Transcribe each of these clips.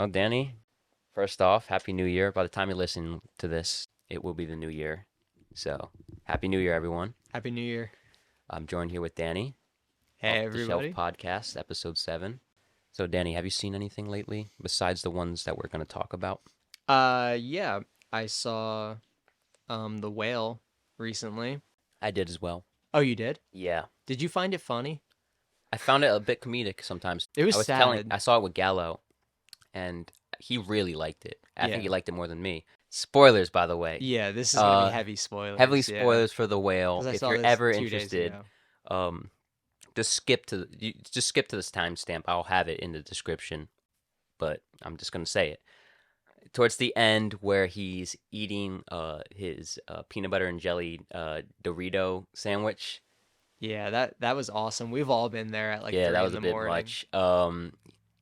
Well, Danny, first off, Happy New Year. By the time you listen to this, it will be the new year. So, Happy New Year, everyone. Happy New Year. I'm joined here with Danny, Hey, Off the Shelf everybody. Podcast, Ep07. So, Danny, have you seen anything lately besides the ones that we're going to talk about? Yeah, I saw The Whale recently. I did as well. Oh, you did? Yeah. Did you find it funny? I found it a bit comedic sometimes. It was sad. I saw it with Gallo, and he really liked it. I think Yeah. he liked it more than me. Spoilers, by the way. Yeah, this is gonna be Uh, heavy Heavily spoilers. Yeah, spoilers for The Whale. because I If saw you're this ever 2 days interested, ago. um, just skip to this timestamp. I'll have it in the description, but I'm just gonna say it. Towards the end, where he's eating his peanut butter and jelly Dorito sandwich. Yeah, that was awesome. We've all been there at like Yeah, that three in was a the bit morning. much.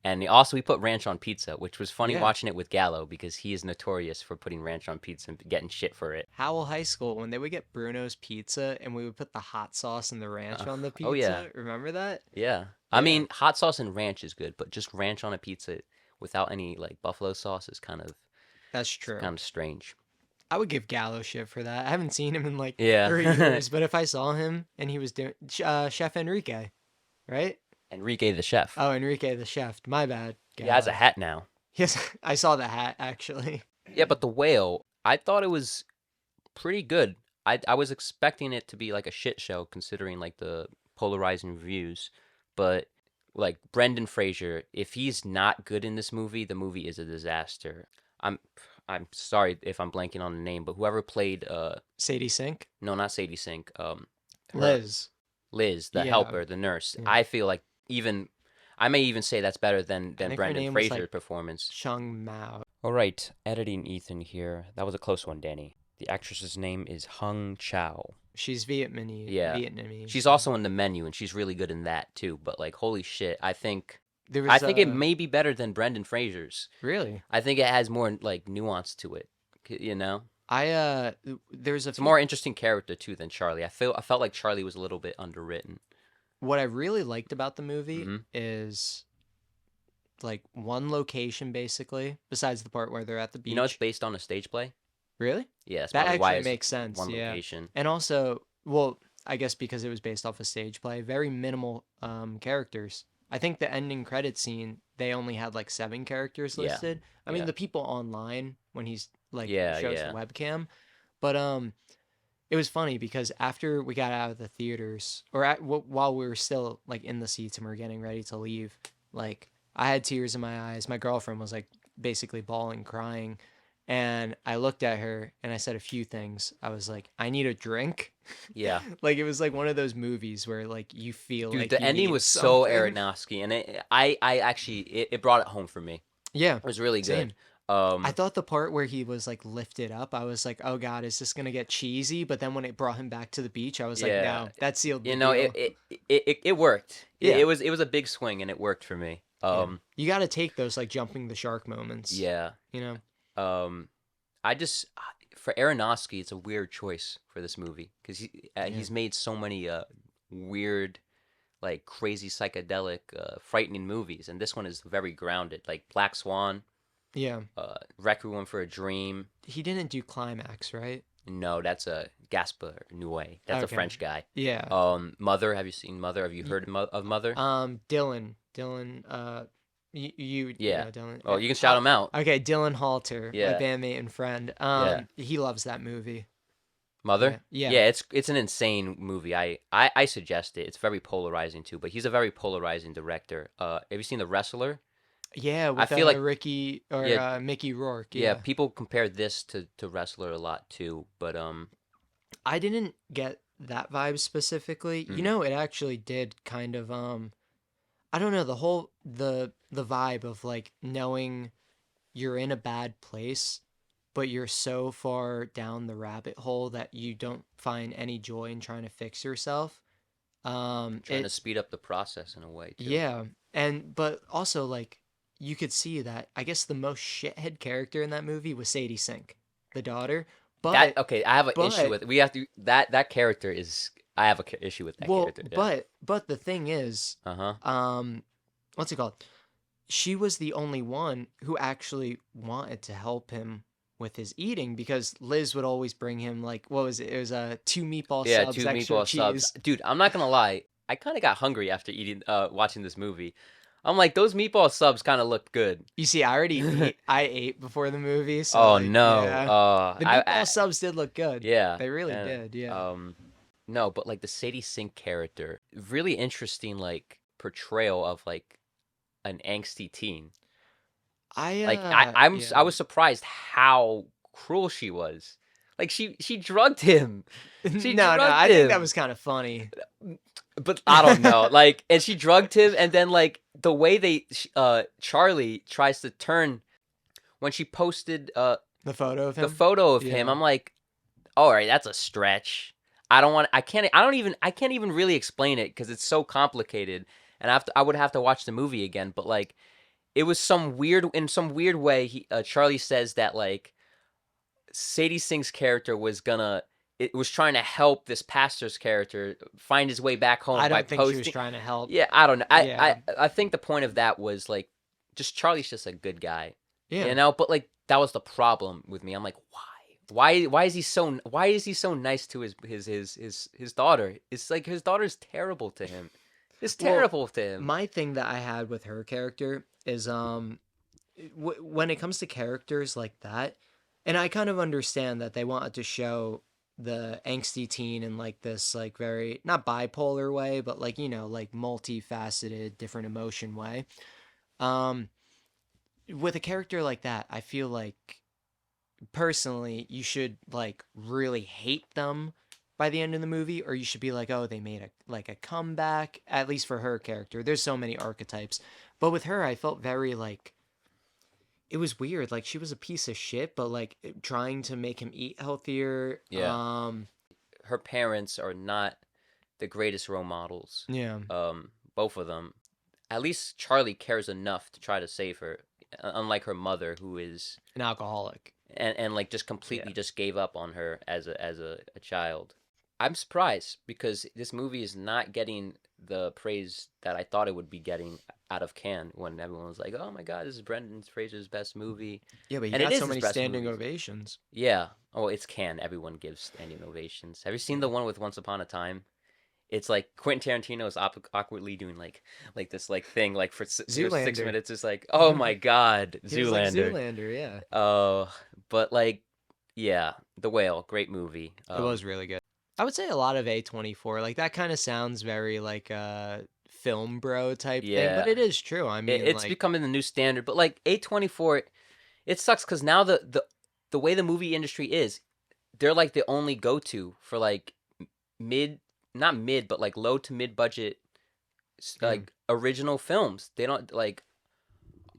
And also we put ranch on pizza, which was funny Yeah. watching it with Gallo because he is notorious for putting ranch on pizza and getting shit for it. Howell High School, when they would get Bruno's pizza and we would put the hot sauce and the ranch on the Oh yeah, pizza. Remember that? yeah. I Yeah, mean, hot sauce and ranch is good, but just ranch on a pizza without any like buffalo sauce is that's true. kind of strange. I would give Gallo shit for that. I haven't seen him in like three Yeah. years, but if I saw him and he was doing Chef Enrique, right? Enrique the chef. Oh, Enrique the chef. My bad, He has a Gallo. hat now. Yes, I saw the hat actually. Yeah, but the whale, I thought it was pretty good. I was expecting it to be like a shit show considering like the polarizing reviews, but like Brendan Fraser, if he's not good in this movie, the movie is a disaster. I'm I'm sorry if I'm blanking on the name, but whoever played Sadie Sink, no, not Sadie Sink, her Liz. Liz, the Yeah, helper, the nurse. yeah. I feel like even I may even say that's better I than think her Brendan name was Fraser's like performance. Chung Mao. All right, editing Ethan here. That was a close one, Danny. The actress's name is Hung Chow. She's Vietnamese. Yeah. Vietnamese. She's also in The Menu, and she's really good in that too. But like, holy shit, There I was think it may be better than Brendan Fraser's. really. I think it has more like nuance to it. You know, There's a it's a few. more interesting character too than Charlie. I felt like Charlie was a little bit underwritten. What I really liked about the movie Hmm. is like one location basically, besides the part where they're at the You know, it's beach. based on a stage play. Really? Yeah, that's That probably why actually it's makes sense, one yeah. location. And also, well, I guess because it was based off a stage play, very minimal characters. I think the ending credit scene, they only had like 7 characters Yeah, listed. I mean, yeah, the people online when he's like yeah, shows the yeah. webcam, but it was funny because after we got out of the theaters, or while we were still like in the seats and we were getting ready to leave, like I had tears in my eyes. My girlfriend was like basically bawling, crying, and I looked at her and I said a few things. I was like, I need a drink. Yeah. Like it was like one of those movies where like you feel Dude, like the you ending need was so something. Aronofsky, and I actually, it brought it home for me. Yeah, It was really good. same. I thought the part where he was like lifted up, I was like, oh God, is this gonna get cheesy? But then when it brought him back to the beach, I was like, Yeah, no, that sealed the you know, deal. it worked. Yeah, It was a big swing, and it worked for me. yeah. You got to take those like jumping the shark moments, Yeah. you know? Um, I just for Aronofsky, it's a weird choice for this movie because Yeah. he's made so many weird, like crazy psychedelic, frightening movies, and this one is very grounded, like Black Swan, Yeah. Requiem for a Dream. He didn't do climax, right? No, that's a Gaspar Noé. That's a Okay. French guy. Yeah. Mother. Have you seen Mother? Have you Y- heard of Mother? Dylan, you Yeah. know Dylan. Oh, you can shout him out. Okay, Dylan Halter, my Yeah. bandmate and friend. Yeah. He loves that movie. Yeah. Mother? Yeah. Yeah, it's an insane movie. I suggest it. It's very polarizing too, but he's a very polarizing director. Have you seen The Wrestler? Yeah, I with feel like Ricky or yeah, Mickey Rourke. yeah, Yeah. people compare this to Wrestler a lot too, but I didn't get that vibe specifically. You mm, know, it actually did kind of I don't know, the whole the vibe of like knowing you're in a bad place, but you're so far down the rabbit hole that you don't find any joy in trying to fix yourself. trying to It speed up the process in a way too. Yeah, and but also like you could see that I guess the most shithead character in that movie was Sadie Sink, the daughter. That But okay, I have an issue but with we have to that character is I have a issue with that well, character. Yeah. but the thing is, Uh huh. um, what's it called? she was the only one who actually wanted to help him with his eating, because Liz would always bring him, like, what was it? It was two meatball Yeah, subs, two extra meatball subs. cheese. Dude, I'm not gonna lie. I kind of got hungry after watching this movie. I'm like, those meatball subs kind of looked good. You see, I already ate. I ate before the movie, so Oh like, no. yeah, the I meatball subs did look good. yeah. They really And did. Yeah. no, but like the Sadie Sink character, really interesting like portrayal of like an angsty teen. Like I Yeah. was surprised how cruel she was. Like she drugged him. She No, no, drugged I think that him. was kind of funny. But I don't know. Like, and she drugged him, and then like the way Charlie tries to turn when she posted The photo of the him. photo of him. Yeah. I'm like, all right, that's a stretch. I can't even really explain it because it's so complicated, and I would have to watch the movie again. But like, it was in some weird way. Charlie says that like Sadie Sink's character it was trying to help this pastor's character find his way back home I by don't think she was posting. trying to help. Yeah, I don't know. Yeah. I think the point of that was like, just Charlie's just a good guy, Yeah. But like that was the problem with me. I'm like, why is he so nice to his daughter? It's like his daughter's terrible to him. It's Well, terrible to him. my thing that I had with her character is when it comes to characters like that, and I kind of understand that they wanted to show the angsty teen in like this like very not bipolar way, but like, like multifaceted different emotion way. Um with a character like that, I feel like personally you should like really hate them by the end of the movie, or you should be like, oh, they made a comeback, at least for her character. There's so many archetypes, but with her I felt very like it was weird. Like she was a piece of shit, but like trying to make him eat healthier. Yeah, her parents are not the greatest role models. Yeah. Both of them. At least Charlie cares enough to try to save her, unlike her mother, who is An alcoholic. and like just completely just gave up on her as a child. I'm surprised because this movie is not getting the praise that I thought it would be getting out of Cannes when everyone was like, "Oh my God, this is Brendan Fraser's best movie." Yeah, but he And it got is so his many best standing movie. ovations. Yeah. Oh, it's Cannes. Everyone gives standing ovations. Have you seen the one with Once Upon a Time? It's like Quentin Tarantino is awkwardly doing like this like thing like for 6 minutes. It's like, oh my God, He was like Zoolander. Zoolander, yeah. But like, yeah, The Whale, great movie. It was really good. I would say a lot of A24, like that kind of sounds very like a film bro type thing, but Yeah. it is true. I mean, It's like, becoming the new standard. But like A24, it sucks because now the way the movie industry is, they're like the only go to for like mid, not mid, but like low to mid budget like original films. They don't like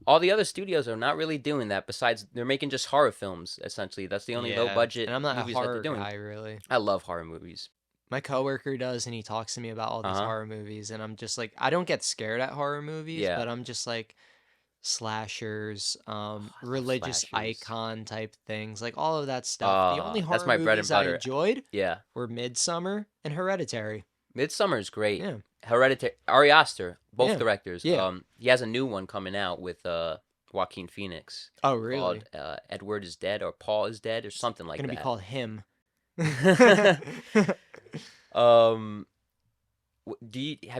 all the other studios are not really doing that. Besides, they're making just horror films essentially. That's the only low budget and I'm not a movies that they're horror doing. guy really. I love horror movies. My coworker does, and he talks to me about all these horror movies, and I'm just like, I don't get scared at horror movies, Yeah. but I'm just like slashers, religious slashers. icon type things, like all of that stuff. The only horror that's my bread and movies I butter. enjoyed Yeah. were Midsummer and Hereditary. Midsummer is great. Yeah. Hereditary, Ari Aster, both Yeah. directors. Yeah. He has a new one coming out with Joaquin Phoenix. Oh, really? Called Edward is Dead or Paul is Dead or something like Gonna that. be called Him. Have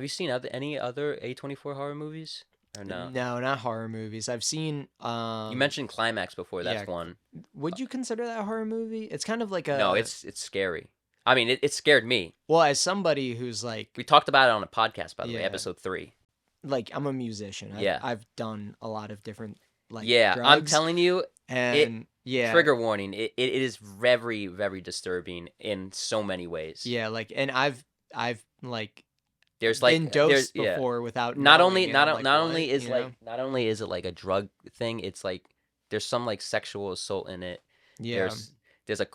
you seen any other A24 horror movies or no? No, not horror movies. I've seen. You mentioned Climax before. That's yeah. one. Would you consider that a horror movie? It's kind of like a. No, it's scary. I mean, it scared me. Well, as somebody who's like. We talked about it on a podcast, by the way, Yeah. episode 3. Like, I'm a musician. Yeah. I've done a lot of different like. Yeah, drugs, I'm telling you. And yeah. Trigger warning. It is very, very disturbing in so many ways. Yeah, like, and I've like. There's like been dosed yeah. before without. Not knowing, only and not I'm like, not what? only is You like know? not only is it like a drug thing. It's like there's some like sexual assault in it. Yeah. There's a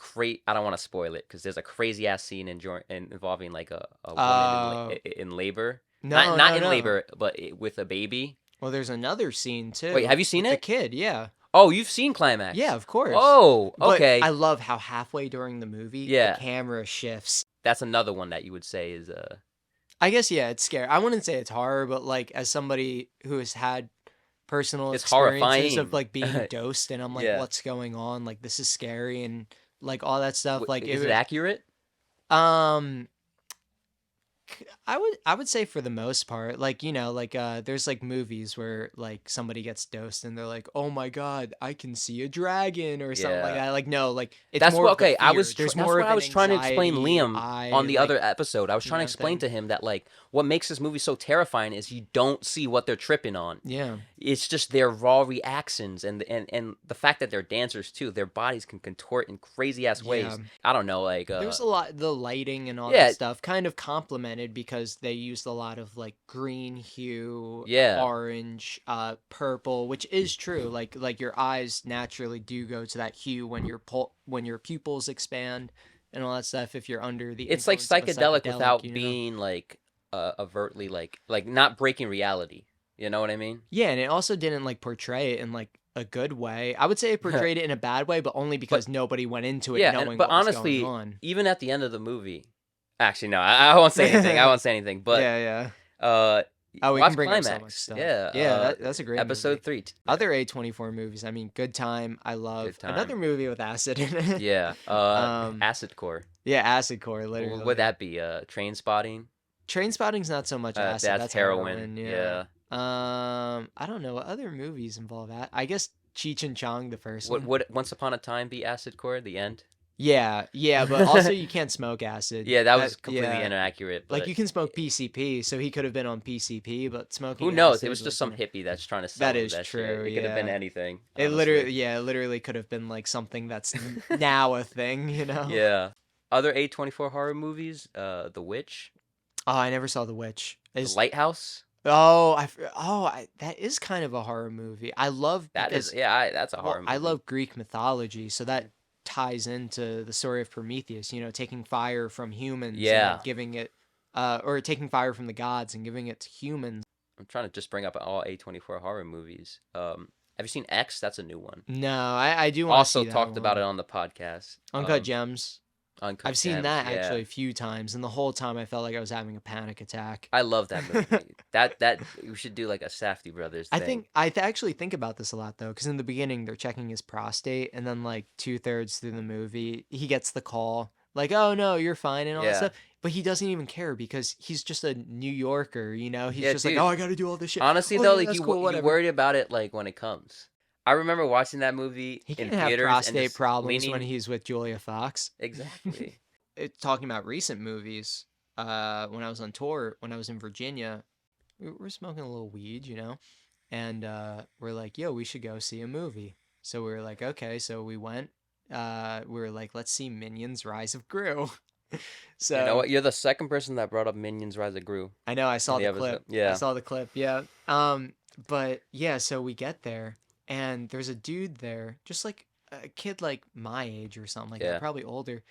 I don't want to spoil it because there's a crazy ass scene involving like a woman in labor. No, not in no. labor, but with a baby. Well, there's another scene too. Wait, have you seen with it? The kid, yeah. Oh, you've seen Climax? Yeah, of course. Oh, okay. But I love how halfway during the movie, Yeah. the camera shifts. That's another one that you would say is I guess, yeah, it's scary. I wouldn't say it's horror, but like as somebody who has had personal It's experiences of horrifying. like being dosed, and I'm like, Yeah. what's going on? Like this is scary and like all that stuff. Like Is it accurate? um I would say for the most part, like like there's like movies where like somebody gets dosed and they're like, "Oh my god, I can see a dragon" or something like Yeah. that. Like no, like it's more of the Okay. fear. There's That's more what of I an was trying to explain anxiety, Liam on the like other episode. I was trying to explain thing. to him that like what makes this movie so terrifying is you don't see what they're tripping on. Yeah. It's just their raw reactions and the fact that they're dancers too. Their bodies can contort in crazy ass Yeah. ways. I don't know, like There's a lot, the lighting and all that yeah, stuff kind of complemented because they used a lot of like green hue, yeah. orange, purple, which is true. Like your eyes naturally do go to that hue when when your pupils expand and all that stuff if you're under the It's like influence of a psychedelic psychedelic, without being like overtly like not breaking reality. You know what I mean? Yeah, and it also didn't like portray it in like a good way. I would say it portrayed it in a bad way, but only But because nobody went into it yeah, and knowing but what was going honestly, on. even at the end of the movie, actually no, I won't say anything. I won't say anything. But Yeah, yeah. uh, Oh, we can watch bring up so much Climax. stuff. Yeah, Yeah, that's a great movie. episode 3. Other A24 movies, I mean, Good Time, I love. Good time. Another movie with acid in it. Yeah. Um, Acid Core. yeah, Acid Core, What literally. would that be? Train Spotting. Train Spotting's not so much acid, That's that's heroin. heroin, yeah. Yeah. I don't know what other movies involve that. I guess Cheech and Chong, the first What one. would Once Upon a Time be Acid Core? The end. Yeah, yeah, but also you can't smoke acid. Yeah, that was completely Yeah. inaccurate. Like But you can smoke PCP, so he could have been on PCP, but who smoking knows? It acid, was just like, some hippie that's trying to sell that you is that true. shit. It could have been Yeah. anything. It Honestly. literally could have been like something that's now a thing, you know? Yeah. Other A24 horror movies, The Witch, Oh, I never saw The Witch. The Lighthouse. That is kind of a horror movie. I love That is, because yeah, that's a horror well, I movie. love Greek mythology, so that ties into the story of Prometheus, taking fire from humans and Yeah. then giving it or taking fire from the gods and giving it to humans. I'm trying to just bring up all A24 horror movies. Have you seen X? That's a new one. No, I do want to Also see that talked about one. it on the podcast. Uncut Gems. Uncut I've seen Gems, that yeah. actually a few times, and the whole time I felt like I was having a panic attack. I love that movie. that we should do like a Safdie Brothers thing. I think actually think about this a lot though, because in the beginning they're checking his prostate, and then like 2/3 through the movie, he gets the call like, "Oh no, you're fine," and all that Yeah. stuff. But he doesn't even care because he's just a New Yorker, He's Yeah, just dude. like, "Oh, I got to do all this shit." Honestly "Oh, though, yeah, like that's you, cool, you whatever." worried about it like when it comes. I remember watching that movie He in can have theaters and prostate just problems leaning... when he's with Julia Fox. Exactly. Talking about recent movies, when I was on tour, when I was in Virginia, we were smoking a little weed, and we're like, yo, we should go see a movie. So we were like, okay, so we went. We were like, let's see Minions: Rise of Gru. So You know what? You're the second person that brought up Minions: Rise of Gru. I know I saw in the episode. clip. Yeah. I saw the clip. Yeah. But yeah, so we get there, and there's a dude there, just like a kid like my age or something like Yeah. that, probably older,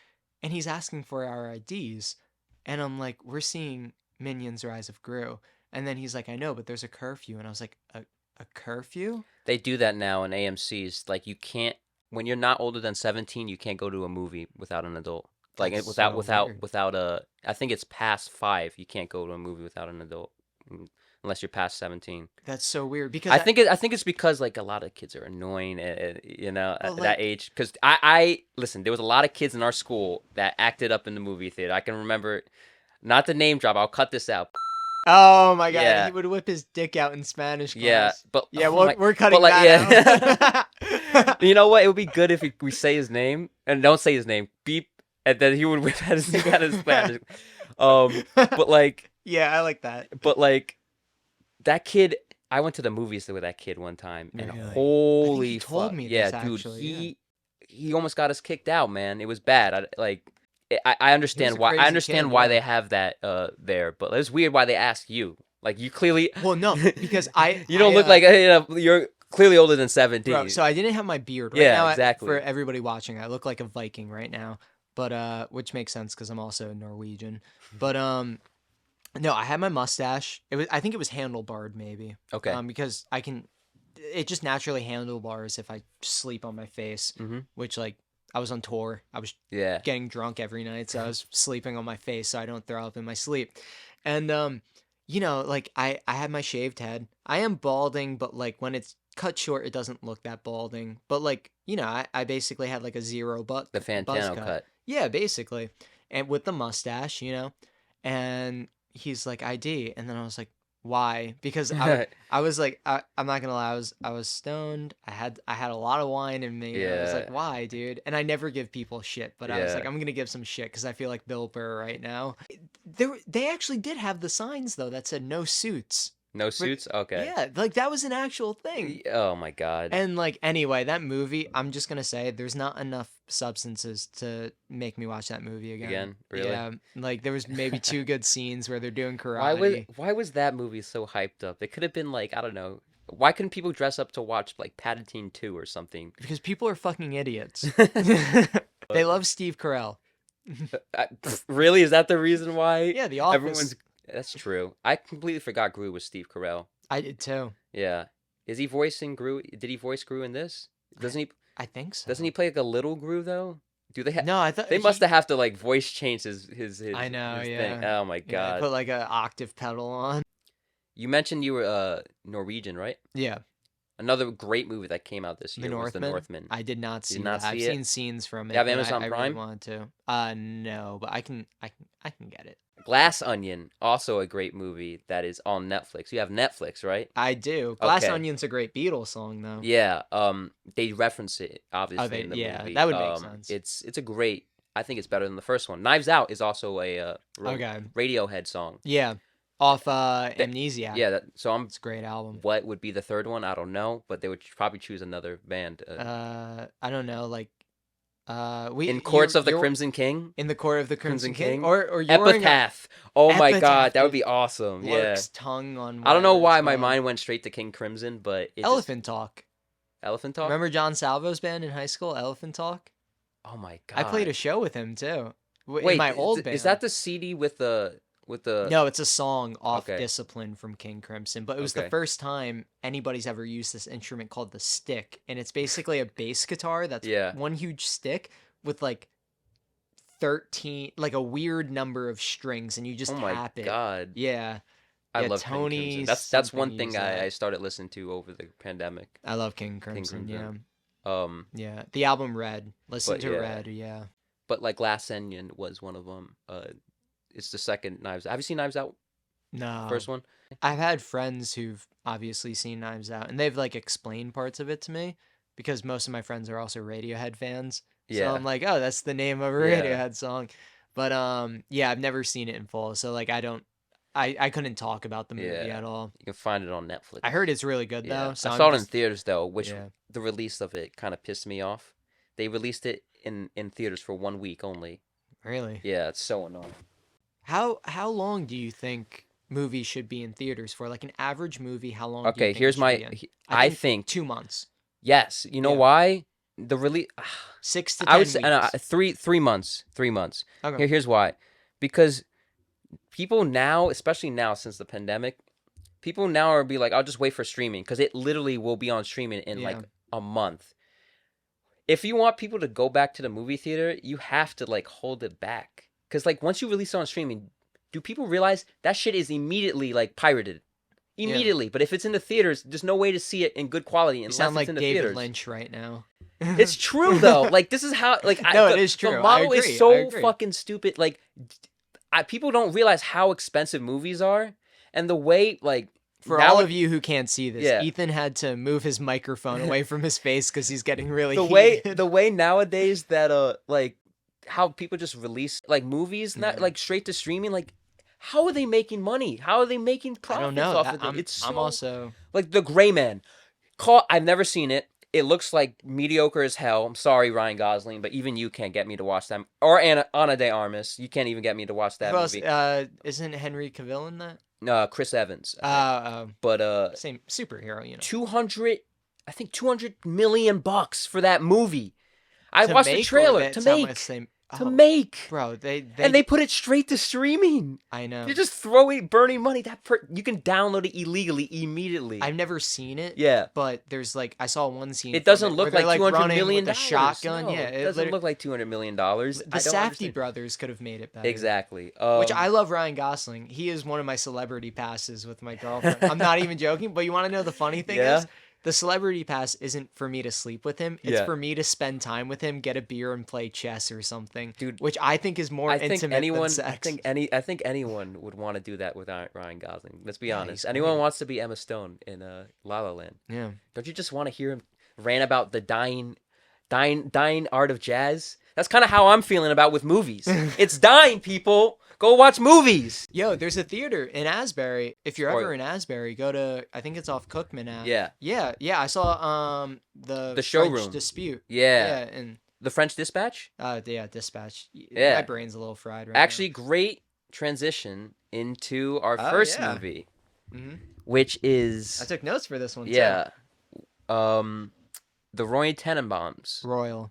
and he's asking for our IDs, and I'm like, we're seeing Minions: Rise of Gru, and then he's like, I know, but there's a curfew, and I was like, a curfew? They do that now in AMC's. Like you can't, when you're not older than 17, you can't go to a movie without an adult. Like That's without so weird. without a, I think it's past 5. You can't go to a movie without an adult unless you're past 17. That's so weird because I think it's because like a lot of kids are annoying, at Well, that like- age. Because I listen, there was a lot of kids in our school that acted up in the movie theater. I can remember, not the name drop. I'll cut this out. Oh my god, Yeah. he would whip his dick out in Spanish class. Yeah, but Yeah, oh my- we're cutting but, like, that out. You know what? It would be good if we say his name and don't say his name. Beep, and then he would whip out his dick out in Spanish. But like, Yeah, I like that. that kid. I went to the movies with that kid one time, and Really? I think holy you told fuck, me yeah, this, dude, actually, he almost got us kicked out, man. It was bad. I understand a why. I crazy understand kid, why yeah. they have that there, but it's weird why they ask you. Like you clearly. Well, no, because you don't look like you're clearly older than 17. Bro, so I didn't have my beard right Yeah, now. exactly. For everybody watching, I look like a Viking right now, but which makes sense because I'm also Norwegian. But no, I had my mustache. I think it was handlebarred maybe. Okay. Because it just naturally handlebars if I sleep on my face, Mhm. which like I was on tour. I was Yeah. getting drunk every night, so I was sleeping on my face so I don't throw up in my sleep. And like I had my shaved head. I am balding, but like when it's cut short, it doesn't look that balding. But like, I basically had like a zero The buzz Fantano cut. cut. Yeah, basically. And with the mustache, and he's like ID, and then I was like, why? Because I was like, I'm not gonna lie, I was stoned. I had a lot of wine in me. And I was like, Yeah. why, dude? And I never give people shit, but I was like, Yeah. I'm gonna give some shit because I feel like Bill Burr right now. They actually did have the signs though that said no suits. No But suits? Okay. yeah, like that was an actual thing. Oh my god. And like anyway, that movie, I'm just gonna say there's not enough substances to make me watch that movie again. Again? Really? Yeah, like there was maybe two good scenes where they're doing Why was karate. why was that movie so hyped up? It could have been like, I don't know. Why couldn't people dress up to watch like Paddington 2 or something? Because people are fucking idiots. They love Steve Carell. Really? Is that the reason why Yeah, The Office. everyone's That's true. I completely forgot Gru was Steve Carell. I did too. Yeah. Is he voicing Gru? Did he voice Gru in this? I think so. Doesn't he play like a little Gru though? Do they have No, I thought They must have to like voice change his I know, his yeah. thing. Oh my Yeah, god. put like a octave pedal on. You mentioned you were Norwegian, right? Yeah, Another great movie that came out this The year was The Northman. Northman. I did not see not that. I've see it? seen scenes from it. You have but Amazon I really Prime? wanted to. No, but I can get it. Glass Onion, also a great movie that is on Netflix. You have Netflix, right? I do. Glass Okay. Onion's a great Beatles song though. Yeah. They reference it obviously in the yeah, movie. that would make sense. It's a great. I think it's better than the first one. Knives Out is also a Okay. Radiohead song. Yeah. Off Amnesia. Yeah. So It's a great album. What would be the third one? I don't know, but they would probably choose another band. I don't know, like In Courts of the Crimson King. In the Court of the Crimson King, King? or you're wearing Epitaph. Oh my Epitaph, god, that would dude. be awesome. Yeah. Lark's tongue on. I don't know whatever why it's my called. mind went straight to King Crimson, but Elephant Talk. Elephant Talk. Remember John Salvo's band in high school, Elephant Talk? Oh my god. I played a show with him too. Wait, in my old band. Is that the CD with the No, it's a song off Okay. Discipline from King Crimson, but it was Okay. the first time anybody's ever used this instrument called the stick, and it's basically a bass guitar that's Yeah. one huge stick with like 13, like a weird number of strings, and you just Oh my tap it. god. Yeah. I Yeah, love King Tony Crimson. That's one something thing used that. I started listening to over the pandemic. I love King Crimson, Crimson. yeah. Yeah. The album Red. Listen But to yeah. Red, yeah. But like Glass Onion was one of them. It's the second Knives Out. Have you seen Knives Out? No. First one? I've had friends who've obviously seen Knives Out, and they've like explained parts of it to me because most of my friends are also Radiohead fans. So Yeah. I'm like, oh, that's the name of a Yeah. Radiohead song. But yeah, I've never seen it in full, so like I couldn't talk about the movie Yeah. at all. You can find it on Netflix. I heard it's really good Yeah. though. So I I'm saw it in just- theaters though, which Yeah. the release of it kind of pissed me off. They released it in theaters for 1 week only. Really. Yeah, it's so annoying. How long do you think movies should be in theaters for? Like an average movie, how long? Do you Okay, think it here's should my. be in? I think 2 months, yes. You know Yeah. why? The release. 6 to 10 I would say weeks. 3 months. 3 months. Okay. Here's why. Because people now, especially now since the pandemic, people now are be like, I'll just wait for streaming because it literally will be on streaming in like Yeah. a month. If you want people to go back to the movie theater, you have to like hold it back. Because like once you release it on streaming, do people realize that shit is immediately like pirated? Immediately. But if it's in the theaters, there's no way to see it in good quality You unless sound it's like in the David theaters. Lynch right now. It's true though. Like this is how like No, the, it is true. The I model agree. is I so agree. fucking stupid. Like people don't realize how expensive movies are, and the way like For now all of you who can't see this, Yeah. Ethan had to move his microphone away from his face because he's getting really the heated. way nowadays that like how people just release like movies not like straight to streaming, like how are they making money? How are they making I profits don't know. off That- of it? It's I'm so- also like The Gray Man. I've never seen it. It looks like mediocre as hell. I'm sorry, Ryan Gosling, but even you can't get me to watch them. Or Ana de Armas. You can't even get me to watch that who else? movie. Isn't Henry Cavill in that? No, Chris Evans. I think. But Same superhero, you know. 200 million bucks for that movie. I To watched the make or trailer that's to how make. much they- to Oh, make. bro, And they put it straight to streaming. I know. You're just burning money. You can download it illegally immediately. I've never seen it. Yeah. But there's like I saw one scene. It from doesn't look where they're, like $200 running million. with a shotgun. No, Yeah, it doesn't look like $200 million. The I don't Safdie understand. brothers could have made it better. Exactly. Which I love Ryan Gosling. He is one of my celebrity passes with my girlfriend. I'm not even joking. But you want to know the funny thing Yeah? is? The celebrity pass isn't for me to sleep with him. It's Yeah. for me to spend time with him, get a beer, and play chess or something. Dude, which I think is more intimate than sex. I think anyone would want to do that with Ryan Gosling. Let's be Yeah, honest. he's Anyone great. wants to be Emma Stone in La La Land. Yeah. Don't you just want to hear him rant about the dying art of jazz? That's kind of how I'm feeling about with movies. It's dying, people. Go watch movies. Yo, there's a theater in Asbury. If you're Or- ever in Asbury, go to I think it's off Cookman Ave. Yeah. Yeah. I saw the The French showroom. Dispute. Yeah. And The French Dispatch? Dispatch. Yeah. My brain's a little fried right Actually, great transition into our first yeah. movie, now. Mm-hmm. which is I took notes for this one yeah, the Roy Tenenbaums. too.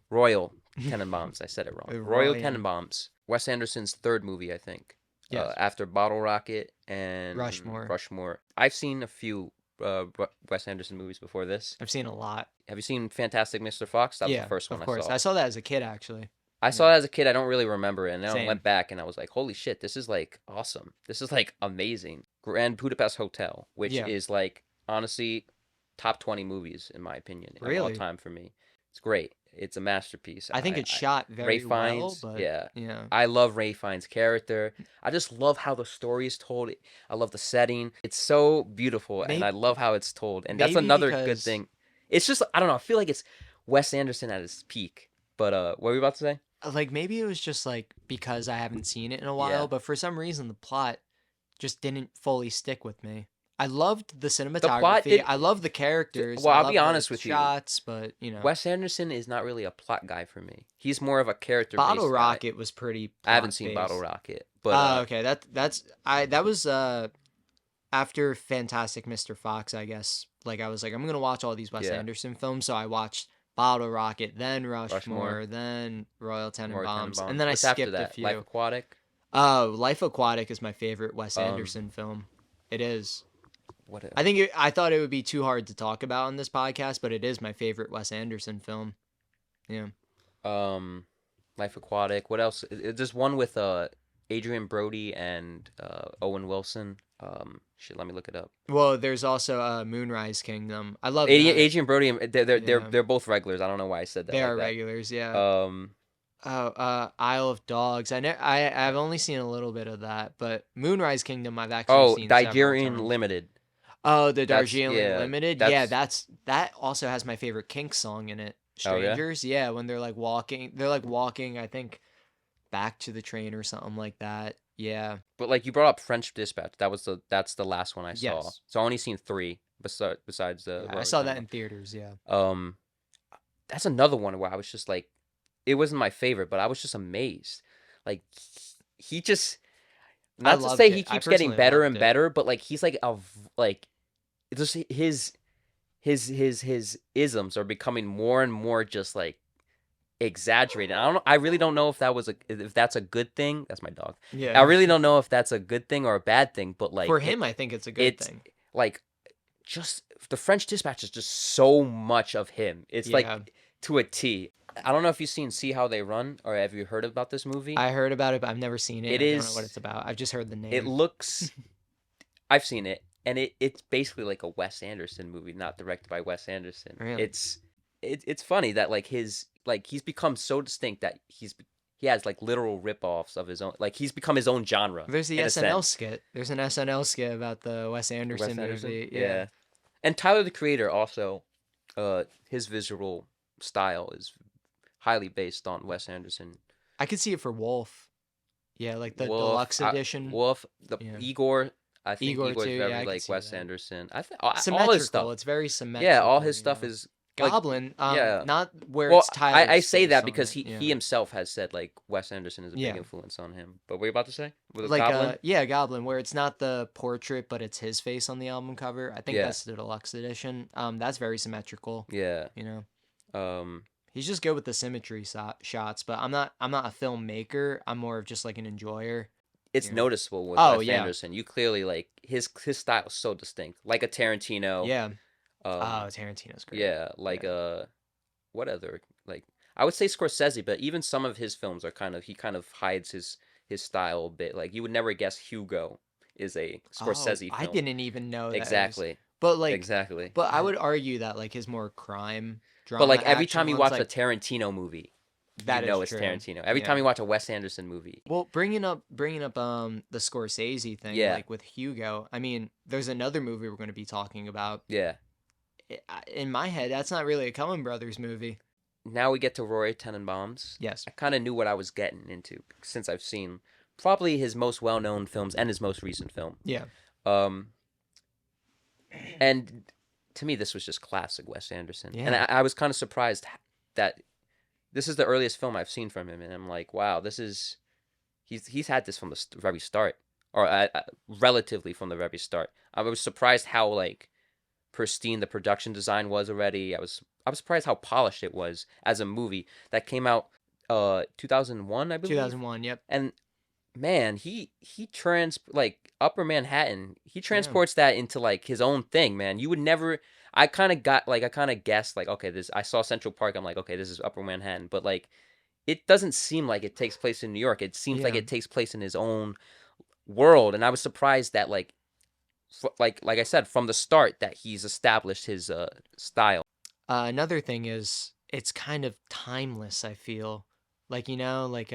Royal Tenenbaums. I said it wrong. Royal Roy. Tenenbaums. Wes Anderson's third movie, I think. Yes. After Bottle Rocket and Rushmore. I've seen a few Wes Anderson movies before this. I've seen a lot. Have you seen Fantastic Mr. Fox? That was Yeah, the first one of course. I saw. I saw that as a kid actually. I saw it as a kid. I don't really remember it. And then I Same. went back and I was like, holy shit, this is like awesome. This is like amazing. Grand Budapest Hotel, which Yeah. is like, honestly, top 20 movies, in my opinion, of all Really? time for me. It's great. It's a masterpiece. I think it's shot very Ray well, Fiennes, but yeah. yeah. I love Ray Fiennes' character. I just love how the story is told. I love the setting. It's so beautiful, and I love how it's told. And that's maybe another good because- thing. It's just, I don't know, I feel like it's Wes Anderson at his peak. But what were you about to say? Like maybe it was just like because I haven't seen it in a while, Yeah. but for some reason the plot just didn't fully stick with me. I loved the cinematography. I love the characters. Well, I I'll love be the honest with you. shots, but you know, Wes Anderson is not really a plot guy for me. He's more of a character. Bottle Rocket was pretty. I haven't seen plot-based. Bottle Rocket, but Okay, that was after Fantastic Mr. Fox, I guess. Like I was like, I'm gonna watch all these Wes Yeah. Anderson films, so I watched Bottle Rocket, then Rushmore, Rushmore. then Royal More Tenenbaums, Tenenbaums. and then What's I after skipped a that? few. Life Aquatic. Life Aquatic is my favorite Wes Um, Anderson film. It is. What? I thought it would be too hard to talk about on this podcast, but it is my favorite Wes Anderson film. Yeah. Life Aquatic. What else? There's one with Adrian Brody and Owen Wilson. Let me look it up. Well, there's also Moonrise Kingdom. I love that. Adrian Brody. They're Yeah. they're both regulars. I don't know why I said that. They like are that. regulars, yeah. Isle of Dogs. I've only seen a little bit of that, but Moonrise Kingdom I've actually seen several Nigerian times. Limited. Oh, the That's- Darjeeling yeah, Limited. That also has my favorite Kink song in it. Oh, yeah? Strangers. Yeah, when they're like walking, I think back to the train or something like that. Yeah. But like you brought up French Dispatch. That's the last one I saw. Yes. So I only seen 3 besides the. Yeah, I saw that in theaters, yeah. That's another one where I was just like, it wasn't my favorite, but I was just amazed. Like he just, not to loved say it. he I keeps getting personally better loved and it. better, but like he's like it's just his isms are becoming more and more just like exaggerated. I really don't know if that's a good thing. That's my dog. Yeah. I really don't know if that's a good thing or a bad thing, but like For him, I think it's a good thing. like just the French Dispatch is just so much of him. It's Yeah. like to a T. I don't know if you've seen See How They Run or have you heard about this movie? I heard about it, but I've never seen it. It I don't is- know what it's about. I've just heard the name. It looks I've seen it and it's basically like a Wes Anderson movie, not directed by Wes Anderson. Really? It's funny that like he's become so distinct that he has like literal rip-offs of his own, like he's become his own genre. There's the in a SNL sense. skit. There's an SNL skit about the Wes Anderson movie. Yeah. And Tyler the Creator also, his visual style is highly based on Wes Anderson. I could see it for Wolf. Yeah, like the Wolf, deluxe edition. Wolf, Yeah. Igor. I think Igor Igor's too, very yeah, I could like see Wes that. Anderson. I think all Symmetrical. his stuff. It's very symmetrical. Yeah, all his you stuff know. is like, Goblin. yeah. Not where well, it's Tyler's I say face that on because it, he himself has said like Wes Anderson is a Yeah. big influence on him. But what were you about to say? With like Goblin? Goblin, where it's not the portrait but it's his face on the album cover. I think Yeah. that's the deluxe edition. That's very symmetrical. Yeah. You know, He's just good with the symmetry shots, but I'm not a filmmaker. I'm more of just like an enjoyer. It's You know. noticeable with Oh Wes yeah, Anderson. You clearly like his style is so distinct, like a Tarantino. yeah. Um, Oh, Tarantino's great. yeah, like Yeah. what other like I would say Scorsese, but even some of his films are he kind of hides his style a bit. Like you would never guess Hugo is a Oh, Scorsese I film. didn't even know that it was. Exactly. But like, Exactly. but I would argue that like his more crime, But drama, like every action time you ones, watch a like Tarantino movie, you that is know it's true. Tarantino. Every time Yeah. you watch a Wes Anderson movie. Well, bringing up the Scorsese thing, Yeah. like with Hugo. I mean, there's another movie we're going to be talking about. Yeah. In my head, that's not really a Coen Brothers movie. Now we get to Roy Tenenbaums. Yes. I kind of knew what I was getting into since I've seen probably his most well-known films and his most recent film. Yeah. Um, and to me, this was just classic Wes Anderson. And Yeah. I was kind of surprised that this is the earliest film I've seen from him, and I'm like, wow, this is he's had this from the very start, or relatively from the very start. I was surprised how like pristine the production design was already. I was surprised how polished it was as a movie that came out 2001, I believe. 2001. Yep. And man, he like Upper Manhattan. He Yeah. transports that into like his own thing, man. You would never. I kind of guessed like, okay, this. I saw Central Park. I'm like, okay, this is Upper Manhattan, but like, it doesn't seem like it takes place in New York. It seems like Yeah. it takes place in his own world, and I was surprised that like, like I said from the start that he's established his style. Another thing is it's kind of timeless. I feel like like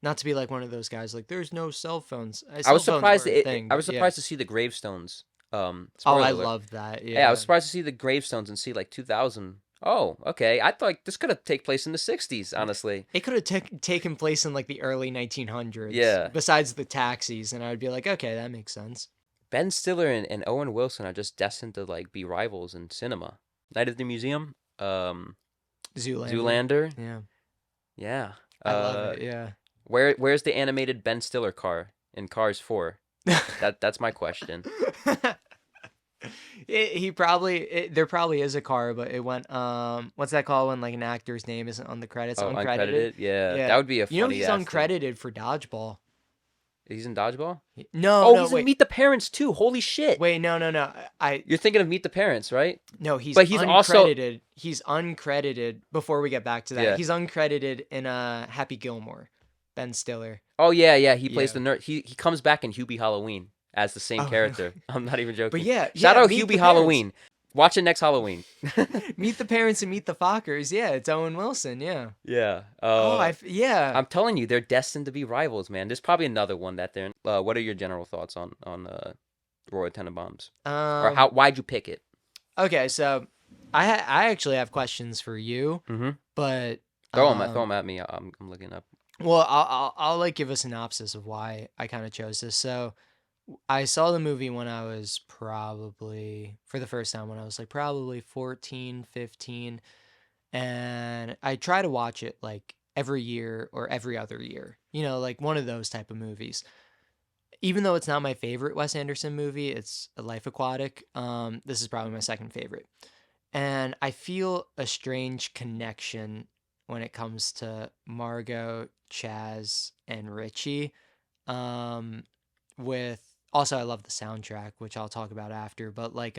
not to be like one of those guys like there's no cell phones. I Cell was phones surprised. were a thing, I but was yeah. surprised to see the gravestones. Oh, Spoiler I alert. love that. Yeah, I was Yeah. surprised to see the gravestones and see like 2000. Oh, okay. I thought this could have take place in the 60s. Honestly. It could have taken place in like the early 1900s, Yeah. besides the taxis, and I would be like, okay, that makes sense. Ben Stiller and Owen Wilson are just destined to like be rivals in cinema. Night of the Museum. Zoolander. Zoolander. Yeah, Yeah. I love it. Yeah. Where's the animated Ben Stiller car in Cars 4? That's my question. There probably is a car, but it went what's that called when like an actor's name isn't on the credits? Oh, Uncredited. uncredited? Yeah. Yeah. That would be a You know funny he's ass thing. uncredited for Dodgeball. He's in Dodgeball? No, Oh, no, he's in wait. Meet the Parents too. Holy shit. Wait, no. You're thinking of Meet the Parents, right? No, he's But he's also uncredited. He's uncredited before we get back to that. Yeah. He's uncredited in Happy Gilmore. Ben Stiller. Oh yeah. He plays Yeah. the nerd. He comes back in Hubie Halloween as the same Oh, character. I'm not even joking. But yeah, Shout out Meet Hubie the Halloween. Watch it next Halloween. Meet the Parents and Meet the Fockers. Yeah, it's Owen Wilson. Yeah. Yeah. Yeah. I'm telling you, they're destined to be rivals, man. There's probably another one that they're. What are your general thoughts on Roy Tenenbaums? Or why'd you pick it? Okay, so I actually have questions for you, Mm-hmm. but Throw them at me. I'm looking up. well, I'll like give a synopsis of why I kind of chose this. So I saw the movie when I was probably for the first time when I was like probably 14, 15, and I try to watch it like every year or every other year. Like one of those type of movies. Even though it's not my favorite Wes Anderson movie, it's A Life Aquatic. This is probably my second favorite. And I feel a strange connection when it comes to Margot, Chaz, and Richie. With also I love the soundtrack, which I'll talk about after, but like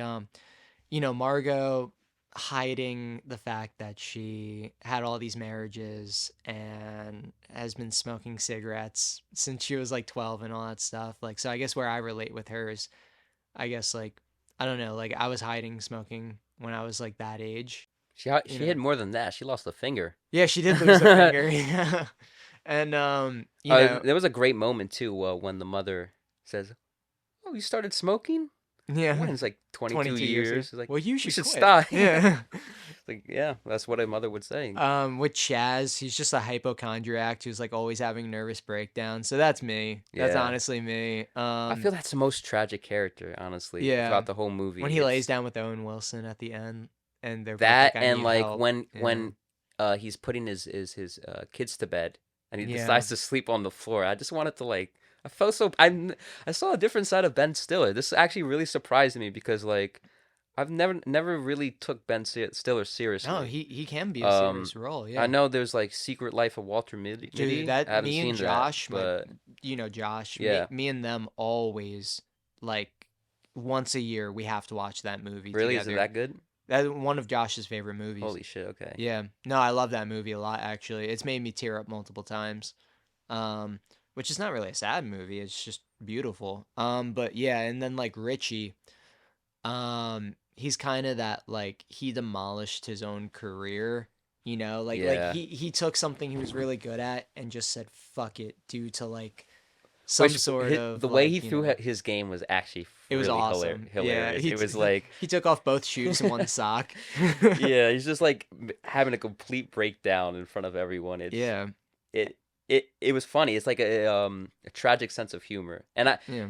Margot hiding the fact that she had all these marriages and has been smoking cigarettes since she was like 12 and all that stuff. Like, so I guess where I relate with her is, I guess, like, I don't know, like I was hiding smoking when I was like that age. She hid more than that. She lost a finger. Yeah, she did lose a finger. Yeah. And, there was a great moment too when the mother says, "Oh, you started smoking? yeah. When? It's like 22 years. years. It's like, well, you you should should quit. stop." Yeah. Like, yeah, that's what a mother would say. With Chaz, he's just a hypochondriac who's like always having nervous breakdowns. So that's me. That's Yeah. honestly me. I feel that's the most tragic character, honestly, Yeah. throughout the whole movie. When he lays down with Owen Wilson at the end, and they're both that, like, "I and need like help." when he's putting his kids to bed, and he Yeah. decides to sleep on the floor. I just wanted to like. I felt so. I saw a different side of Ben Stiller. This actually really surprised me because like I've never really took Stiller No, seriously. he can be a Um, serious role. I Yeah. know there's like Secret Life of Walter Dude, Mitty. I that haven't me and seen that, Josh, but Josh, yeah, me and them always like once a year we have to watch that movie really, is it together. that good? That's one of Josh's favorite movies. Holy shit! Okay. Yeah. No, I love that movie a lot actually. It's made me tear up multiple times. Um which is not really a sad movie. It's just beautiful. But yeah, and then like Richie, he's kind of that like he demolished his own career, like Yeah. he took something he was really good at and just said fuck it due to like some Which sort of the way he like, threw his game was actually it was really awesome. Yeah, hilarious. It was like, he took off both shoes and one sock. yeah, he's just like having a complete breakdown in front of everyone. Yeah. It it was funny. It's like a tragic sense of humor, and Yeah.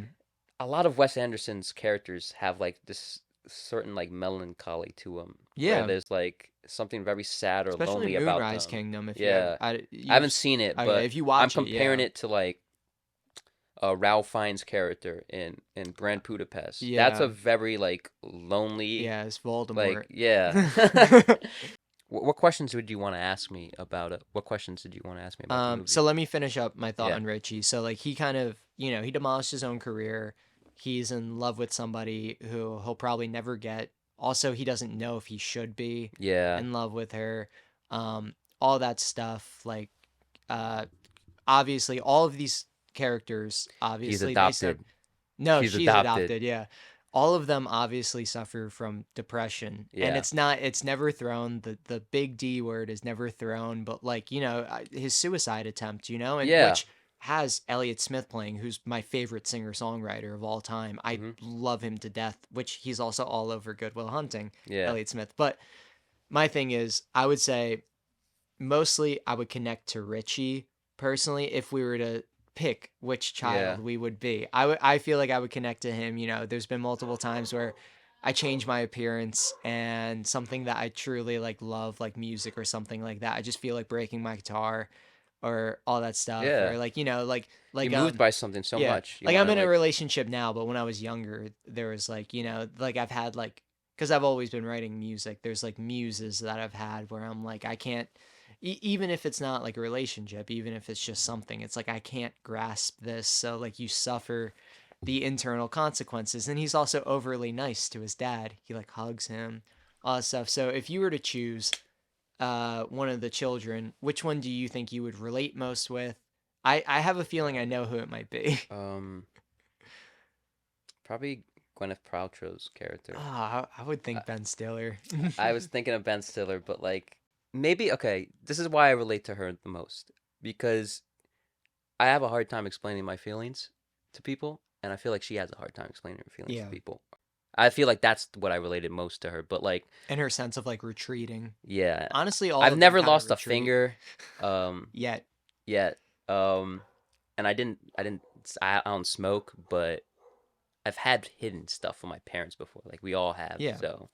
a lot of Wes Anderson's characters have like this certain like melancholy to them, where Yeah. there's like something very sad or Especially lonely about Moonrise them. Kingdom if you ever Yeah, I haven't seen it, okay, but if you I'm watch it, comparing yeah. it to like Ralph Fiennes' character in Grand Budapest. That's Yeah. a very like lonely, Yeah, it's like Voldemort. yeah. What questions would you want to ask me about it? What questions did you want to ask me about the So movie? let me finish up my thought Yeah. on Richie. So like he kind of, he demolished his own career. He's in love with somebody who he'll probably never get. Also, he doesn't know if he should be Yeah. in love with her. All that stuff. Like, uh, obviously, all of these characters, He's obviously, they start. adopted. No, She's she's adopted. adopted. Yeah, all of them obviously suffer from depression, and Yeah. it's never thrown. The big D word is never thrown, but like, his suicide attempt, and Yeah. which has Elliott Smith playing, who's my favorite singer songwriter of all time. I Hmm. love him to death. Which he's also all over Good Will Hunting, Yeah. Elliott Smith. But my thing is, I would say mostly I would connect to Richie personally if we were to pick which Yeah. child we would be. I feel like I would connect to him. There's been multiple times where I change my appearance and something that I truly like love, like music or something like that. I just feel like breaking my guitar or all that stuff, Yeah. or like, You're moved by something so yeah, much. You like want I'm to in a like, relationship now, but when I was younger, there was like, like I've had like, because I've always been writing music. There's like muses that I've had where I'm like, I can't, even if it's not like a relationship, even if it's just something, it's like I can't grasp this. So like you suffer the internal consequences. And he's also overly nice to his dad. He like hugs him, all that stuff. So if you were to choose one of the children, which one do you think you would relate most with? I have a feeling I know who it might be. um, probably Gwyneth Paltrow's character. I would I, think Ben Stiller. I was thinking of Ben Stiller, but like maybe okay. This is why I relate to her the most because I have a hard time explaining my feelings to people, and I feel like she has a hard time explaining her feelings to Yeah. people. I feel like that's what I related most to her, but like, And her sense of like retreating. yeah, Honestly, all I've of them never kind of lost a retreat. finger, um, Yet. yet, and I don't smoke, but I've had hidden stuff from my parents before, like we all have. Yeah. So,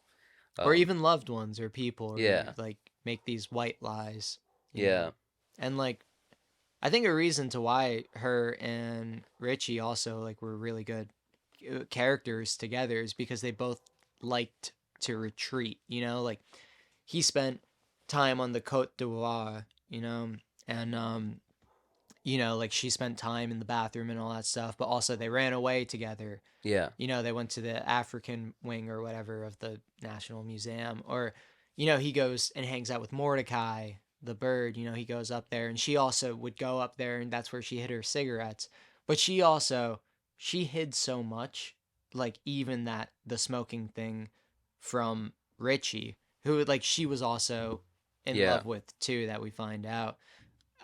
Or um, even loved ones or people, or yeah, like make these white lies. yeah, And like I think a reason to why her and Richie also like were really good characters together is because they both liked to retreat, like he spent time on the Côte d'Ivoire, and like she spent time in the bathroom and all that stuff, but also they ran away together. yeah, They went to the African wing or whatever of the National Museum, or he goes and hangs out with Mordecai the bird. He goes up there, and she also would go up there, and that's where she hid her cigarettes. But she hid so much, like even that the smoking thing from Richie, who like she was also in yeah. love with too, that we find out.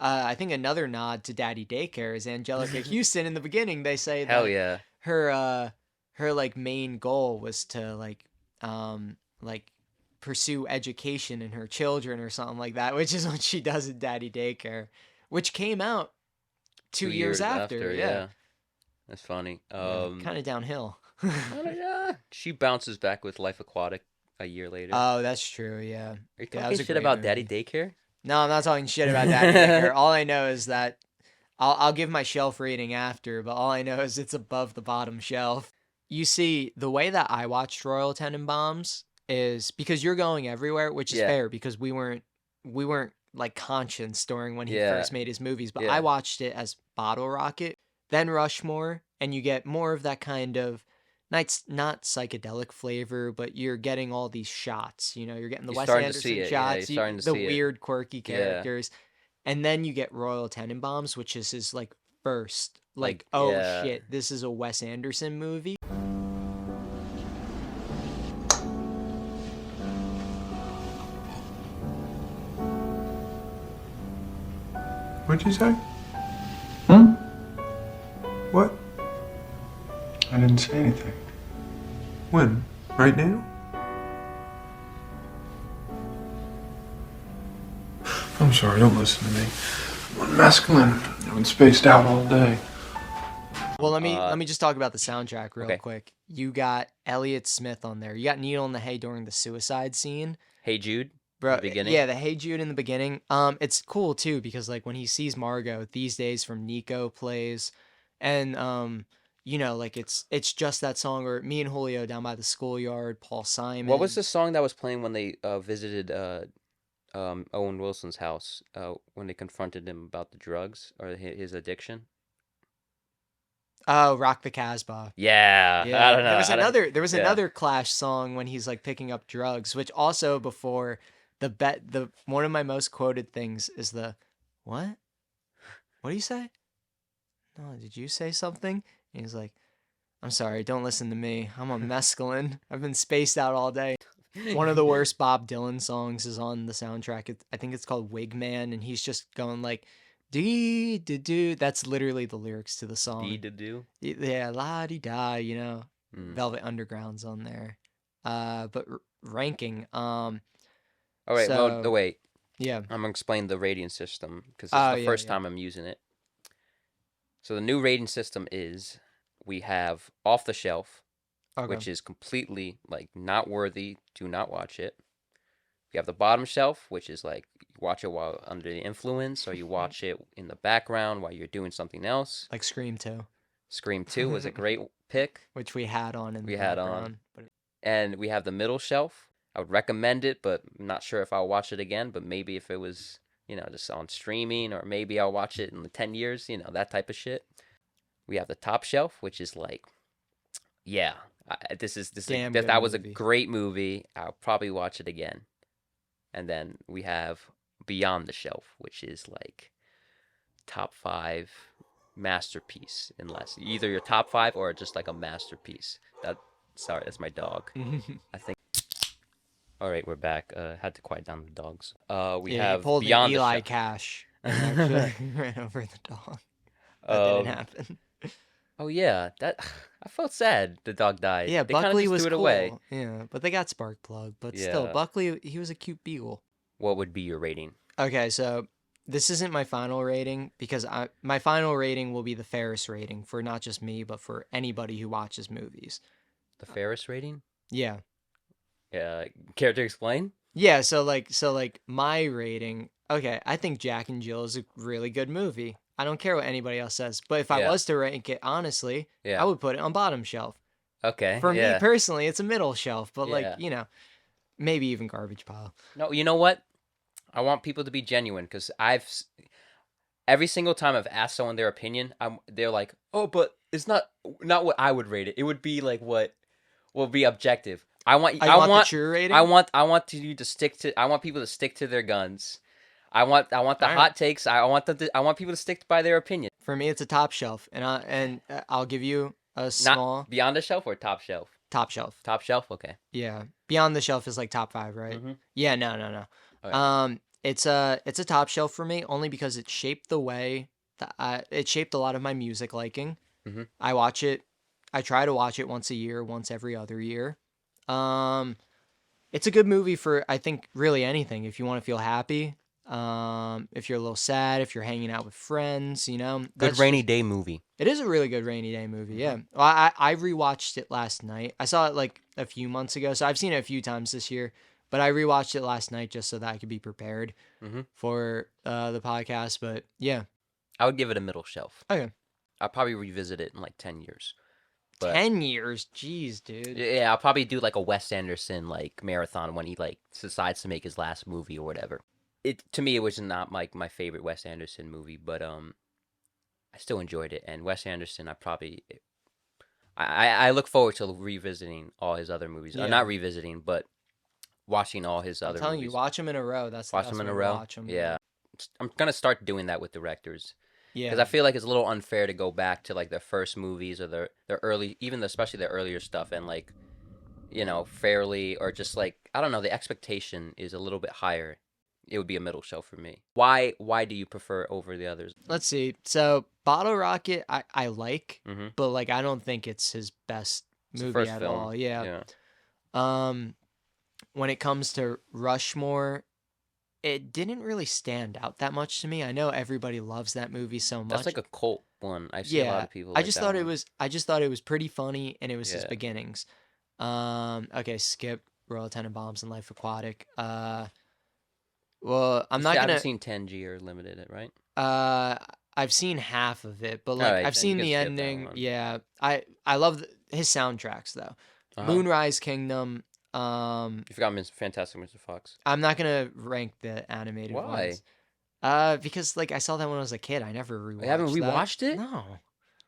I think another nod to Daddy Daycare is Angelica Houston. In the beginning, they say Hell that yeah, her like main goal was to like pursue education in her children or something like that, which is what she does in Daddy Daycare, which came out 2 2 years years after. after, Yeah, yeah, that's funny. yeah, kind of downhill. Yeah, she bounces back with Life Aquatic a year later. Oh, that's true. Yeah, Are you yeah, that talking was a shit great about Daddy movie. Daycare? No, I'm not talking shit about Daddy Daycare. All I know is that I'll give my shelf rating after, but all I know is it's above the bottom shelf. You see, the way that I watched Royal Tenenbaums is because you're going everywhere, which is Yeah. fair because we weren't like conscious during when he Yeah. first made his movies, but I Yeah. watched it as Bottle Rocket, then Rushmore, and you get more of that kind of not psychedelic flavor, but you're getting all these shots. You're getting the You're Wes starting to see Anderson it. Yeah, you're shots, starting to the see it. weird, quirky Yeah. characters, and then you get Royal Tenenbaums, which is his like first Like, like, oh yeah. shit, this is a Wes Anderson movie. What'd you say? Hmm? What? I didn't say anything. When? Right now? I'm sorry, don't listen to me. I'm masculine. I've been spaced out all day. Well, let me just talk about the soundtrack real Okay. quick. You got Elliott Smith on there. You got Needle in the Hay during the suicide scene. Hey Jude. Bro, The beginning. yeah, the Hey Jude in the beginning. It's cool too because like when he sees Margot, These Days from Nico plays, and like it's just that song, or Me and Julio down by the schoolyard, Paul Simon. What was the song that was playing when they visited Owen Wilson's house when they confronted him about the drugs or his addiction? Oh, Rock the Casbah. Yeah. I Yeah, don't there know. was Yeah. another Clash song when he's like picking up drugs, which also before the one of my most quoted things is the what? What do you say? No, did you say something? And he's like, I'm sorry, don't listen to me. I'm on mescaline. I've been spaced out all day. One of the worst Bob Dylan songs is on the soundtrack. I think it's called Wigman, and he's just going like, dee dee doo. That's literally the lyrics to the song. D to do. Yeah, la di da. Mm. Velvet Underground's on there. But ranking. All right. Well, So wait. yeah. I'm gonna explain the rating system because this is Oh the yeah, first yeah. time I'm using it. So the new rating system is we have off the shelf, Okay. which is completely like not worthy. Do not watch it. You have the bottom shelf, which is like you watch it while under the influence, or you watch it in the background while you're doing something else. Like Scream 2, Scream 2 was a great pick. which we had on in the We had on. background. But And we have the middle shelf. I would recommend it, but I'm not sure if I'll watch it again. But maybe if it was, just on streaming, or maybe I'll watch it in the 10 years, that type of shit. We have the top shelf, which is like, yeah, Damn that, good that was a movie. great movie. I'll probably watch it again. And then we have Beyond the Shelf, which is like top 5 masterpiece, unless either your top 5 or just like a masterpiece. Sorry, that's my dog. I think. All right, we're back. Had to quiet down the dogs. We Yeah, he have pulled an Beyond the Eli Shelf. Cash and actually ran over the dog. That didn't Um, happen. oh yeah, that I felt sad. The dog died. Yeah, They kind of Buckley just was threw it cool. away. Yeah, but they got Sparkplug. But still, Yeah. Buckley, he was a cute beagle. What would be your rating? Okay, so this isn't my final rating because my final rating will be the Ferris rating for not just me, but for anybody who watches movies. The Ferris rating? Yeah. Care to explain? Yeah, so like my rating, okay, I think Jack and Jill is a really good movie. I don't care what anybody else says, but if I Yeah. was to rank it honestly, I Yeah. would put it on bottom shelf. Okay. For me Yeah. personally, it's a middle shelf, but Yeah. maybe even garbage pile. No, you know what? I want people to be genuine because every single time I've asked someone their opinion, they're like, "Oh, but it's not what I would rate it. It would be like what will be objective." I want I want the true rating. I want you to stick to. I want people to stick to their guns. I want the Alright. hot takes. I want people to stick by their opinion. For me, it's a top shelf, and I'll give you a small Not beyond the shelf or top shelf. top shelf. Top shelf. Okay. Yeah, beyond the shelf is like top 5, right? Mhm. Yeah, no. Okay. It's a top shelf for me only because it shaped the way that it shaped a lot of my music liking. Mhm. I watch it. I try to watch it once a year, once every other year. It's a good movie for I think really anything. If you want to feel happy, if you're a little sad, if you're hanging out with friends, Good that's rainy just- day movie. It is a really good rainy day movie. Yeah. Well, I rewatched it last night. I saw it like a few months ago, so I've seen it a few times this year. But I rewatched it last night just so that I could be prepared Mhm. for the podcast. But yeah, I would give it a middle shelf. okay. I'll probably revisit it in like 10 years. But 10 years, jeez, dude. yeah, I'll probably do like a Wes Anderson like marathon when he like decides to make his last movie or whatever. It to me it was not like my favorite Wes Anderson movie, but I still enjoyed it. And Wes Anderson, I look forward to revisiting all his other movies. Yeah. Not revisiting, but watching all his I'm other telling you, movies. watch them in a row. That's the Watch best them in way a to row. watch them. Yeah, I'm gonna start doing that with directors. Yeah. Because I feel like it's a little unfair to go back to like their first movies or their early, even especially their earlier stuff, and like, fairly or just like I don't know, the expectation is a little bit higher. It would be a middle shelf for me. Why do you prefer over the others? Let's see. So Bottle Rocket, I like, Mm-hmm. but like I don't think it's his best It's the movie first at film. all. Yeah. When it comes to Rushmore, it didn't really stand out that much to me. I know everybody loves that movie so much. That's like a cult one. I see a lot of people. I Like just that thought one. I just thought it was pretty funny, and it was his Yeah. beginnings. Okay, skip Royal Tenenbaums and Life Aquatic. Well, I'm not I haven't gonna. seen 10G or Limited, right? I've seen half of it, but like Alright, I've then you seen can the skip that ending. one. Yeah, I love his soundtracks though. Uh-huh. Moonrise Kingdom. You forgot Fantastic Mr. Fox. I'm not gonna rank the animated Why? ones. Because like I saw that when I was a kid. I never rewatched. You haven't that. rewatched it? No.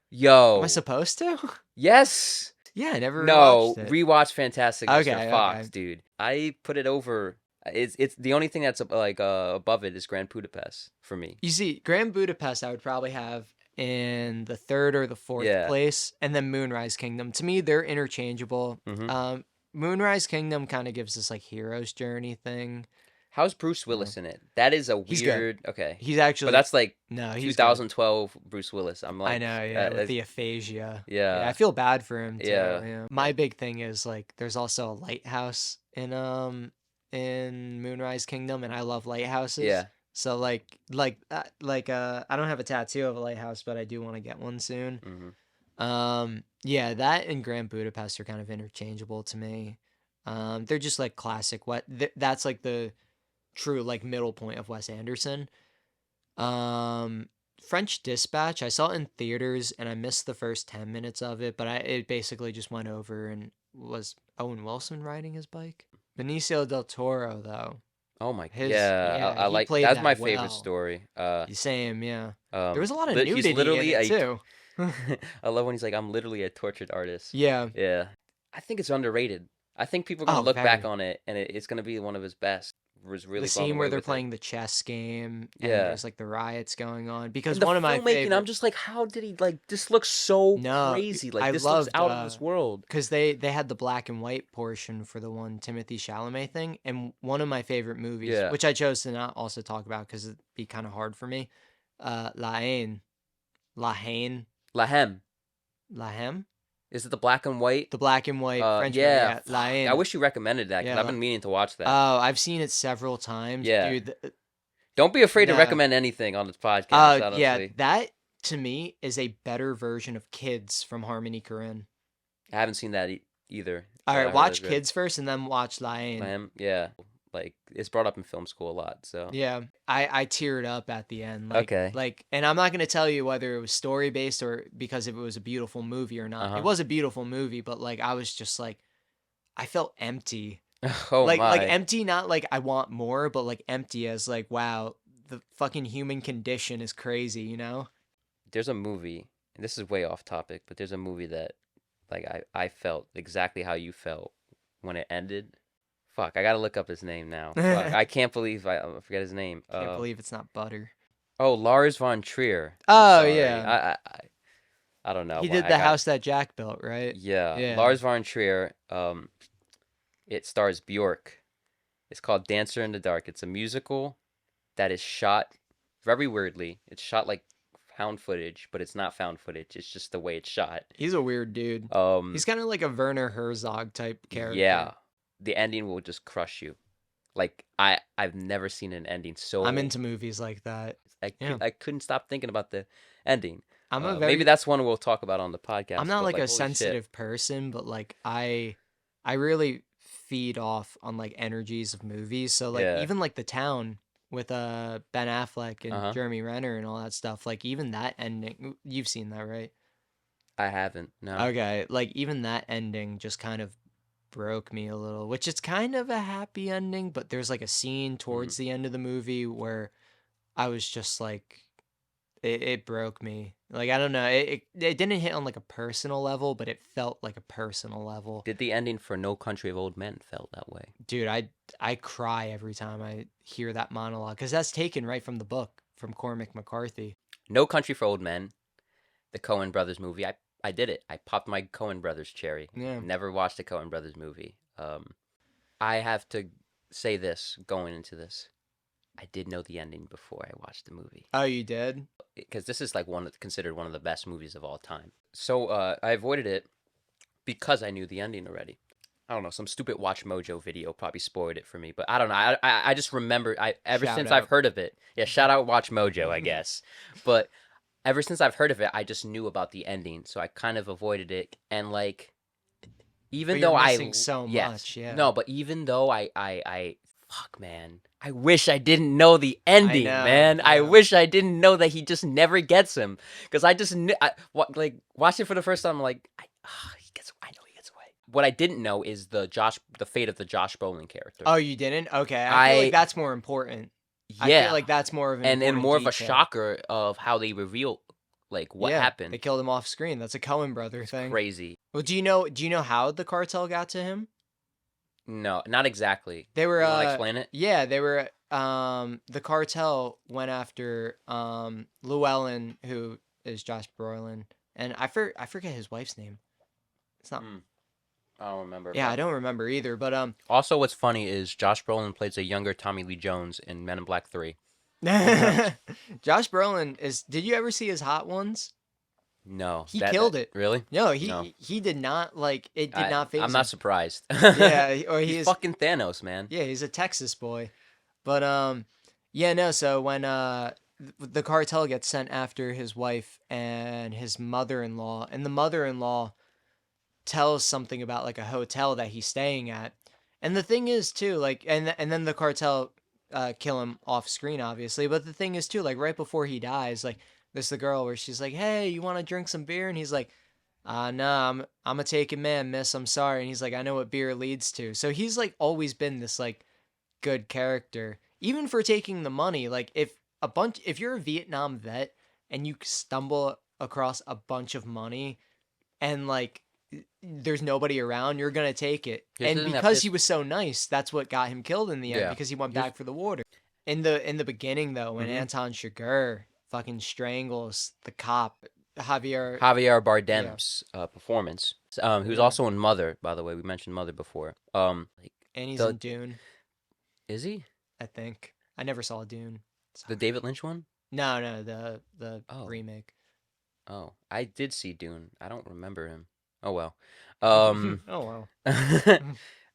Yo. Am I supposed to? Yes. Yeah, I never No, rewatched it. rewatch Fantastic Okay, Mr. Fox, okay. dude. I put it over. It's the only thing that's like above it is Grand Budapest for me. You see, Grand Budapest I would probably have in the third or the fourth Yeah. place, and then Moonrise Kingdom. To me, they're interchangeable. Mhm. Moonrise Kingdom kind of gives this like hero's journey thing. How's Bruce Willis in it? That is a He's good. weird. Okay, He's actually, but that's like no, he's good. 2012 Bruce Willis. I'm like, I know, yeah, with the aphasia. yeah. I feel bad for him too. Yeah. Yeah. My big thing is like there's also a lighthouse in Moonrise Kingdom, and I love lighthouses. Yeah. So I don't have a tattoo of a lighthouse, but I do want to get one soon. Mm-hmm. Yeah, that and Grand Budapest are kind of interchangeable to me. They're just like classic. That's like the true like middle point of Wes Anderson. French Dispatch, I saw it in theaters and I missed the first 10 minutes of it, but it basically just went over and was Owen Wilson riding his bike. Benicio del Toro though. Oh my, His- yeah, yeah, I he like played that's that my well. favorite story. Same, yeah. There There was a lot of nudity he's literally in it too. I love when he's like, I'm literally a tortured artist. Yeah. Yeah, I think it's underrated. I think people are gonna Oh, look back very. on it, and it's gonna be one of his best. Was really The blown scene where away they're with it. playing the chess game and Yeah. there's like the riots going on because And the one of my filmmaking, favorite I'm just like, how did he like? This looks so No, crazy. Like I this loved, looks out of this world. because they had the black and white portion for the one Timothy Chalamet thing, and one of my favorite movies, Yeah. which I chose to not also talk about because it'd be kind of hard for me. La Haine, Lahem. La Haine, Is it the black and white? the black and white French movie, yeah. La Haine. I wish you recommended that because Yeah, I've been meaning to watch that. Oh, I've seen it several times, Yeah. dude. Don't be afraid to no. recommend anything on this podcast. Honestly. Yeah, that to me is a better version of Kids from Harmony Korine. I haven't seen that either. All but I right, heard watch it's good. Kids first, and then watch La Haine. Lahem, yeah. Like it's brought up in film school a lot. So Yeah, I teared up at the end. Like, Okay. Like, and I'm not gonna tell you whether it was story based or because if it was a beautiful movie or not. Uh-huh. It was a beautiful movie, but like I was just like, I felt empty. oh like my. empty, not like I want more, but like empty as like wow, the fucking human condition is crazy, you know? There's a movie, and this is way off topic, but there's a movie that like I felt exactly how you felt when it ended. Fuck, I gotta look up his name now. Fuck, I can't believe I forget his name. Can't believe it's not butter. Oh, Lars von Trier. Oh, Sorry. yeah. I don't know. He why did I the got- house that Jack built, right? Yeah. Yeah. Lars von Trier. It stars Bjork. It's called Dancer in the Dark. It's a musical that is shot very weirdly. It's shot like found footage, but it's not found footage. It's just the way it's shot. He's a weird dude. He's kind of like a Werner Herzog type character. Yeah. The ending will just crush you. Like I've never seen an ending so I'm into movies like that. Yeah. I couldn't stop thinking about the ending. I'm a very maybe that's one we'll talk about on the podcast. I'm not but, like a holy shit. sensitive person, but like I really feed off on like energies of movies. So like Yeah. even like The Town with Ben Affleck and Uh-huh. Jeremy Renner and all that stuff. Like even that ending, you've seen that, right? I haven't. No. Okay, like even that ending just kind of broke me a little, which it's kind of a happy ending, but there's like a scene Mm. towards the end of the movie where I was just like, it broke me. Like I don't know, it didn't hit on like a personal level, but it felt like a personal level. Did the ending for No Country of Old Men felt that way? Dude, I cry every time I hear that monologue because that's taken right from the book from Cormac McCarthy. No Country for Old Men, the Coen Brothers movie. I did it. I popped my Coen Brothers cherry. Yeah. Never watched a Coen Brothers movie. I have to say this going into this. I did know the ending before I watched the movie Oh, you did? because this is like considered one of the best movies of all time. So I avoided it because I knew the ending already. I don't know, some stupid Watch Mojo video probably spoiled it for me, but I don't know. I just remember ever Shout since out. I've heard of it. Yeah, shout out Watch Mojo, I guess. But ever since I've heard of it, I just knew about the ending, so I kind of avoided it. And like, even But though you're I missing so yes, much, yeah. no, but even though I fuck man, I wish I didn't know the ending, know, man. I yeah. wish I didn't know that he just never gets him, because I just knew, like watching it for the first time, I'm like, he gets, I know he gets away. What I didn't know is the fate of the Josh Brolin character. Oh, you didn't? Okay, I feel like that's more important. I Yeah, feel like that's more of an and important more of a detail. shocker of how they reveal like what happened. They killed him off screen. That's a Coen brother thing. Crazy. Well, do you know how the cartel got to him? No, not exactly. They were You wanna explain it? Yeah, they were the cartel went after Llewellyn, who is Josh Brolin, and I forget his wife's name. It's not I don't remember. Yeah, I don't remember either, but Also, what's funny is Josh Brolin plays a younger Tommy Lee Jones in Men in Black 3. Josh Brolin is. Did you ever see his Hot Ones? No, He killed it. Really? No, No. he did not like it. Did not phase I'm him. not surprised. Yeah, or he's fucking Thanos, man. Yeah, he's a Texas boy, but yeah, no. So when the cartel gets sent after his wife and his mother-in-law, and the mother-in-law tells something about like a hotel that he's staying at, and the thing is too, like, and then the cartel kill him off screen, obviously. But the thing is too, like right before he dies, like there's the girl where she's like, "Hey, you want to drink some beer?" And he's like, nah, I'm a taken man, miss. I'm sorry." And he's like, "I know what beer leads to." So he's like always been this like good character, even for taking the money. Like if you're a Vietnam vet and you stumble across a bunch of money and like there's nobody around, you're gonna take it. And because he was so nice, that's what got him killed in the end, because he went back for the water. In the beginning though, when Anton Chigurh fucking strangles the cop, Javier Bardem's performance. He was also in Mother, by the way. We mentioned Mother before. And he's in Dune. Is he? I think. I never saw Dune. The David Lynch one? No, the remake. Oh, I did see Dune. I don't remember him. Oh well. Oh well.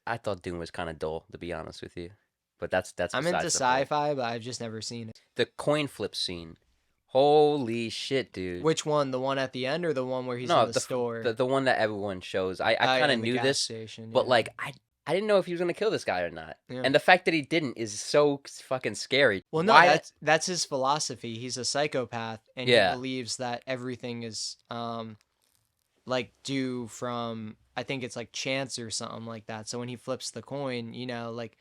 I thought Dune was kind of dull, to be honest with you. But that's I'm into sci-fi, but I've just never seen it. The coin flip scene. Holy shit, dude. Which one? The one at the end or the one where he's in the store? The one that everyone shows. I kind of knew this, station, but like I didn't know if he was gonna kill this guy or not. Yeah. And the fact that he didn't is so fucking scary. Well, no, that's his philosophy. He's a psychopath, and he believes that everything is like due from, I think it's like chance or something like that. So when he flips the coin, you know, like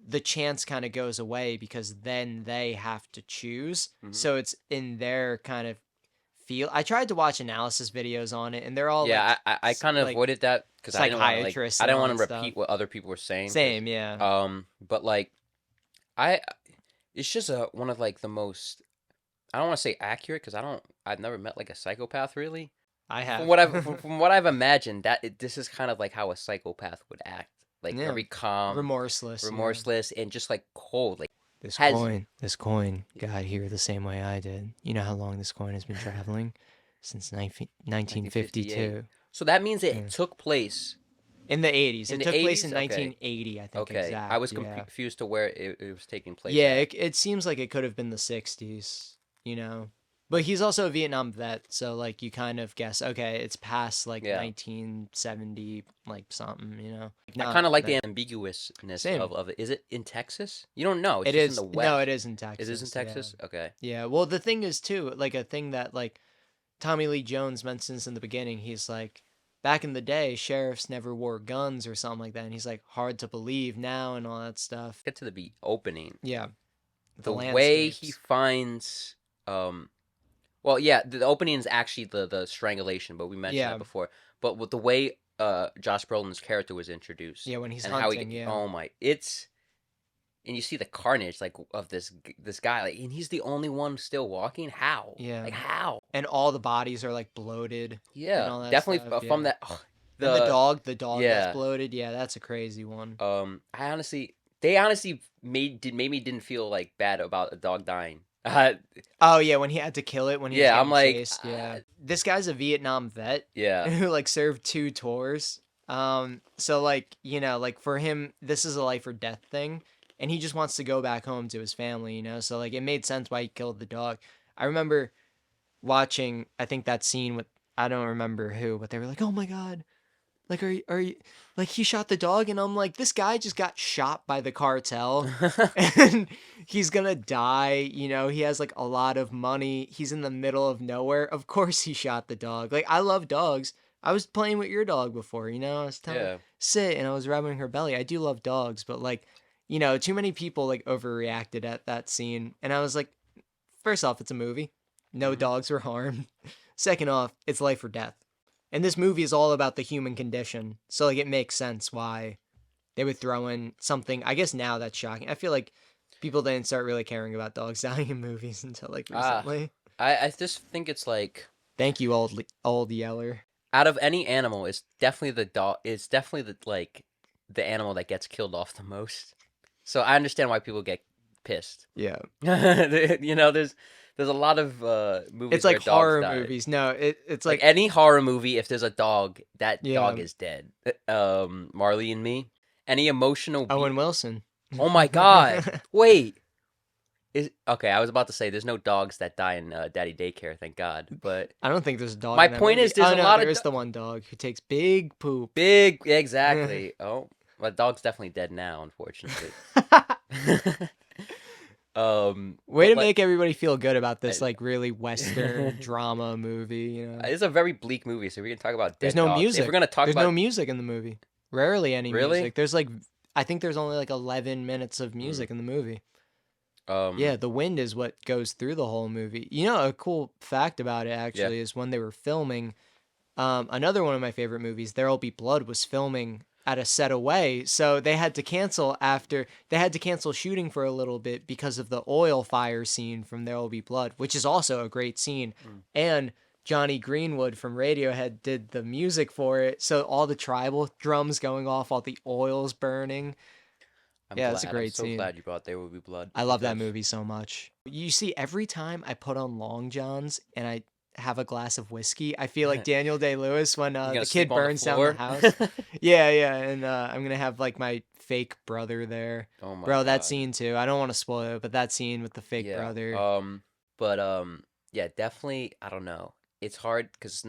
the chance kind of goes away because then they have to choose. Mm-hmm. So it's in their kind of feel. I tried to watch analysis videos on it, and they're all I kind of avoided that because I didn't want to repeat what other people were saying. Same, yeah. But like, it's just one of like the most. I don't want to say accurate because I've never met like a psychopath really. I have. From what I've imagined, this is kind of like how a psychopath would act, like very calm, remorseless, and just like cold. Like this coin got here the same way I did. You know how long this coin has been traveling? Since 1952. So that means it took place in the 80s. It took place in 1980, I think. Okay, exact. I was confused to where it was taking place. Yeah, it seems like it could have been the 60s. You know. But he's also a Vietnam vet, so like you kind of guess, okay, it's past like 1970, like something, you know. I kind of like the ambiguousness of it. Is it in Texas? You don't know. It is in the West. No, it is in Texas. It is in Texas. Yeah. Okay. Yeah. Well, the thing is too, like a thing that like Tommy Lee Jones mentions in the beginning, he's like, back in the day, sheriffs never wore guns or something like that. And he's like, hard to believe now and all that stuff. Get to the opening. Yeah. The The way he landscapes. finds, well, yeah, the opening is actually the strangulation, but we mentioned Yeah. that before. But with the way Josh Brolin's character was introduced, Yeah, when he's and hunting, yeah. oh my, it's, and you see the carnage like of this guy, like, and he's the only one still walking. How? Yeah. Like how? And all the bodies are like bloated. And Yeah, all that definitely stuff, from yeah. that. And the dog yeah. that's bloated. Yeah, that's a crazy one. They honestly made me didn't feel like bad about a dog dying. Oh yeah, when he had to kill it when he was Yeah, I'm getting like, chased. Yeah, this guy's a Vietnam vet yeah, who like served 2 tours. So like, you know, like for him, this is a life or death thing, and he just wants to go back home to his family. You know, so like it made sense why he killed the dog. I remember watching, I think that scene with, I don't remember who, but they were like, "Oh my god, like are you like he shot the dog?" And I'm like, this guy just got shot by the cartel and he's gonna die. You know, he has like a lot of money. He's in the middle of nowhere. Of course he shot the dog. Like, I love dogs. I was playing with your dog before, you know, I was telling her, yeah. sit, and I was rubbing her belly. I do love dogs, but like, you know, too many people like overreacted at that scene. And I was like, first off, it's a movie. No Mhm. dogs were harmed. Second off, it's life or death. And this movie is all about the human condition. So like it makes sense why they would throw in something. I guess now that's shocking. I feel like people didn't start really caring about dogs dying in movies until like recently. I just think it's like, Thank you, old Yeller. out of any animal, it's definitely the dog. It's definitely the animal that gets killed off the most. So I understand why people get pissed. Yeah. You know, there's a lot of movies It's like where dogs horror die. movies. No, it's Like like any horror movie, if there's a dog, that Yeah. dog is dead. Marley and Me. Any emotional. Owen Wilson. Oh my god! Wait. Okay? I was about to say there's no dogs that die in Daddy Daycare, thank God. But I don't think there's a dog. My in that point movie. is there's Oh, a no, lot of there is the one dog who takes big poop. exactly. Oh, my dog's definitely dead now, unfortunately. Way to like, make everybody feel good about this like really Western drama movie, you know. it's a very bleak movie, so we can talk about dead There's no dogs. music. If we're gonna talk There's about no music in the movie. Rarely any Really? music. There's like, I think there's only like 11 minutes of music in the movie. Yeah, the wind is what goes through the whole movie. You know, a cool fact about it actually is when they were filming, another one of my favorite movies, There'll Be Blood, was filming at a set away, so they had to cancel shooting for a little bit because of the oil fire scene from There'll Be Blood, which is also a great scene. And Johnny Greenwood from Radiohead did the music for it, so all the tribal drums going off, all the oils burning. It's a great I'm so scene. glad you brought There Will Be Blood. I love that because- movie so much. You see, every time I put on Long Johns and I have a glass of whiskey, I feel like Daniel Day-Lewis when You the gonna kid sleep on the burns down the floor? house. Yeah, and I'm gonna have like my fake brother there. Oh my Bro, that God. scene too. I don't want to spoil it, but that scene with the fake Yeah. brother. Yeah, definitely. I don't know. It's hard because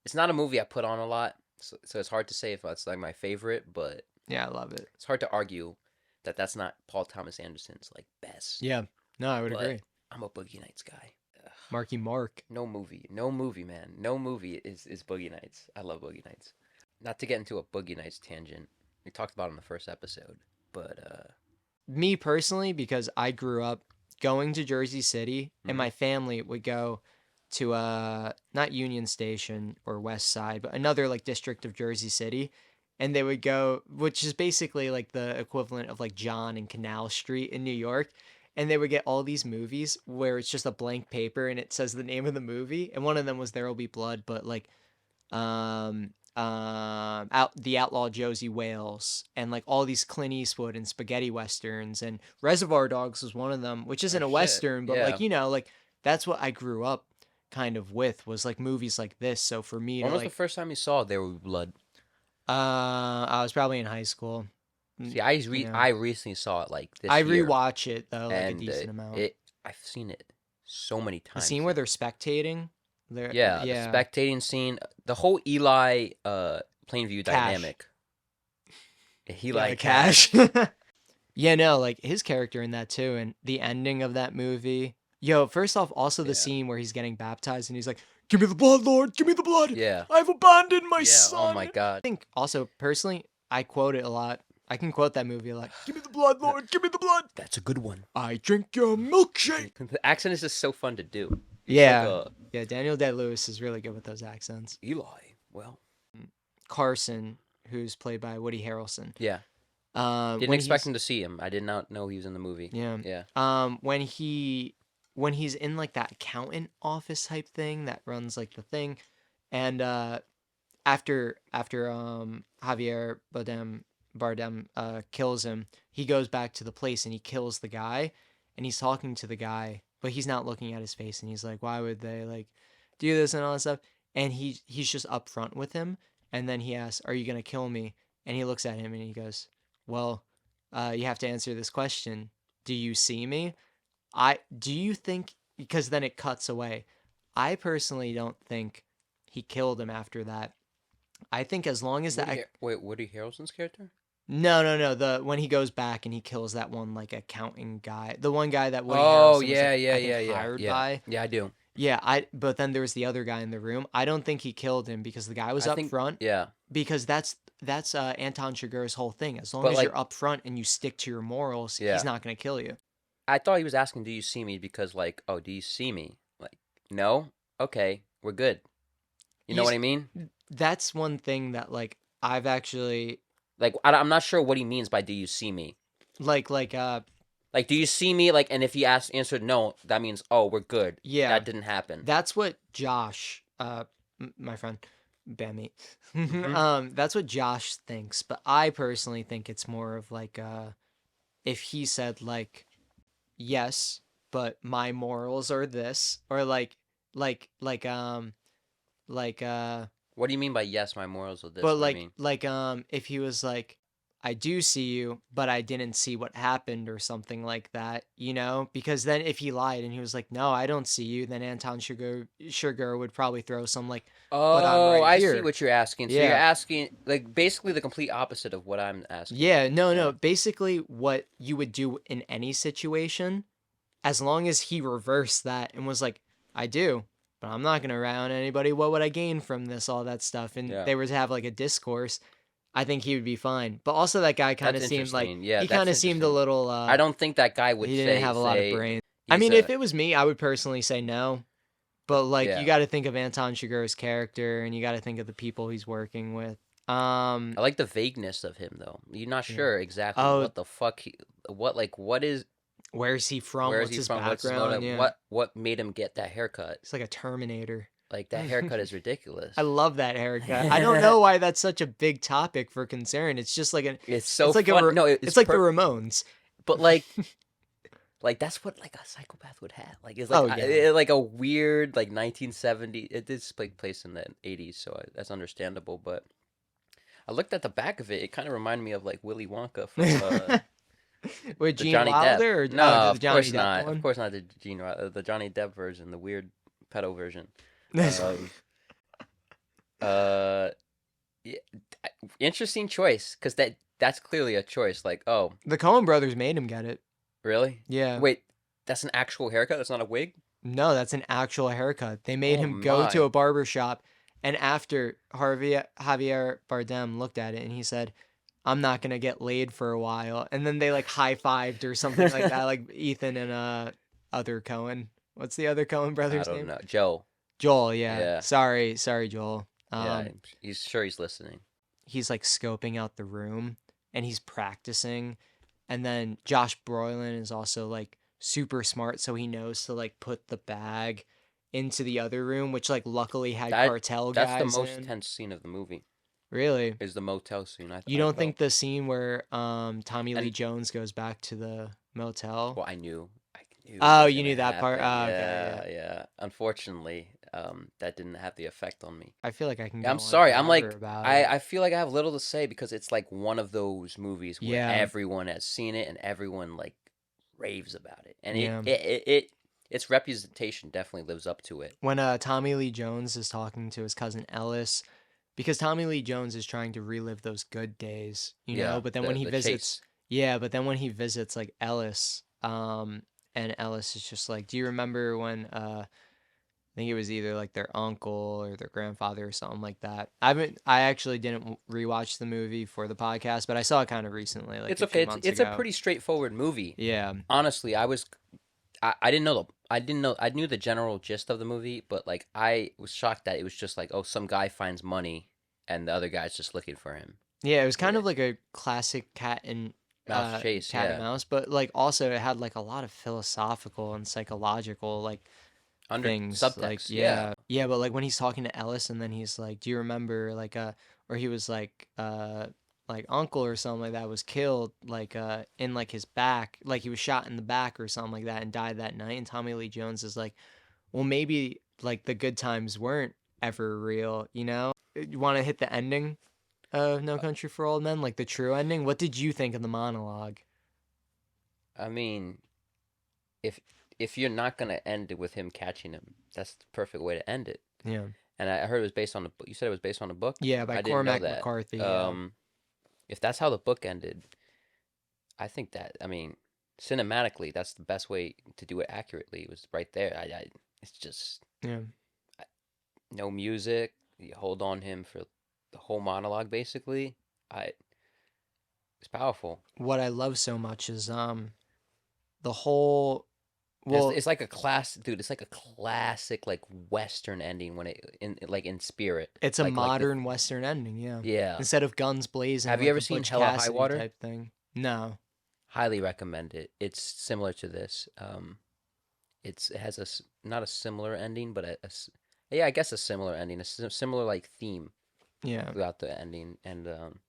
it's not a movie I put on a lot, so it's hard to say if it's like my favorite. But Yeah, I love it. it's hard to argue that that's not Paul Thomas Anderson's like best. Yeah, no, I would But agree. I'm a Boogie Nights guy. Marky Mark. No movie, man. No movie is Boogie Nights. I love Boogie Nights. Not to get into a Boogie Nights tangent. We talked about it in the first episode, but Me personally, because I grew up going to Jersey City, and Mhm. my family would go to not Union Station or West Side, but another like district of Jersey City, and they would go, which is basically like the equivalent of like John and Canal Street in New York, and they would get all these movies where it's just a blank paper and it says the name of the movie, and one of them was There'll Be Blood, but like the Outlaw Josie Wales, and like all these Clint Eastwood and spaghetti westerns, and Reservoir Dogs was one of them, which isn't Oh, a shit. western, but Yeah. like, you know, like that's what I grew up kind of with, was like movies like this. So for me when to was the like first time you saw There Will Be Blood? I was probably in high school. See, I recently saw it like this I year, rewatch it though, like a and decent amount. I've seen it so many The times. scene where they're spectating, they're the spectating scene, the whole Eli Plainview Cash. dynamic. Eli Yeah, Cash. Yeah, no, like his character in that too, and the ending of that movie. Yo, first off, also the Yeah. scene where he's getting baptized and he's like, "Give me the blood, Lord! Give me the blood! Yeah. I've abandoned my Yeah. son." Oh my god. I think also personally, I quote it a lot. I can quote that movie a lot. "Give me the blood, Lord! Give me the blood! That's a good one. I drink your milkshake." The accent is just so fun to do. He's Yeah, like yeah. Daniel Day-Lewis is really good with those accents. Eli. Well, Carson, who's played by Woody Harrelson. yeah. Didn't When expect he's him to see him. I did not know he was in the movie. yeah, Yeah. when he's in like that accountant office type thing that runs like the thing, and after Javier Bardem kills him, he goes back to the place and he kills the guy, and he's talking to the guy, but he's not looking at his face, and he's like, "Why would they like do this and all that stuff?" And he's just upfront with him, and then he asks, "Are you gonna kill me?" And he looks at him and he goes, "Well, you have to answer this question. Do you see me?" Do you think, because then it cuts away. I personally don't think he killed him after that. I think as long as Woody Harrelson's character? no, the when he goes back and he kills that one like accounting guy, the one guy that Woody Oh Harrelson was yeah, like, yeah, I think yeah, yeah, hired yeah. by. Yeah, I do. Yeah, but then there was the other guy in the room. I don't think he killed him because the guy was up front. Yeah, Because that's Anton Chigurh's whole thing. As long But, as like- you're up front and you stick to your morals, Yeah. he's not gonna kill you. I thought he was asking, "Do you see me?" Because like, oh, do you see me? Like, no. Okay, we're good. You know He's- what I mean? That's one thing that like I've actually Like, I'm not sure what he means by "Do you see me?" like Like, do you see me? Like, and if he answered no, that means, oh, we're good. yeah. That didn't happen. That's what Josh, my friend, Bammy, that's what Josh thinks. But I personally think it's more of like, if he said like, yes, but my morals are this, or like, like, What do you mean by yes? My morals are this. but What do you mean? if he was like, I do see you, but I didn't see what happened or something like that, you know? Because then if he lied and he was like, no, I don't see you, then Anton Sugar would probably throw some like, but I'm Oh, right I here. see what you're asking. So Yeah. you're asking like basically the complete opposite of what I'm asking. Yeah, no. Yeah. Basically what you would do in any situation, as long as he reversed that and was like, I do, but I'm not going to rat on anybody. What would I gain from this, all that stuff? And Yeah. they were to have like a discourse, I think he would be fine. But also that guy kind of That's seemed like, interesting. Yeah, he that's kind of seemed a interesting. little, I don't think that guy would he didn't have a lot of say brains. I he's mean, a- if it was me, I would personally say no. But like, Yeah. you got to think of Anton Chigurh's character, and you got to think of the people he's working with. I like the vagueness of him though. You're not Yeah. sure exactly Oh. what the fuck what is Where's he from? where is What's he his from? What's his background? motive? Yeah. What made him get that haircut? He's like a Terminator. Like that haircut is ridiculous. I love that haircut. I don't know why that's such a big topic for concern. It's just like It's so it's like fun. No, it's like the Ramones. but like that's what like a psychopath would have. Like it's like Oh, yeah. like a weird like 1970. It did take place in the 80s, so that's understandable. But I looked at the back of it. It kind of reminded me of like Willy Wonka from With the Gene Johnny Wilder? Depp. Or No, the of Johnny course Depp not. one? Of course not the Johnny Depp version, the weird pedo version. Yeah, interesting choice because that's clearly a choice. Like, oh, The Coen brothers made him get it. really? Yeah. Wait, that's an actual haircut. That's not a wig. No, that's an actual haircut. They made Oh him go to my. a barber shop, and after Javier Bardem looked at it and he said, I'm not gonna get laid for a while. And then they like high-fived or something like that, like Ethan and other Coen. What's the other Coen I brother's don't name? know. Joe. Joel, yeah. Yeah. Sorry, Joel. Yeah, he's sure he's listening. He's like scoping out the room and he's practicing. And then Josh Brolin is also like super smart, so he knows to like put the bag into the other room, which like luckily had cartel guys That's the most in. tense scene of the movie. Really? Is the motel scene? You don't think the scene where Tommy Lee And- Jones goes back to the motel? Well, I knew. It Oh, was you gonna knew that part? happen. Oh, okay, Yeah, yeah. Unfortunately, that didn't have the effect on me. I feel like I can. Yeah, Go I'm on sorry. I'm like, forever about I, it. I feel like I have little to say because it's like one of those movies where Yeah. everyone has seen it and everyone like raves about it, and Yeah. its representation definitely lives up to it. When Tommy Lee Jones is talking to his cousin Ellis, because Tommy Lee Jones is trying to relive those good days, you Yeah, know. But then when he the visits, chase. yeah, but then when he visits like Ellis, and Ellis is just like, do you remember when I think it was either like their uncle or their grandfather or something like that. I actually didn't rewatch the movie for the podcast, but I saw it kind of recently, like It's a okay. few It's months it's a ago. pretty straightforward movie. Yeah. Honestly, I didn't know I knew the general gist of the movie, but like I was shocked that it was just like, oh, some guy finds money and the other guy's just looking for him. Yeah, it was kind Yeah. of like a classic Mouse chase, cat and yeah. mouse, but like also it had like a lot of philosophical and psychological like Under things. Like subtext, yeah. yeah, but like when he's talking to Ellis and then he's like, "Do you remember like or he was like uncle or something like that was killed like in like his back, like he was shot in the back or something like that and died that night." And Tommy Lee Jones is like, "Well, maybe like the good times weren't ever real, you know?" You want to hit the ending of No Country for Old Men, like the true ending? What did you think of the monologue? I mean, if if you're not gonna end it with him catching him, that's the perfect way to end it. Yeah. And I heard it was based on a book. You said it was based on a book? Yeah, by I didn't know Cormac that. McCarthy. Yeah. If that's how the book ended, I think that, I mean, cinematically, that's the best way to do it accurately. It was right there. It's just Yeah. no music. You hold on him for the whole monologue, basically. I It's powerful. What I love so much is the whole well It's like a class, dude. It's like a classic, like Western ending when it in like in spirit, it's a like the modern Western ending, yeah. yeah. Instead of guns blazing, Have you like ever a seen Butch Hella High Cassidy Water? type thing. No. Highly recommend it. It's similar to this. It has not a similar ending, but yeah, I guess a similar ending, similar like theme Yeah. throughout the ending, and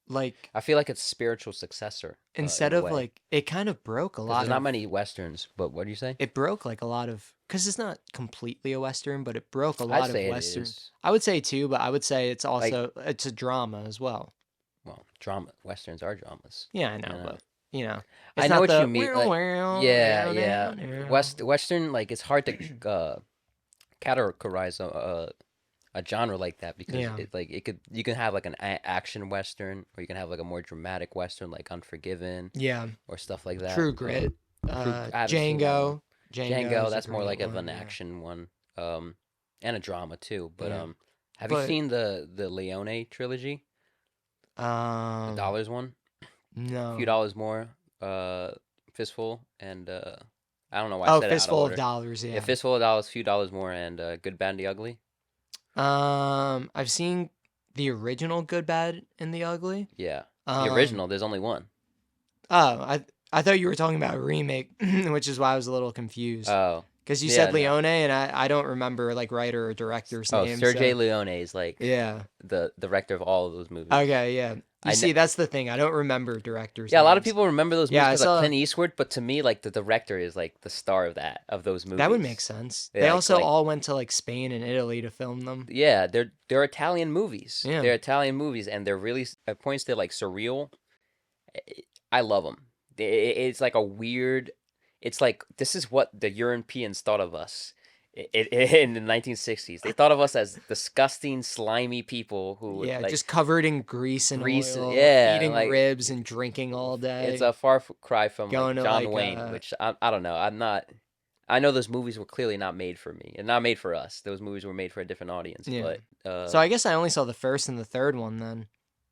Like I feel like it's spiritual successor in instead a of way, like it kind of broke a because there's lot not of many westerns. But what do you say? it broke like a lot of because it's not completely a Western, but it broke a I'd lot of say it Western. is. I would say too, but I would say it's Like, also it's a drama as well. well, drama westerns are dramas. Yeah, I You know, know, but you know, I it's know not what you the mean. Like, yeah, yeah. wow. Western, like it's hard to categorize a genre like that because Yeah, you can have like an action western, or you can have like a more dramatic western like Unforgiven yeah. or stuff like that. True Grit, I haven't seen that one. Django. Django Django, is a that's more great like of one. an Yeah, action one, and a drama too. But yeah. have you But seen the Leone trilogy, the um, Dollars one? A few no. dollars more, fistful, and I don't know why I Oh, said it out of Fistful of order. Dollars. Yeah, Yeah. fistful of dollars, few dollars more, and Good, Bad, and the Ugly. I've seen the original Good, Bad, and the Ugly. Yeah, the Um, original. There's only one. oh, I thought you were talking about a remake, which is why I was a little confused. Oh, Because you yeah, said no. Leone, and I don't remember like writer or director's Oh, name. Sergei So Leone is like yeah. the director of all of those movies. Okay, yeah. You I see, ne- that's the thing. I don't remember directors' yeah, a lot of names. people remember those movies Yeah, I because of saw Clint Eastwood, but to me, like the director is like the star of those that would make movies. sense. They They also all went to like Spain and Italy to film them. yeah, they're Italian movies. Yeah. They're Italian movies, and they're really at points they're like surreal. I love them. It's like a weird. It's like this is what the Europeans thought of us in the 1960s. They thought of us as disgusting, slimy people who would Yeah, like just covered in grease and grease. oil, Yeah, eating like ribs and drinking all it's day. a far cry from Going like to John like Wayne, which I don't know. I'm not. I know those movies were clearly not made for me and not made for us. Those movies were made for a different audience. yeah. But So I guess I only saw the first and the third one then.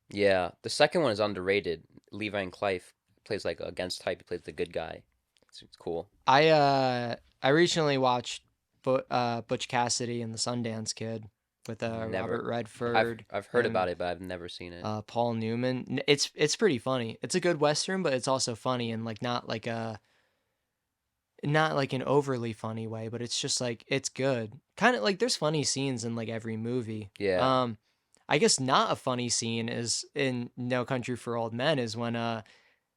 yeah, the second one is underrated. Levi and Clive plays like against type. He plays the good guy. It's cool. I recently watched Butch Cassidy and the Sundance Kid with Never. Robert Redford I've heard and about it, but I've never seen it. Paul Newman. It's pretty funny. It's a good western, but it's also funny and like not like an overly funny way, but it's just like it's good. Kind of like there's funny scenes in like every movie. Yeah. I guess not a funny scene is in No Country for Old Men is when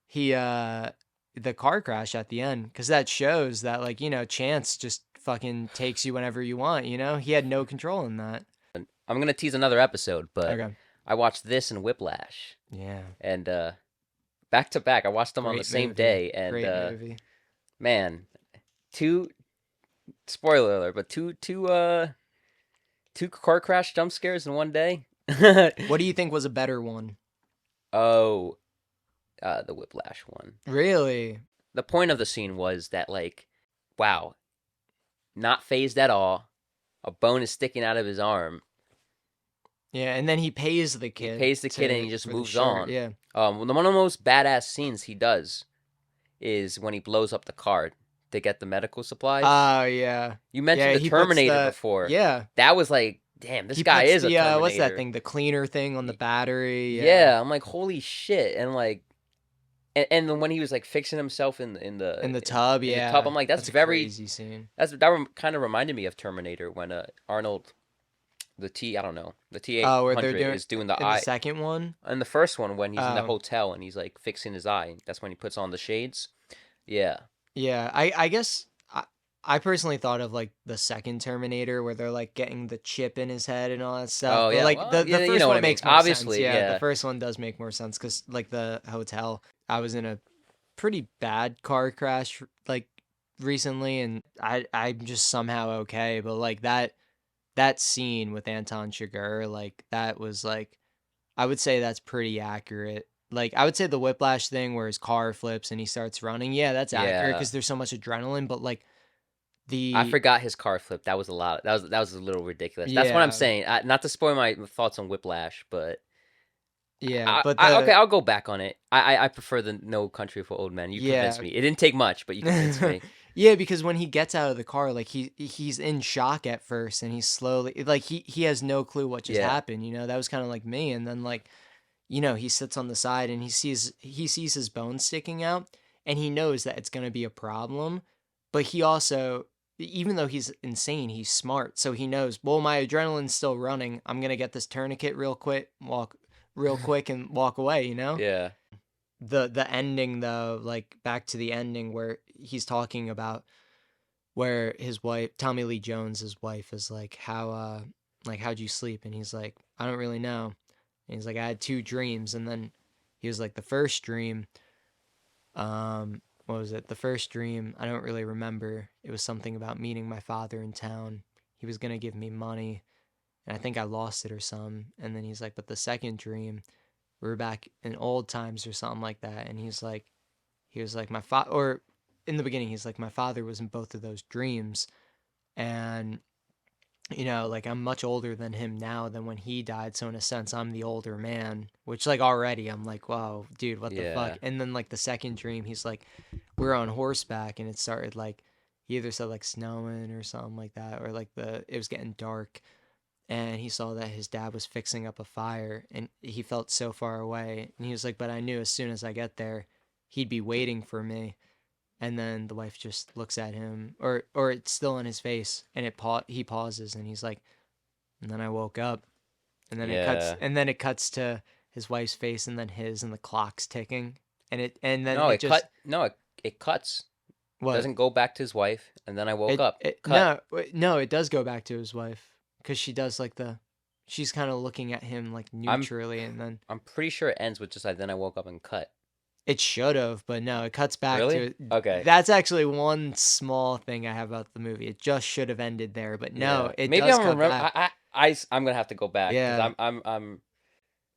he the car crash at the end, because that shows that like chance just fucking takes you whenever you want. He had no control in that. I'm gonna tease another episode, but Okay. I watched this and Whiplash, Yeah. and back to back. I watched them on the Great same movie. day, and Great movie. man, two spoiler alert, but two car crash jump scares in one day. What do you think was a better one? Oh, the Whiplash one. Really? The point of the scene was that like, wow, not phased at all. a bone is sticking out of his arm. Yeah, and then he pays the He kid. pays the kid and he just for the moves shirt. on. Yeah. One of the most badass scenes he does is when he blows up the car to get the medical supplies. Oh yeah. You mentioned Yeah, the he puts Terminator the before. Yeah. That was like, damn, this He guy puts is a the what's that Terminator. thing? The cleaner thing on the battery. Yeah, I'm like, holy shit, and like, and then when he was like fixing himself In the tub, in the yeah. tub, I'm like, That's a crazy scene. kind of reminded me of Terminator when Arnold, I don't know, the Where they're T-800 doing is doing the in the eye. second one. In the first one, when he's in the Oh. hotel and he's like fixing his eye, that's when he puts on the shades. Yeah. Yeah, I guess I personally thought of like the second Terminator where they're like getting the chip in his head and all that stuff. Oh But yeah. like Well, the yeah, you first know what one I mean. makes more sense. Obviously, Yeah, the yeah. first one does make more sense because like the hotel, I was in a pretty bad car crash like recently, and I'm just somehow okay. But like that scene with Anton Chigurh, like that was like I would say that's pretty accurate. Like I would say the whiplash thing where his car flips and he starts running, yeah, that's accurate Yeah. because there's so much adrenaline. But like I the forgot his car flip. That was a lot. That was a little ridiculous. That's what I'm yeah, saying. Not to spoil my thoughts on Whiplash, but yeah, but Okay, the I'll go back on it. I prefer the No Country for Old Men. You convinced yeah. me. It didn't take much, but you convinced me. Yeah, because when he gets out of the car, like he's in shock at first, and he's slowly like he has no clue what just Yeah. happened. You know, that was kind of like me. And then like he sits on the side and he sees his bones sticking out, and he knows that it's gonna be a problem. But he also, even though he's insane, he's smart, so he knows. Well, my adrenaline's still running. I'm gonna get this tourniquet real quick, and walk away. You know. Yeah. The ending though, like back to the ending where he's talking about where his wife, Tommy Lee Jones's wife, is like, how'd you sleep? And he's like, I don't really know. And he's like, I had two dreams. And then he was like, the first dream, what was it? The first dream, I don't really remember. It was something about meeting my father in town. He was gonna give me money, and I think I lost it or something. And then he's like, but the second dream, we were back in old times or something like that. And he was like, my father, or in the beginning, he's like, my father was in both of those dreams. And, like I'm much older than him now than when he died. So in a sense, I'm the older man, which like already I'm like, wow, dude, what the Yeah. fuck? And then like the second dream, he's like, we're on horseback and it started like, he either said like snowing or something like that, or like it was getting dark. And he saw that his dad was fixing up a fire and he felt so far away. And he was like, but I knew as soon as I get there, he'd be waiting for me. And then the wife just looks at him, or it's still on his face, and he pauses and he's like, and then I woke up. And then Yeah. it cuts to his wife's face and then his, and the clock's ticking. And then No, it just it cuts. what? Doesn't go back to his wife, and then I woke up. It, Cut. no, it does go back to his wife because she does like she's kind of looking at him like neutrally, and then I'm pretty sure it ends with just like then I woke up and cut. it should have, but no, it cuts back Really? to Okay. That's actually one small thing I have about the movie. It just should have ended there, but no, Yeah. it Maybe does I'm cut remember. back. I'm gonna have to go back. 'Cause Yeah. I'm.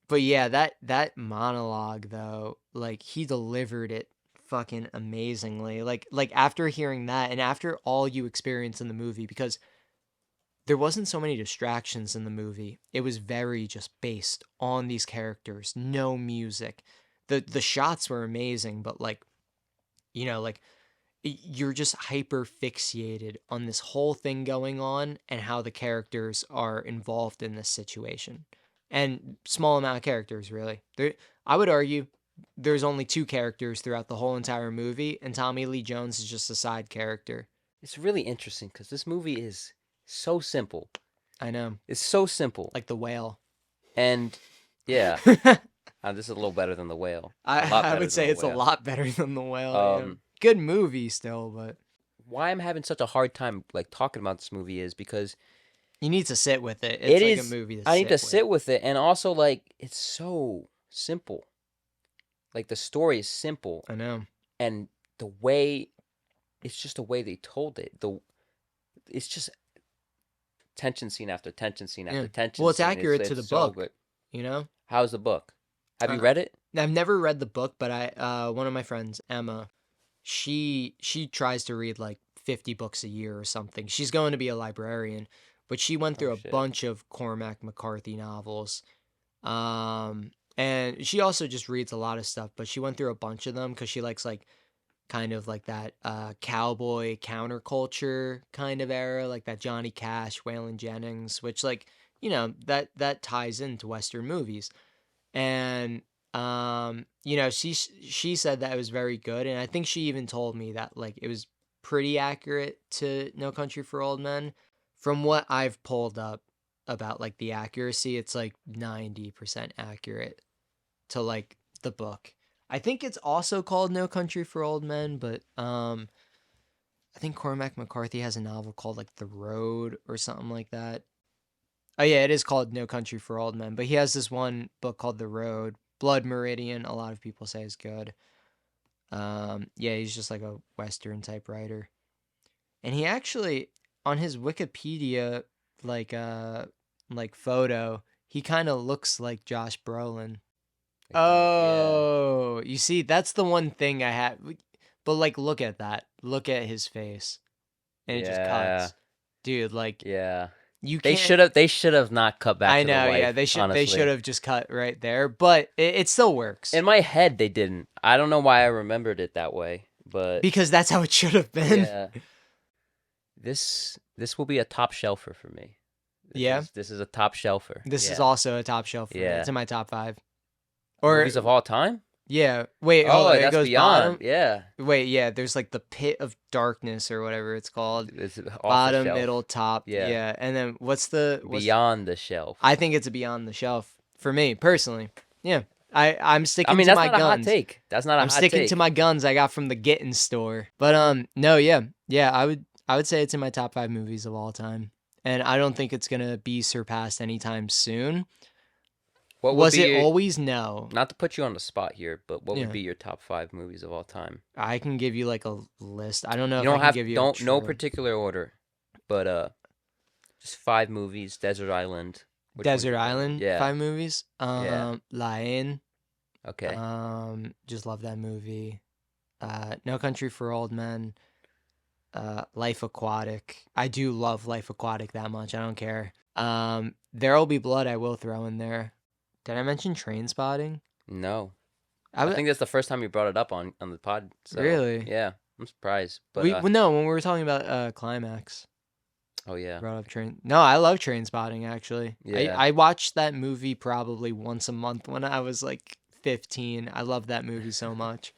But yeah, that monologue though, like he delivered it fucking amazingly. Like after hearing that and after all you experience in the movie, because there wasn't so many distractions in the movie. It was very just based on these characters, no music. The shots were amazing, but like like you're just hyper fixated on this whole thing going on and how the characters are involved in this situation. And small amount of characters, really. I would argue there's only two characters throughout the whole entire movie, and Tommy Lee Jones is just a side character. It's really interesting because this movie is so simple. I know. It's so simple, Like the whale. and yeah, this is a little better than The Whale. I would say it's a lot better than the whale. Yeah. Good movie still, but why I'm having such a hard time like talking about this movie is because you need to sit with it. It's like is a movie I need to sit with it, and also like it's so simple. Like the story is simple, I know. and the way it's just the way they told it. It's just tension scene after tension scene after tension. Well, it's scene. accurate to the book. Good. You know. How's the book? Have you read it? I've never read the book, but one of my friends, Emma, she tries to read like 50 books a year or something. She's going to be a librarian, but she went through a shit. bunch of Cormac McCarthy novels. And she also just reads a lot of stuff, but she went through a bunch of them because she likes like kind of like that cowboy counterculture kind of era, like that Johnny Cash, Waylon Jennings, which like, you know, that ties into Western movies. And you know, she said that it was very good, and I think she even told me that like it was pretty accurate to No Country for Old Men. From what I've pulled up about like the accuracy, it's like 90% accurate to like the book. I think it's also called No Country for Old Men, but I think Cormac McCarthy has a novel called like The Road or something like that. Oh yeah, it is called No Country for Old Men, but he has this one book called The Road. Blood Meridian, a lot of people say is good. Yeah, he's just like a Western type writer. And he actually on his Wikipedia like photo, he kind of looks like Josh Brolin. Like yeah. Oh, you see, that's the one thing I had. But like, look at that. Look at his face, and it just Yeah. cuts, dude. Like, Yeah. you They can't. should have not cut back I to the know, yeah. wife, They should honestly. have just cut right there, but it still works In my head they didn't. I don't know why I remembered it that way, but because that's how it should have been. yeah. This will be a top shelfer for me. Yeah? This is a top shelfer. This is Yeah. also a top shelf for me. Yeah. It's in my top 5. Or Movies of all time? yeah. Wait, hold Oh, on. It that's goes beyond. bottom. Yeah. Wait, yeah. There's like the Pit of Darkness or whatever it's called. It's off the Bottom, shelf. middle, top. Yeah. Yeah. And then what's Beyond the shelf. I think it's a beyond the shelf for me personally. Yeah. I'm sticking I mean, to that's my not a hot guns. take. That's not a I'm hot sticking take. to my guns I got from the Gettin' store. But no, yeah. Yeah, I would say it's in my top 5 movies of all time. And I don't think it's going to be surpassed anytime soon. What would Was be it your, always? No. not to put you on the spot here, but what Yeah. would be your top 5 movies of all time? I can give you like a list. I don't know You if don't I can have give you don't a no true. particular order, but just 5 movies. Desert Island. Which one's Desert your favorite? Island, Yeah. 5 movies. Yeah. Lion. Okay. Just love that movie. No Country for Old Men. Life Aquatic. I do love Life Aquatic that much. I don't care. There'll Be Blood I will throw in there. Did I mention Train Spotting? No. I I think that's the first time you brought it up on the pod. So, Really? Yeah. I'm surprised. But well, no, when we were talking about Climax, oh yeah. brought up Train. No, I love Train Spotting actually. Yeah. I watched that movie probably once a month when I was like 15. I love that movie so much.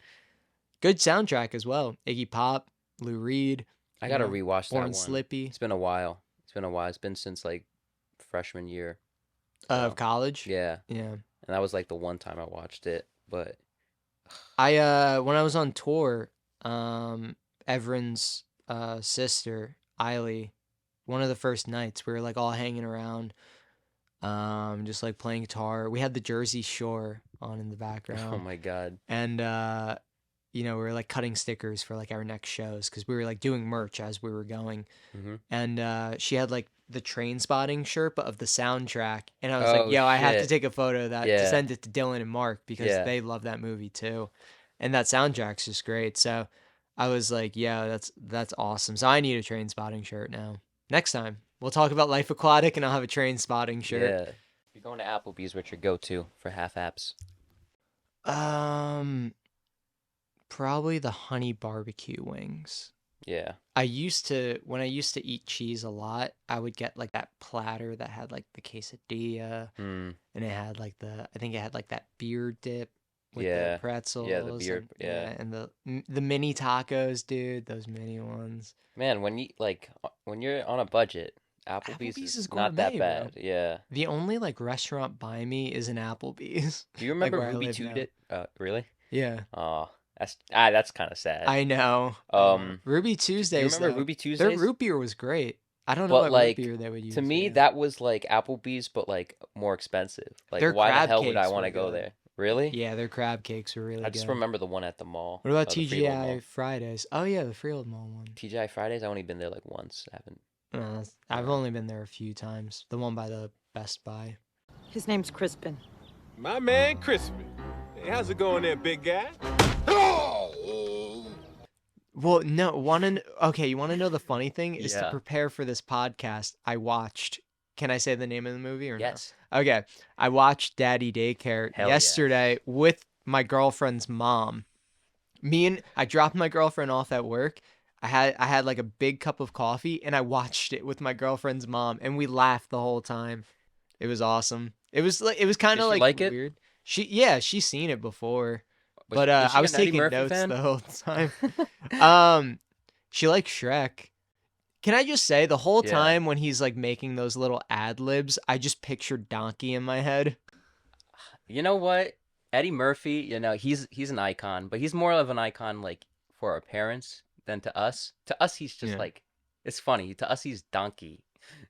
Good soundtrack as well. Iggy Pop, Lou Reed. I got to rewatch that Born one. Slippy. It's been a while. It's been since like freshman year. Of college. Yeah. Yeah. And that was like the one time I watched it, but When I was on tour, Evren's sister, Eiley, one of the first nights, we were like all hanging around, just like playing guitar. We had the Jersey Shore on in the background. oh my god. And we were like cutting stickers for like our next shows because we were like doing merch as we were going. Mm-hmm. And she had like the Train Spotting shirt but of the soundtrack, and I was Oh, like, yo, I have to shit. take a photo of that to Yeah. send it to Dylan and Mark because Yeah. they love that movie too, and that soundtrack's just great. So I was like, yeah, that's awesome. So I need a Train Spotting shirt now. Next time we'll talk about Life Aquatic and I'll have a Train Spotting shirt. Yeah. If you're going to Applebee's, what's your go-to for half apps? Probably the honey barbecue wings. Yeah. When I used to eat cheese a lot, I would get like that platter that had like the quesadilla, Mm. and it had like I think it had like that beer dip with Yeah. the pretzels. Yeah, the beer- and, yeah. and the mini tacos, dude, those mini ones. Man, when you're on a budget, Applebee's Applebee's is is not that gourmet, bro. bad. Yeah. The only like restaurant by me is an Applebee's. Do you Like remember where I Ruby live Tued now. it? Really? Yeah, Oh, that's kind of sad. I know. Ruby Do you Tuesdays. remember though, Ruby Tuesdays? Their root beer was great. I don't know But, what like, root beer they would use. To me, yeah. that was like Applebee's, but like more expensive. Like, Their why the crab hell would I cakes want were to go good. there? Really? Yeah, their crab cakes were really I just good. remember the one at the mall. What about the Freehold Mall. TGI Fridays? Oh yeah, the Freehold Mall one. TGI Fridays? I only been there like once. I haven't. I've only been there a few times. The one by the Best Buy. His name's Crispin. My man Crispin. Hey, how's it going there, big guy? Well, no, okay, you want to know the funny thing is to Yeah. prepare for this podcast, I watched, can I say the name of the movie or no? Yes. Okay, I watched Daddy Daycare Hell yeah. yesterday with my girlfriend's mom. I dropped my girlfriend off at work. I had like a big cup of coffee and I watched it with my girlfriend's mom and we laughed the whole time. It was awesome. It was kind Did of she like like it? weird. She's seen it before. Was But is I she was an Eddie taking Murphy notes fan? the whole time. Um she likes Shrek. Can I just say the whole Yeah. time when he's like making those little ad libs, I just pictured Donkey in my head. You know what? Eddie Murphy, he's an icon, but he's more of an icon like for our parents than to us. To us, he's just Yeah. like it's funny. To us, he's Donkey.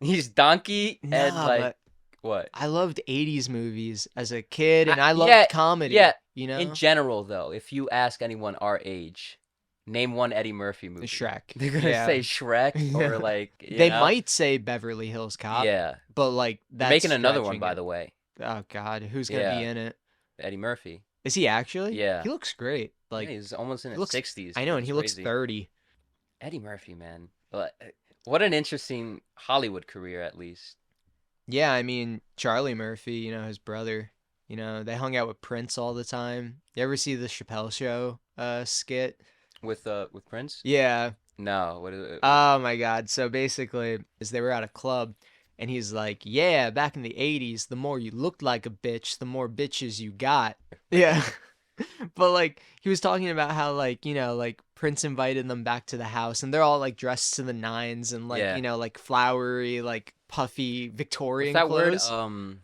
He's Donkey and Nah, like but what? I loved 80s movies as a kid and I Yeah, loved comedy, yeah. you In know? general, though, if you ask anyone our age, name one Eddie Murphy The movie, Shrek. they're gonna Yeah. say Shrek or Yeah. like They might say Beverly Hills Cop, yeah. but like They're that's making another one, stretching by it. the way. Oh God, who's gonna be Yeah, in it? Eddie Murphy. Is he actually? Yeah, He looks great. yeah. Like He's almost in he his looks. 60s. I know, and It's he looks crazy. 30. Eddie Murphy, man. What an interesting Hollywood career, at least. Yeah, I mean Charlie Murphy, his brother. They hung out with Prince all the time. You ever see the Chappelle Show skit? With Prince? Yeah. No. What is it? Oh my God. So basically, is they were at a club and he's like, "Yeah, back in the 80s, the more you looked like a bitch, the more bitches you got." Yeah. But like he was talking about how like, like Prince invited them back to the house and they're all like dressed to the nines and like, Yeah. like flowery, like puffy What's Victorian that word? clothes.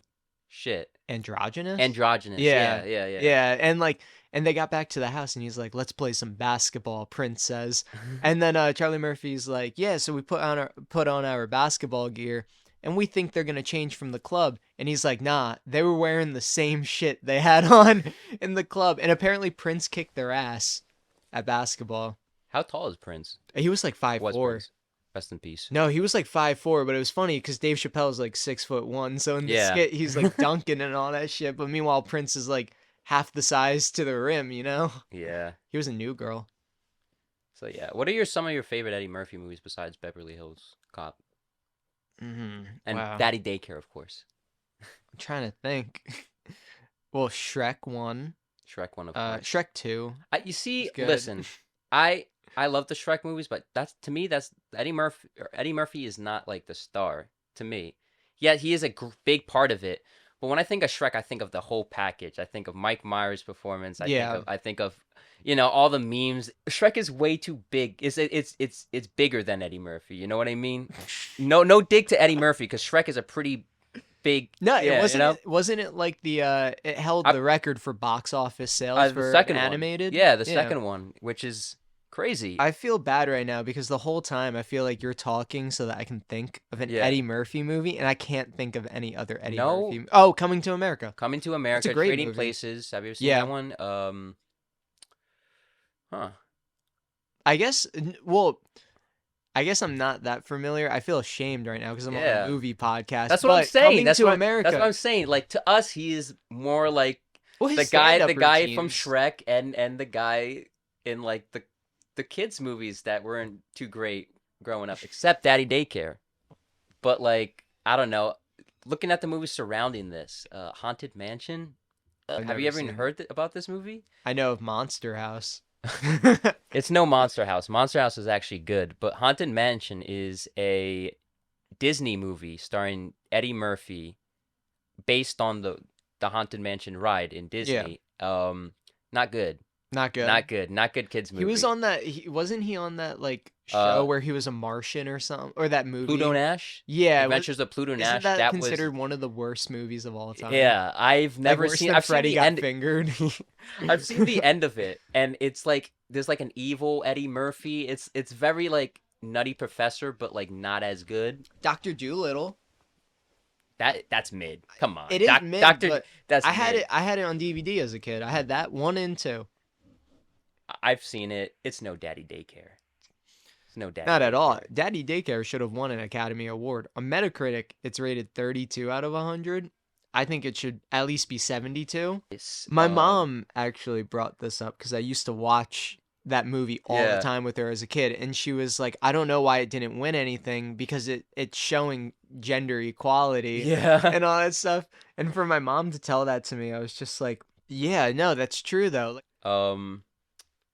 Shit. Androgynous? Androgynous. Yeah. Yeah, yeah, yeah. Yeah, and they got back to the house and he's like, "Let's play some basketball," Prince says. And then Charlie Murphy's like, "Yeah, so we put on our basketball gear and we think they're going to change from the club." And he's like, "Nah, they were wearing the same shit they had on in the club." And apparently Prince kicked their ass at basketball. How tall is Prince? He was like Was 5'4". Prince? Rest in peace. No, he was like 5'4", but it was funny because Dave Chappelle's like 6'1", so in the Yeah. skit he's like dunking and all that shit. But meanwhile, Prince is like half the size to the rim. Yeah. He was a new girl. So yeah, what are some of your favorite Eddie Murphy movies besides Beverly Hills Cop and Wow. Daddy Daycare, of course? I'm trying to think. Well, Shrek 1, Shrek one, of course. Shrek 2. You see, It's good. listen, I love the Shrek movies, but to me that's Eddie Murphy. Eddie Murphy is not like the star to me. Yeah, he is a big part of it. But when I think of Shrek, I think of the whole package. I think of Mike Myers' performance. Yeah. I think of all the memes. Shrek is way too big. It's bigger than Eddie Murphy. You know what I mean? No dig to Eddie Murphy because Shrek is a pretty big. No, yeah, it wasn't. You know? Wasn't it like the? It held the record for box office sales The for second animated. one. Yeah, the second one, which is crazy. I feel bad right now because the whole time I feel like you're talking so that I can think of an Yeah. Eddie Murphy movie, and I can't think of any other Eddie No. Murphy. Oh, Coming to America. Coming to America, great Trading movie. Places. Have you ever seen Yeah. that one? Huh. I guess. Well, I guess I'm not that familiar. I feel ashamed right now because I'm on Yeah. a movie podcast. That's what I'm but saying. Coming That's to what America. That's what I'm saying. Like to us, he is more like Well, the his guy stand-up from routines. Shrek and the guy in like the kids movies that weren't too great growing up, except Daddy Daycare. But like I don't know, looking at the movies surrounding this, Haunted Mansion. I've Have never you ever seen even it. heard about this movie? I know of Monster House. It's no Monster House. Monster House is actually good, but Haunted Mansion is a Disney movie starring Eddie Murphy, based on the Haunted Mansion ride in Disney. Not good. Not good. Not good. Not good kids movie. He was on that. Wasn't he on that like show where he was a Martian or something, or that movie? Pluto Nash. Yeah, Adventures of Pluto isn't Nash. that was considered one of the worst movies of all time? Yeah, I've Like, never worse seen. than I've seen Freddy the got end. fingered. I've seen the end of it, and it's like there's like an evil Eddie Murphy. It's very like Nutty Professor, but like not as good. Dr. Doolittle. That's mid. Come on, It is mid, Doctor. but That's I had mid. it. I had it on DVD as a kid. I had that 1 and 2. I've seen it. It's no Daddy Daycare. It's no Daddy. Not at all. Daycare. Daddy Daycare should have won an Academy Award. On Metacritic, it's rated 32 out of 100. I think it should at least be 72. It's, My mom actually brought this up because I used to watch that movie all the Yeah. time with her as a kid, and she was like, I don't know why it didn't win anything because it's showing gender equality Yeah. and all that stuff. And for my mom to tell that to me, I was just like, yeah, no, that's true though. Like,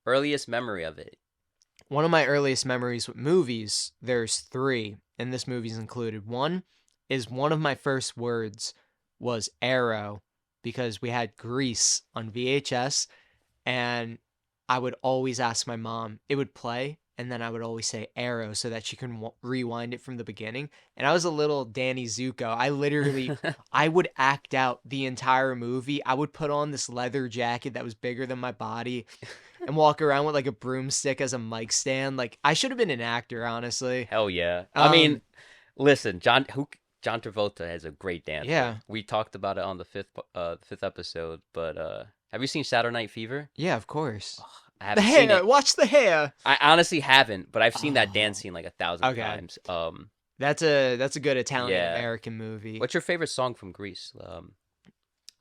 Earliest memory of it. one of my earliest memories with movies, there's three, and this movie's included. One is one of my first words was arrow because we had Grease on VHS, and I would always ask my mom, it would play, and then I would always say arrow so that she can rewind it from the beginning. And I was a little Danny Zuko. I would act out the entire movie. I would put on this leather jacket that was bigger than my body and walk around with like a broomstick as a mic stand. Like, I should have been an actor, honestly. Hell yeah. I mean, listen, John Travolta has a great dance. Yeah. We talked about it on the fifth episode, but have you seen Saturday Night Fever? Yeah, of course. I The haven't seen hair, it. watch the hair. I honestly haven't, but I've seen that Oh. dance scene like 1,000 Okay. times. That's a good Italian Yeah. American movie. What's your favorite song from Grease?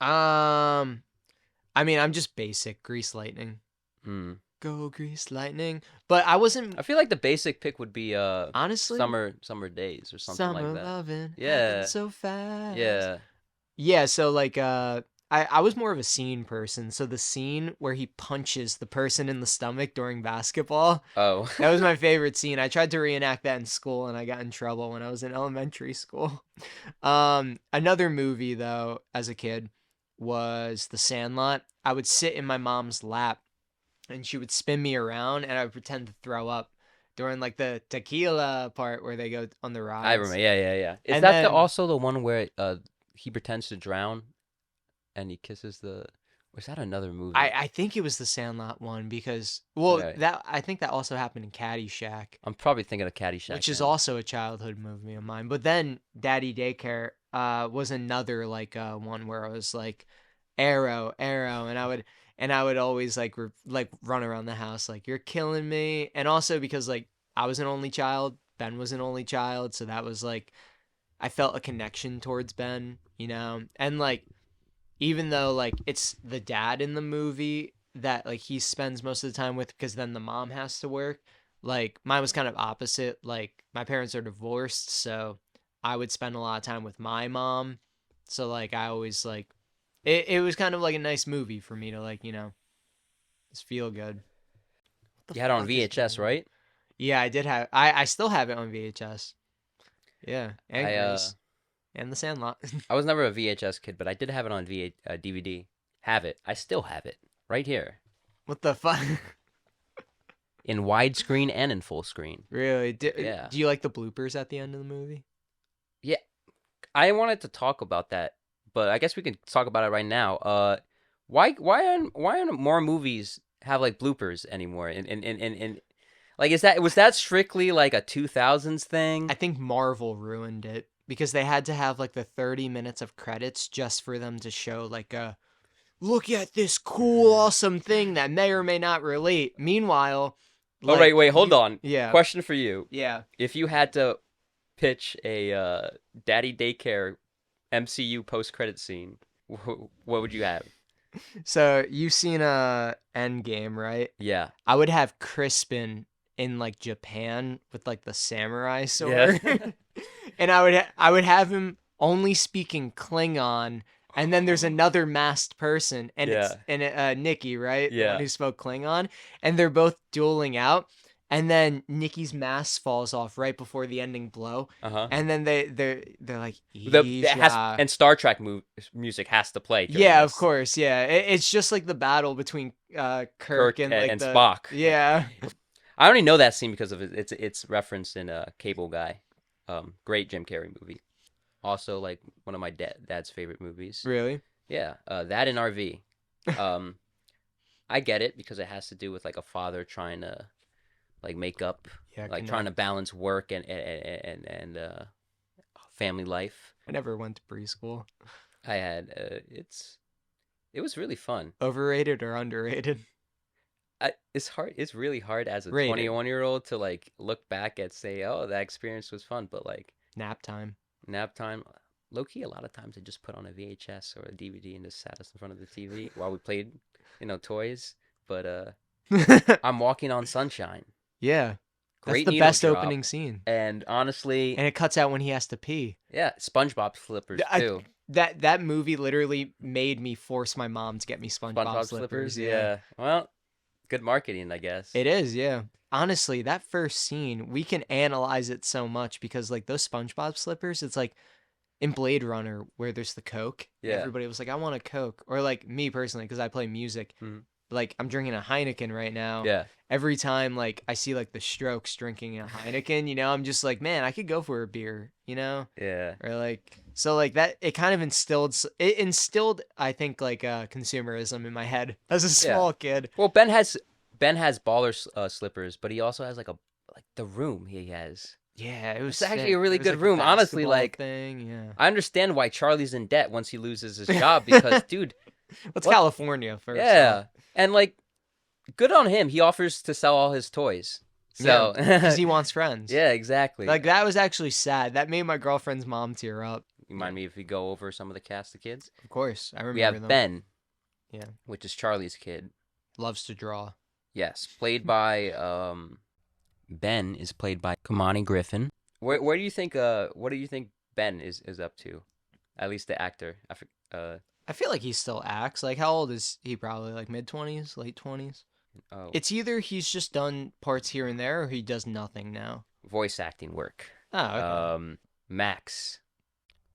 I mean, I'm just basic. Grease Lightning. Hmm. Go Grease Lightning. But I wasn't I feel like the basic pick would be honestly Summer Days or something Summer like that. loving Yeah. happened so fast. Yeah. Yeah, so like I was more of a scene person. So the scene where he punches the person in the stomach during basketball, Oh. that was my favorite scene. I tried to reenact that in school and I got in trouble when I was in elementary school. Another movie though as a kid was The Sandlot. I would sit in my mom's lap and she would spin me around and I would pretend to throw up during like the tequila part where they go on the rides. I remember. Yeah. Is And that then- also the one where he pretends to drown and he kisses the? Or is that another movie? I think it was the Sandlot one because Okay. I think that also happened in Caddyshack, I'm probably thinking of Caddyshack. which is then. also a childhood movie of mine. But then Daddy Daycare was another like one where I was like arrow, and I would always like run around the house like you're killing me, and also because like I was an only child, Ben was an only child, so that was like I felt a connection towards Ben, you know, and like even though like it's the dad in the movie that like he spends most of the time with because then the mom has to work, like mine was kind of opposite. Like my parents are divorced, so I would spend a lot of time with my mom, so like I always like it was kind of like a nice movie for me to like, you know, just feel good. What the You had it on fuck is VHS, going on? right? Yeah, I did have I still have it on VHS. Yeah, and I Grease and The Sandlot. I was never a VHS kid, but I did have it on DVD. Have it. I still have it right here What the fuck? in widescreen and in full screen. Really? Yeah. Do you like the bloopers at the end of the movie? I wanted to talk about that, but I guess we can talk about it right now. Why aren't more movies have like bloopers anymore? And like was that strictly like a 2000s thing? I think Marvel ruined it because they had to have like the 30 minutes of credits just for them to show like a look at this cool awesome thing that may or may not relate. Meanwhile, Oh, wait, hold on. Yeah. Question for you. Yeah. If you had to pitch a Daddy Daycare MCU post-credit scene, what would you have? So you've seen Endgame, right? Yeah. I would have Crispin in like Japan with like the samurai sword. Yeah. And I would have him only speaking Klingon, and then there's another masked person, and Yeah. it's Nikki, right? The Yeah. one who spoke Klingon, and they're both dueling out, and then Nikki's mask falls off right before the ending blow, Uh-huh. and then they're like, And Star Trek music has to play. during yeah, of this. course, yeah. It's just like the battle between Kirk and like the Spock. Yeah. I only know that scene because of it's referenced in Cable Guy. Great Jim Carrey movie. Also, like one of my dad's favorite movies. Really? Yeah, that in RV. I get it because it has to do with like a father trying to like make up, Yeah. like trying to balance work and family life. I never went to preschool. I had it was really fun. Overrated or underrated? It's hard. It's really hard as a Rated. 21-year-old to like look back and say, "Oh, that experience was fun." But like Nap time. nap time, low key, a lot of times I just put on a VHS or a DVD and just sat us in front of the TV while we played, toys. But I'm walking on sunshine. Yeah, that's Great the needle best drop. opening scene. And honestly, And it cuts out when he has to pee. yeah, SpongeBob slippers too. That movie literally made me force my mom to get me SpongeBob SpongeBob slippers. slippers, Yeah. yeah. Well, good marketing, I guess. It is, yeah. Honestly, that first scene, we can analyze it so much because like those SpongeBob slippers, it's like in Blade Runner where there's the Coke. Yeah. Everybody was like, I want a Coke. Or like me personally, because I play music. Mhm. Like I'm drinking a Heineken right now. Yeah. Every time like I see like the Strokes drinking a Heineken, I'm just like, man, I could go for a beer, Yeah. Or like so like that it kind of instilled I think like consumerism in my head as a small kid. Well, Ben has baller slippers, but he also has like the room he has. Yeah, it was It's actually sick. a really There was, good like, a room. Honestly, basketball like thing, yeah. I understand why Charlie's in debt once he loses his job because, dude, What's what- California first? yeah, and like, good on him. He offers to sell all his toys. So, because he wants friends. yeah, exactly. Like that was actually sad. That made my girlfriend's mom tear up. You mind me if we go over some of the cast of kids? Of course, I remember We have them. Ben. Yeah. Which is Charlie's kid. Loves to draw. Yes, played by Ben is played by Kamani Griffin. Where do you think what do you think Ben is up to? At least the actor. I feel like he still acts. Like how old is he? Probably like mid-20s, late 20s. Oh, It's either he's just done parts here and there, or he does nothing now. voice acting work. Oh, okay. Max.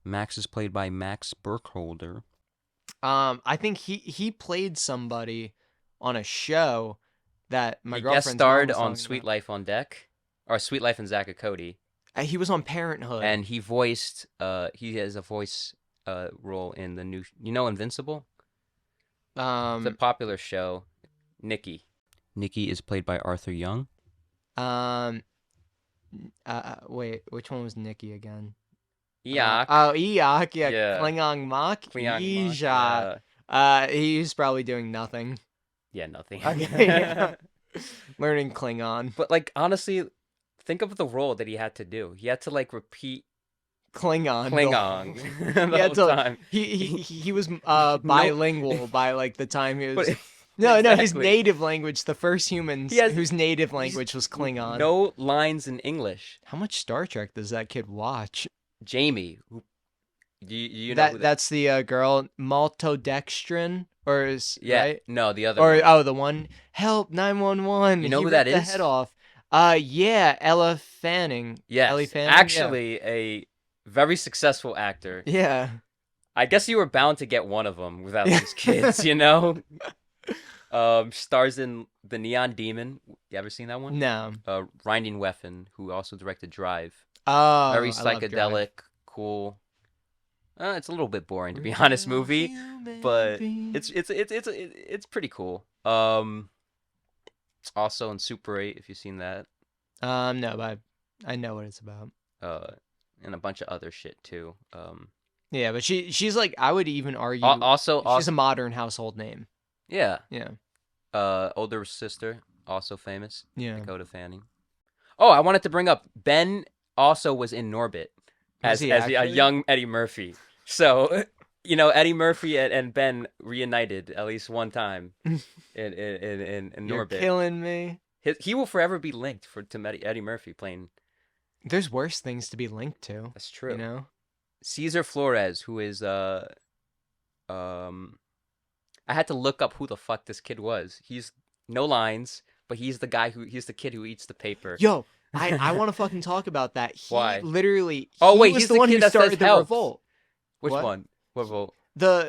Max is played by Max Burkholder. I think he played somebody on a show that my He girlfriend's guest mom starred was on talking Sweet about. Life on Deck, or Sweet Life and Zack and Cody, He was on Parenthood. and he voiced. He has a voice role in the new. Invincible. It's a popular show. Nikki. Nikki is played by Arthur Young. Wait, which one was Nikki again? Eok. Eok, yeah. Yeah. Klingon Mach. Klingon Mach, Eja. He's probably doing nothing. Yeah, nothing. Okay, yeah. Learning Klingon. But like honestly, think of the role that he had to do. He had to like repeat Klingon. Klingon the He had whole to- time. He was bilingual by like the time he was. But- No, his Exactly. native language. The first humans He has- whose native language was Klingon. No lines in English. How much Star Trek does that kid watch? Jamie, who you know who That's the girl maltodextrin, or is yeah, right? no, the other Or one. the one help 911. You know He who that ripped the is? head off. Yeah, Ella Fanning. Yes, Ellie Fanning. actually a very successul actor. Yeah. I guess you were bound to get one of them without these kids, Stars in The Neon Demon. You ever seen that one? No. Rinding Weapon, who also directed Drive. Oh, Very I love psychedelic, Drive. cool. It's a little bit boring to be honest, movie, but it's pretty cool. Also in Super 8, if you've seen that, No, but I know what it's about. and a bunch of other shit too. Yeah, but she's like, I would even argue Also, she's a modern household name. yeah. Yeah. Older sister, also famous, Yeah. Dakota Fanning. Oh, I wanted to bring up Ben. Also was in Norbit Was as he a actually? young Eddie Murphy. So, Eddie Murphy and Ben reunited at least one time in You're Norbit. killing me. He will forever be linked to Eddie Murphy playing. There's worse things to be linked to. That's true. Cesar Cesar Flores, who is I had to look up who the fuck this kid was. He's no lines, but he's the kid who eats the paper. Yo, I want to fucking talk about that. He Why? literally. Oh, he wait, was he's the the one kid who that says started the help. revolt. Which What? one? What vote?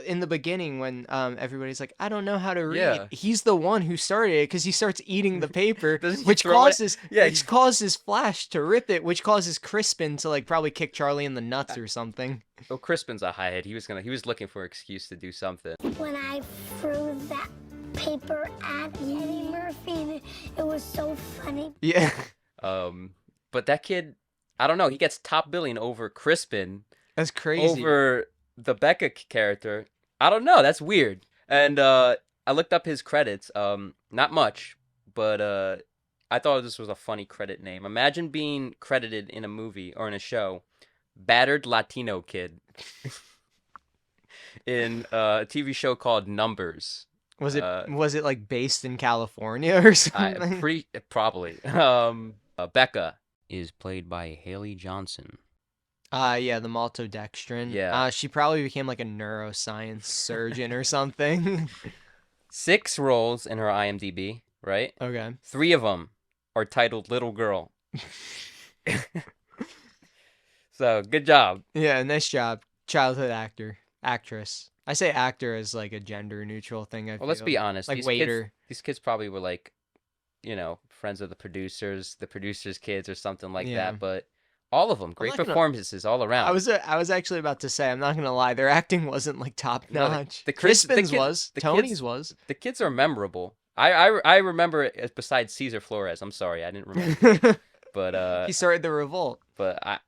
In the beginning when everybody's like, I don't know how to read. Yeah. He's the one who started it because he starts eating the paper, Doesn't he which throw it? causes Yeah, which causes Flash to rip it, which causes Crispin to like probably kick Charlie in the nuts or something. Oh, Crispin's a highhead. He was looking for an excuse to do something. When I threw that paper at Eddie Murphy, and it was so funny. Yeah, But that kid, I don't know. He gets top billing over Crispin, that's crazy. over the Becca character. I don't know. That's weird. And I looked up his credits. Not much, but I thought this was a funny credit name. Imagine being credited in a movie or in a show, battered Latino kid, in a TV show called Numbers. Was it like based in California or something? Probably. Becca is played by Haley Johnson. Yeah, the maltodextrin. Yeah. She probably became like a neuroscience surgeon or something. 6 roles in her IMDb, right? Okay. 3 of them are titled Little Girl. So, good job. Yeah, nice job. Childhood actress. I say actor as like a gender neutral thing. Well, let's be honest. Like waiter. These kids probably were like, friends of the producers' kids or something like Yeah. that. But all of them, great performances all around. I was actually about to say, I'm not gonna lie, their acting wasn't like top notch. The Crispin's was. Tony's was. The kids are memorable. I remember it besides Cesar Flores. I'm sorry, I didn't remember. But he started the revolt. But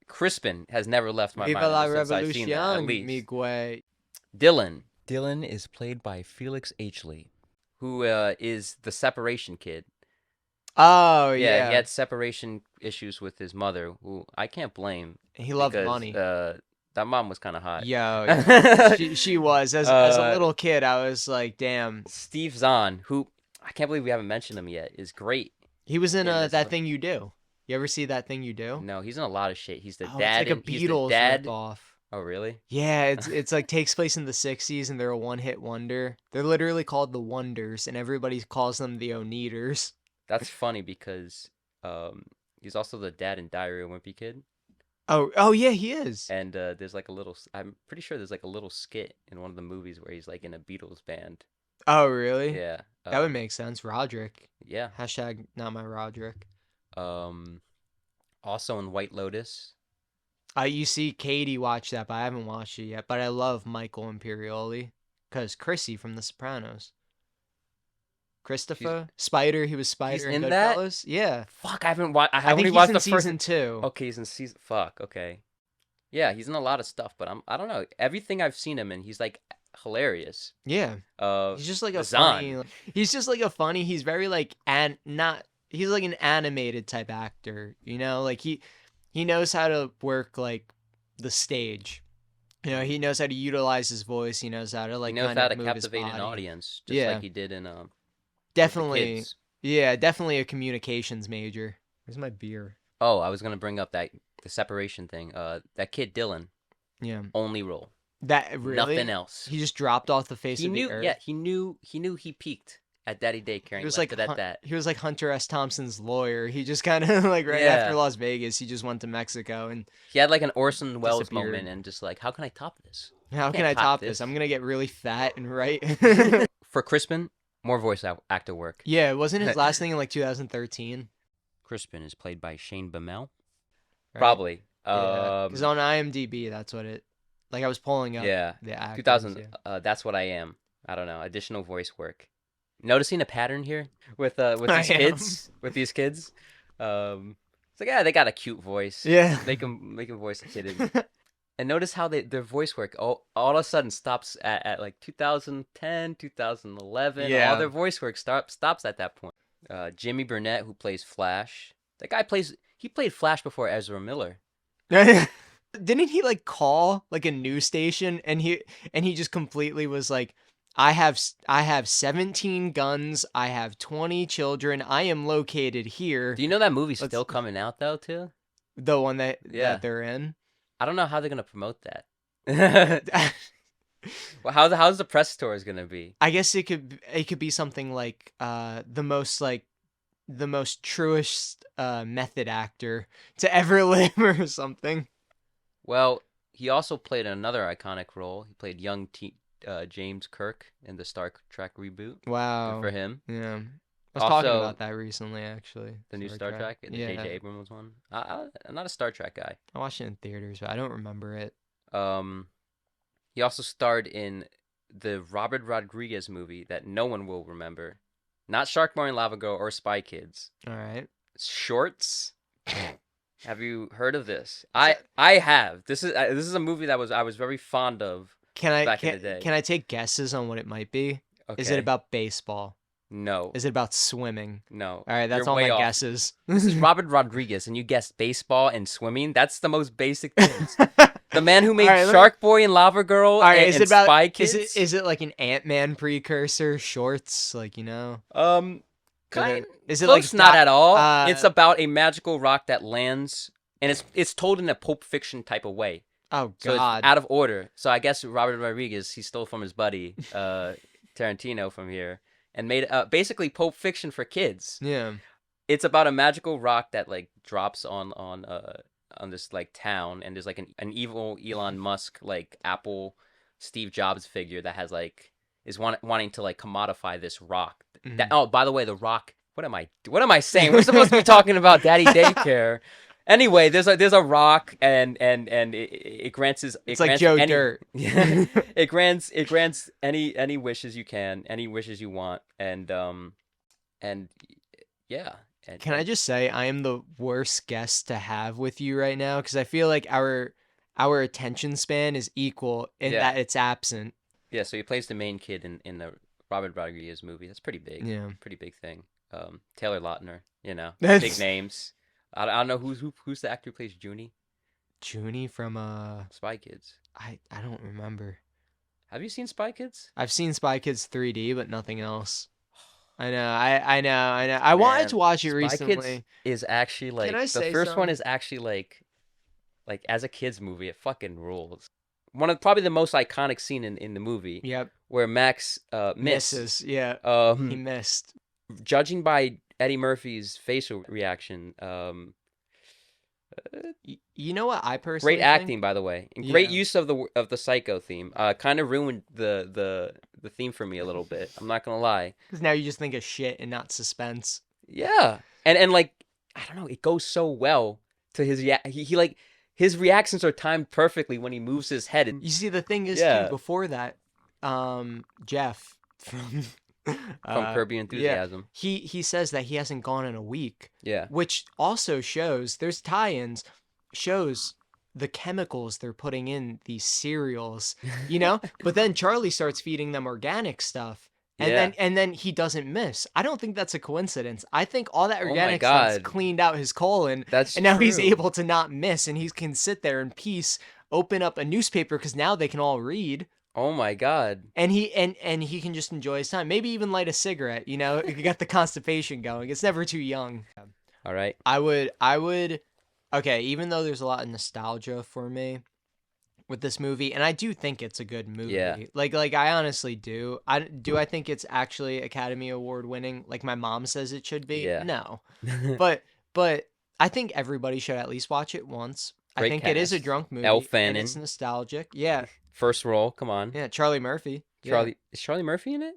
Crispin has never left my Viva mind la since I've seen that, at revolution, least. mi güey. Dylan is played by Felix H. Lee, who is the separation kid. Oh, He yeah. had separation issues with his mother, who I can't blame. He loved because, money. That mom was kind of hot. Yeah. she was. As a little kid, I was like, damn. Steve Zahn, who I can't believe we haven't mentioned him yet, is great. He was in That Thing You Do. You ever see That Thing You Do? No, he's in a lot of shit. He's the It's dad. like a Beatles ripoff. Oh, really? Yeah, it's like takes place in the 60s and they're a one-hit wonder. They're literally called the Wonders and everybody calls them the Oneaters. That's funny because he's also the dad in Diary of a Wimpy Kid. Oh yeah, he is. And there's like I'm pretty sure there's like a little skit in one of the movies where he's like in a Beatles band. Oh, really? Yeah. That would make sense. Roderick. Yeah. Hashtag not my Roderick. Also in White Lotus. You see Katie watch that, but I haven't watched it yet. But I love Michael Imperioli because Chrissy from The Sopranos. Christopher Spider, he was Spider in Goodfellas. Yeah. Fuck, I haven't watched. I think he's in season 2. Okay, he's in season. Fuck. Okay. Yeah, he's in a lot of stuff, but I don't know. Everything I've seen him in, he's like hilarious. Yeah. He's just like a Zahn. funny. He's just like a funny. He's very like He's like an animated type actor. You know, like he knows how to work like the stage. You know, he knows how to utilize his voice. He knows how to like. He knows how to move captivate his an body. audience, just like he did in Definitely. Yeah, definitely a communications major. Where's my beer? Oh, I was gonna bring up the separation thing. That kid Dylan. Yeah. Only role. That really. Nothing else. He just dropped off the face of the earth. Yeah, he knew he peaked at Daddy Daycare. He was like that. He was like Hunter S. Thompson's lawyer. He just kind of like after Las Vegas, he just went to Mexico and he had like an Orson Welles moment and just like, how can I top this? How can I top this? I'm gonna get really fat and right. For Crispin, more voice actor work. Yeah, wasn't his last thing in like 2013? Crispin is played by Shane Bamel. Right? Probably. Because on IMDb, that's what it. Like I was pulling up. Yeah. The actors, 2000. That's what I am. I don't know. Additional voice work. Noticing a pattern here with these kids. With these kids. It's like, yeah, they got a cute voice. Yeah. They can voice a kid. And notice how their voice work all of a sudden stops at like 2010, 2011. Yeah. All their voice work stops at that point. Jimmy Burnett, who plays Flash. That guy played Flash before Ezra Miller. Didn't he like call like a news station and he just completely was like, I have 17 guns. I have 20 children. I am located here. Do you know that movie's still coming out though too? The one that they're in. I don't know how they're gonna promote that. Well, how's the press tours gonna be? I guess it could be something like the most truest method actor to ever live or something. Well, he also played another iconic role. He played young James Kirk in the Star Trek reboot. Wow. Good for him. Yeah. I was talking about that recently, actually. The new Star Trek? The J.J. Abrams one? I'm not a Star Trek guy. I watched it in theaters, but I don't remember it. He also starred in the Robert Rodriguez movie that no one will remember. Not Sharkboy and Lava Girl or Spy Kids. All right. Shorts. Have you heard of this? I have. This is a movie that I was very fond of back in the day. Can I take guesses on what it might be? Okay. Is it about baseball? No. Is it about swimming? No. All right, that's You're all my way off. guesses. This is Robert Rodriguez, and you guessed baseball and swimming. That's the most basic things. The man who made All right, Shark Boy and Lava Girl All right, and, is and it about Spy Kids. is it like an Ant-Man precursor shorts, like, you know? Kind Is it like close, not at all. It's uh about a magical rock that lands, and it's told in a Pulp Fiction type of way. oh So it's god. out of order. So I guess Robert Rodriguez, he stole from his buddy Tarantino from here and made basically Pulp Fiction for kids. Yeah. It's about a magical rock that like drops on this like town, and there's like an evil Elon Musk like Apple Steve Jobs figure that has like is wanting to like commodify this rock. That, oh, by the way, the rock. What am I saying? We're supposed to be talking about Daddy Daycare. Anyway, there's a rock, and it grants It's like Joe any, Dirt. it grants any wishes you can, any wishes you want, and yeah. Can I just say I am the worst guest to have with you right now, because I feel like our attention span is equal in that it's absent. Yeah, so he plays the main kid in the Robert Rodriguez movie. That's pretty big. Yeah. Pretty big thing. Taylor Lautner, you know, That's- big names. I don't know who's the actor who plays Junie. Junie from Spy Kids. I don't remember. Have you seen Spy Kids? I've seen Spy Kids 3D, but nothing else. I know. I wanted to watch it Spy recently. Kids is actually like Can I the say first one something? is actually like as a kids movie, it fucking rules. One of probably the most iconic scene in the movie. Yep. Where Max Misses. Yeah. He missed. Judging by Eddie Murphy's facial reaction, You know what I personally great think? acting, by the way, and great Yeah. use of the Psycho theme. Kind of ruined the theme for me a little bit. I'm not gonna lie. Because now you just think of shit and not suspense. Yeah, and like I don't know, it goes so well to his he like his reactions are timed perfectly when he moves his head. You see, the thing is, Yeah. too, before that, Jeff from From Curb Your Enthusiasm. Yeah, he says that he hasn't gone in a week, Yeah. which also shows there's tie-ins, shows the chemicals they're putting in these cereals, you know. But then Charlie starts feeding them organic stuff, and then he doesn't miss. I don't think that's a coincidence. I think all that Oh my organic stuff's God. cleaned out his colon, That's and now he's true. able to not miss, and he can sit there in peace, open up a newspaper because now they can all read. Oh my God. And he can just enjoy his time. Maybe even light a cigarette, you know? You got the constipation going. It's never too young. All right. I would okay, even though there's a lot of nostalgia for me with this movie, and I do think it's a good movie. Yeah. Like I honestly do. I think it's actually Academy Award winning like my mom says it should be? Yeah. No. But I think everybody should at least watch it once. I Great think it is a cast. drunk movie. Elle and Fanning. it's nostalgic. Yeah. First role. Come on. Yeah, Charlie Murphy. Yeah. Charlie is Charlie Murphy in it?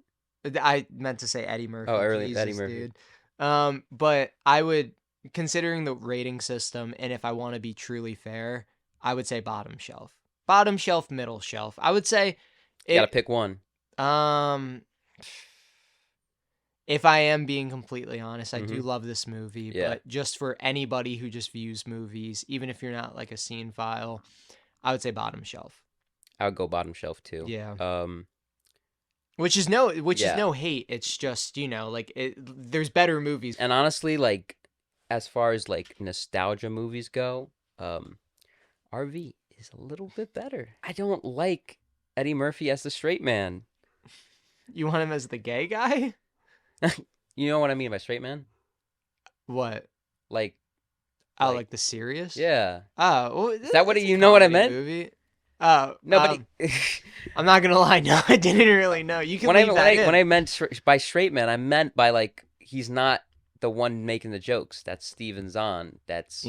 I meant to say Eddie Murphy. Oh, early Jesus, Eddie Murphy. Dude. But I would, considering the rating system, and if I want to be truly fair, I would say bottom shelf, middle shelf. I would say, You gotta pick one. if I am being completely honest, I do Mhm. love this movie. Yeah. But just for anybody who just views movies, even if you're not like a scene file, I would say bottom shelf. I would go bottom shelf too. Yeah. Which is no hate. It's just, you know, like there's better movies. And honestly, like as far as like nostalgia movies go, RV is a little bit better. I don't like Eddie Murphy as the straight man. You want him as the gay guy? You know what I mean by straight man? What? Like, Oh, like- like the serious? yeah. Oh, well, Is that what it's a you know what I comedy meant? Movie. Oh, No, but I'm not gonna lie. No, I didn't really know. You can when leave that in. I meant by straight man, I meant by like he's not the one making the jokes. That's Steven Zahn. That's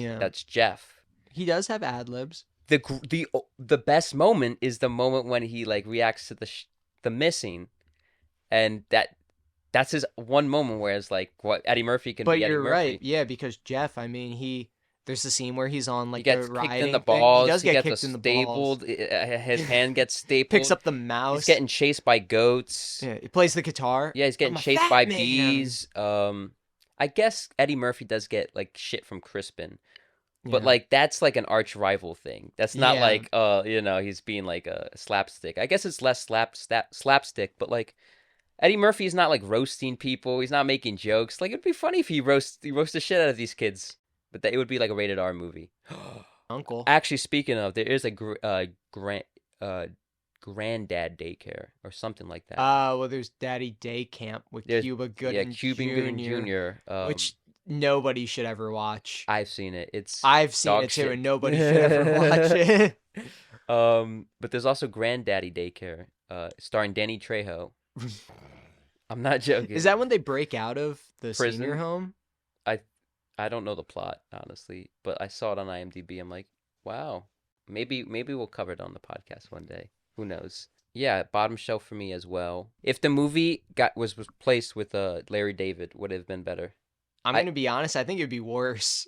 Jeff. He does have ad libs. The best moment is the moment when he like reacts to the missing, and that's his one moment where it's like what Eddie Murphy can But be Eddie you're Murphy. right. Yeah, because Jeff, I mean, there's the scene where he's on like He gets the kicked riding in the thing. balls. He does get gets kicked in the balls. stapled. His hand gets stapled. Picks up the mouse. He's getting chased by goats. Yeah, he plays the guitar. Yeah, he's getting I'm a chased fat by man. bees. I guess Eddie Murphy does get like shit from Crispin, but Yeah. like that's like an arch rival thing. That's not Yeah. like you know, he's being like a slapstick. I guess it's less slapstick, but like Eddie Murphy is not like roasting people. He's not making jokes. Like it'd be funny if he roast the shit out of these kids, but that it would be like a rated R movie. Uncle. Actually, speaking of, there is a granddad daycare or something like that. Well, there's Daddy Day Camp with There's Cuba yeah, Gooding Cuban Gooding Jr., Jr. which nobody should ever watch. I've seen it. It's I've seen dog it too, shit. and nobody should ever watch it. But there's also Granddaddy Daycare, starring Danny Trejo. I'm not joking. Is that when they break out of the Prison? senior home? I don't know the plot, honestly, but I saw it on IMDb. I'm like, wow, maybe we'll cover it on the podcast one day. Who knows? Yeah, bottom shelf for me as well. If the movie was replaced with Larry David, would it have been better? I'm gonna be honest. I think it'd be worse.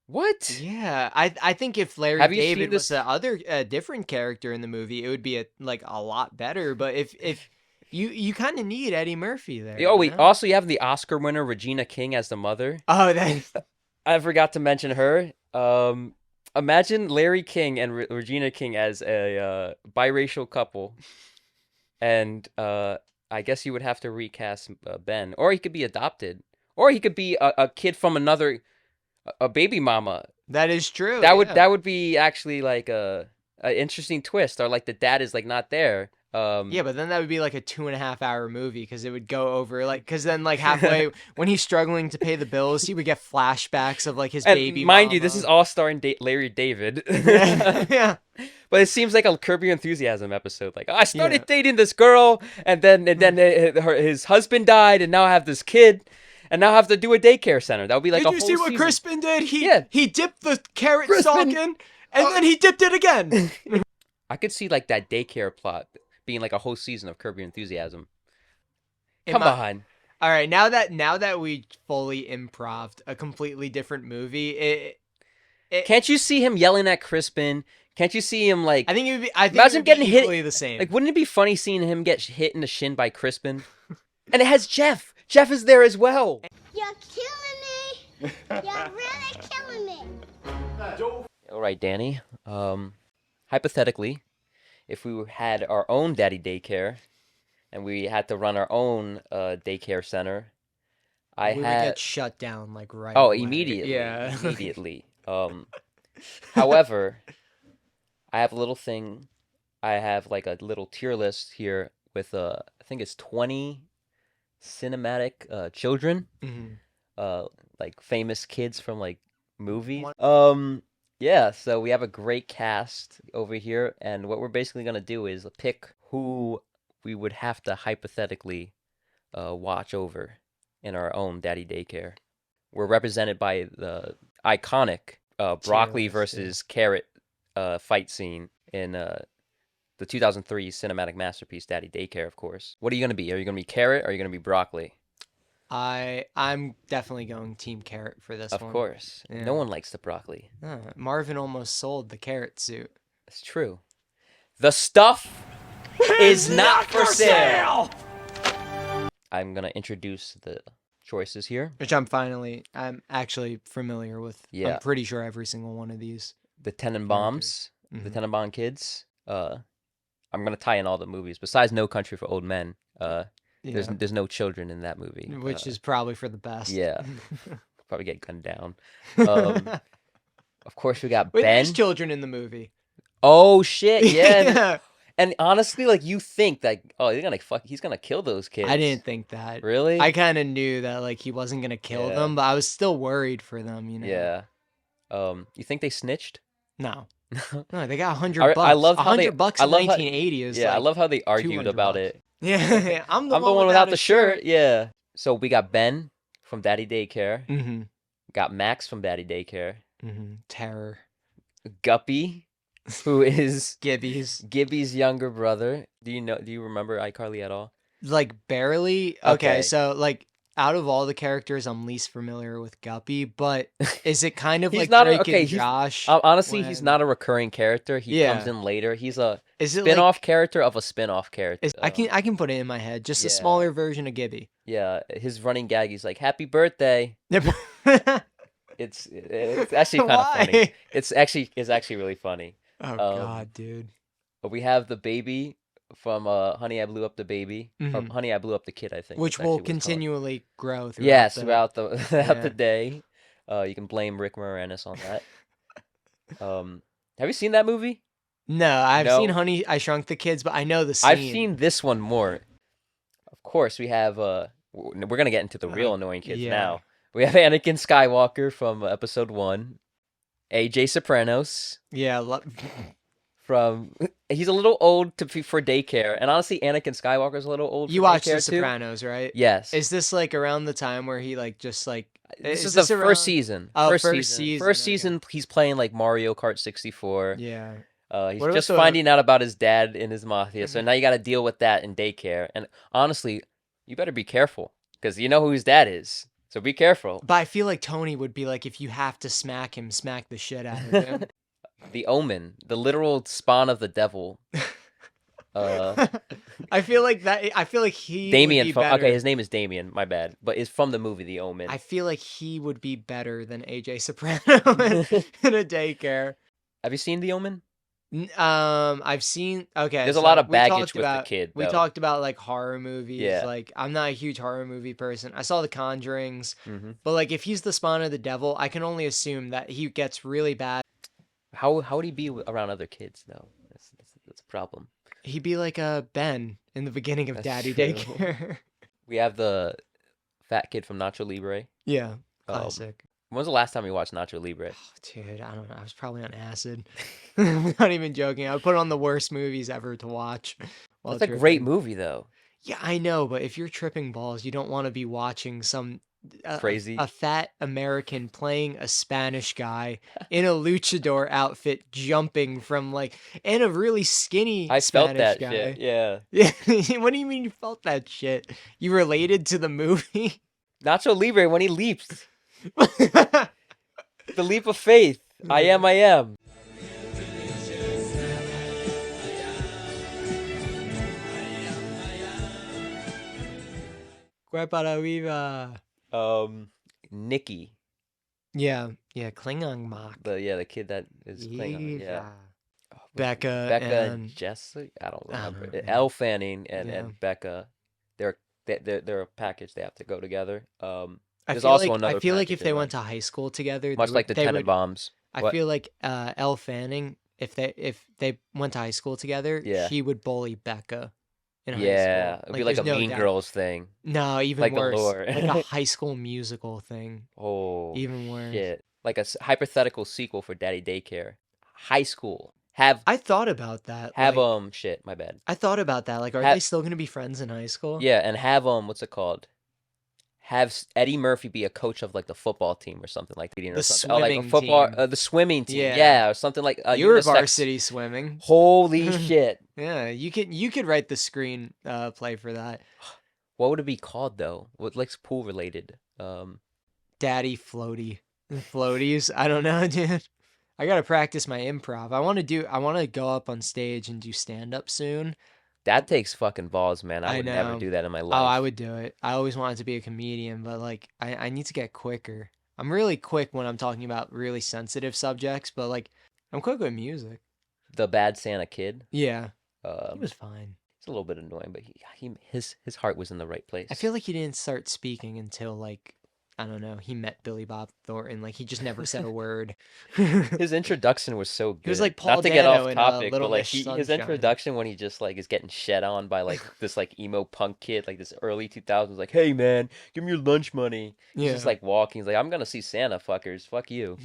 What? Yeah, I think if Larry Have you seen David was this- a different character in the movie, it would be a lot better. But if you kind of need Eddie Murphy there. Oh, you wait. know? Also, you have the Oscar winner Regina King as the mother. Oh, that. I forgot to mention her. Imagine Larry King and Regina King as a biracial couple, and I guess you would have to recast Ben, or he could be adopted, or he could be a kid from a baby mama. That is true. That would be actually like a interesting twist, or like the dad is like not there. Yeah, but then that would be like a 2.5 hour movie because it would go over because then halfway when he's struggling to pay the bills, he would get flashbacks of his and baby. mind mama. you, this is all starring Larry David. Yeah. But it seems like a Curb Your Enthusiasm episode. Like, I started dating this girl, and then his husband died, and now I have this kid, and now I have to do a daycare center. That would be like Did a you whole see what season. Crispin did? Yeah. He dipped the carrot Crispin- stalk in, and then he dipped it again. I could see like that daycare plot being like a whole season of Curb Your Enthusiasm. Am Come I- on. All right, now that we fully improv'd a completely different movie, Can't you see him yelling at Crispin? Can't you see him like... I think it would be. I think Imagine it would getting be hit- equally the same. Like, wouldn't it be funny seeing him get hit in the shin by Crispin? And it has Jeff. Jeff is there as well. You're killing me. You're really killing me. All right, Danny. Hypothetically, if we had our own daddy daycare and we had to run our own daycare center, we would get shut down right Oh, away. immediately. Yeah. Immediately. However, I have a little thing. I have like a little tier list here with I think it's 20 cinematic children, Mhm. like famous kids from like movies. One- Yeah, so we have a great cast over here, and what we're basically gonna do is pick who we would have to hypothetically watch over in our own daddy daycare. We're represented by the iconic broccoli list, versus carrot fight scene in the 2003 cinematic masterpiece Daddy Daycare, of course. What are you going to be? Are you going to be carrot or are you going to be broccoli? I'm definitely going Team Carrot for this Of one. course. Yeah. No one likes the broccoli. Marvin almost sold the carrot suit. It's true. The stuff is not for sale. I'm going to introduce the choices here. Which I'm actually familiar with. Yeah. I'm pretty sure every single one of these. The Tenenbaums, the Mhm. Tenenbaum kids. I'm going to tie in all the movies. Besides No Country for Old Men, there's no children in that movie. Which is probably for the best. Yeah. Probably get gunned down. Of course, we got Wait, Ben. there's children in the movie. Oh shit! Yeah. Yeah. And honestly, like you think like, oh, he's gonna kill those kids. I didn't think that. Really. I kind of knew that he wasn't gonna kill Yeah. them, but I was still worried for them. Yeah. You think they snitched? No. No, they got $100 I bucks. love how they- $100 I in love how- 1980 is I love how they argued 200 about bucks. it. Yeah, I'm the I'm one the one without the a shirt. Yeah. So we got Ben from Daddy Daycare. Mm-hmm. Got Max from Daddy Daycare. Mm-hmm. Terror. Guppy, who is Gibbies. Gibby's younger brother. Do you remember iCarly at all? Barely. Okay. Okay, so out of all the characters, I'm least familiar with Guppy, but is it kind of He's like not Drake okay, and he's- Josh? Honestly, he's when- not a recurring character. He Yeah. comes in later. He's a Is it spin-off character of a spin-off character. I can put it in my head. Just a Yeah. smaller version of Gibby. Yeah, his running gag. He's like, "Happy birthday." It's actually kind of funny. Why? It's actually really funny. Oh God, dude. We have the baby from Honey, I Blew Up the Baby, or Mhm. Honey, I Blew Up the Kid. I think. Which is actually will what it's called. continually grow throughout. Yes, the- throughout the Yeah. day. You can blame Rick Moranis on that. Have you seen that movie? No, I've seen No? Honey, I Shrunk the Kids, but I know the I've scene. seen this one more. Of course, we have we're gonna get into the real annoying kids Yeah. now. We have Anakin Skywalker from episode 1, AJ Sopranos Yeah. from he's a little old for daycare, and honestly, Anakin Skywalker's a little old You for watched The daycare too. Sopranos, right? Yes. Is this like around the time where he like just like This is the this first around? season. Oh, First first season. season. First okay. season, he's playing like Mario Kart 64. Yeah. He's What about just the- finding out about his dad and his mafia, so now you got to deal with that in daycare. And honestly, you better be careful because you know who his dad is. So be careful. But I feel like Tony would be like, if you have to smack him, smack the shit out of him. The Omen, the literal spawn of the devil. I feel like that. I feel like he. Damien. Would be better. Okay, his name is Damien. My bad, but it's from the movie The Omen. I feel like he would be better than AJ Soprano in a daycare. Have you seen The Omen? I've seen. Okay, There's a so lot of we talked baggage with the about- kid, We though. talked about like horror movies. Yeah. Like I'm not a huge horror movie person. I saw The Conjurings, Mm-hmm. but like if he's the spawn of the devil, I can only assume that he gets really bad. How would he be around other kids though? That's a problem. He'd be like a Ben in the beginning of That's Daddy true. Daycare. We have the fat kid from Nacho Libre. Yeah, Um, classic. When was the last time you watched Nacho Libre? Oh, dude, I don't know. I was probably on acid. I'm not even joking. I would put on the worst movies ever to watch. while That's a great tripping. movie though. Yeah, I know, but if you're tripping balls, you don't want to be watching some Crazy. a fat American playing a Spanish guy in a luchador outfit, jumping from like and a really skinny I felt Spanish that guy. shit. Yeah. Yeah, what do you mean you felt that shit? You related to the movie? Nacho Libre when he leaps. The leap of faith. I am. Cuerpa la viva. Nikki. Yeah, Klingon mock. The kid that is Klingon. Yeah. Eva. Becca, Becca and and Jessica. I don't I don't remember. know, yeah. Elle Fanning and, Yeah. and Becca. They're a package. They have to go together. I There's feel also like another I feel like package if they they run. went to high school together, Much like the they would. Tenenbaums. I What? feel like Elle Fanning, if they went to high school together, Yeah. she would bully Becca in high school. Yeah, it'd be like a there's no Mean doubt. Girls thing. No, even like the worse. lore. Like a High School Musical thing. Oh, Even worse. shit. Like a hypothetical sequel for Daddy Daycare. High school. Have I thought about that. have like, shit. My bad. I thought about that. Like, are Have- they still gonna be friends in high school? Yeah, and have what's it called? Have Eddie Murphy be a coach of like the football team or something like that. Or The something. Like a swimming football, team. the swimming team. Yeah. Yeah, or something like. You were unisex- varsity swimming. Holy shit! Yeah, you could write the screen play for that. What would it be called though? What like pool related? Daddy floaty. Floaties. I don't know, dude. I gotta practice my improv. I want to go up on stage and do stand up soon. That takes fucking balls, man. I I would never know. do that in my Oh, life. I would do it. I always wanted to be a comedian, but like I need to get quicker. I'm really quick when I'm talking about really sensitive subjects, but like I'm quick with music. The Bad Santa Kid. Yeah, he was fine. It's a little bit annoying, but his heart was in the right place. I feel like he didn't start speaking until like I don't know. He met Billy Bob Thornton. Like he just never said a word. his introduction was so good. was like Paul Not to get Dano off in, topic, Little but like Miss his Sunshine. introduction when he just like is getting shed on by like this like emo punk kid, like this early 2000s, like, hey man, give me your lunch money. He's Yeah. just like walking. He's like, I'm gonna see Santa, fuckers. Fuck you.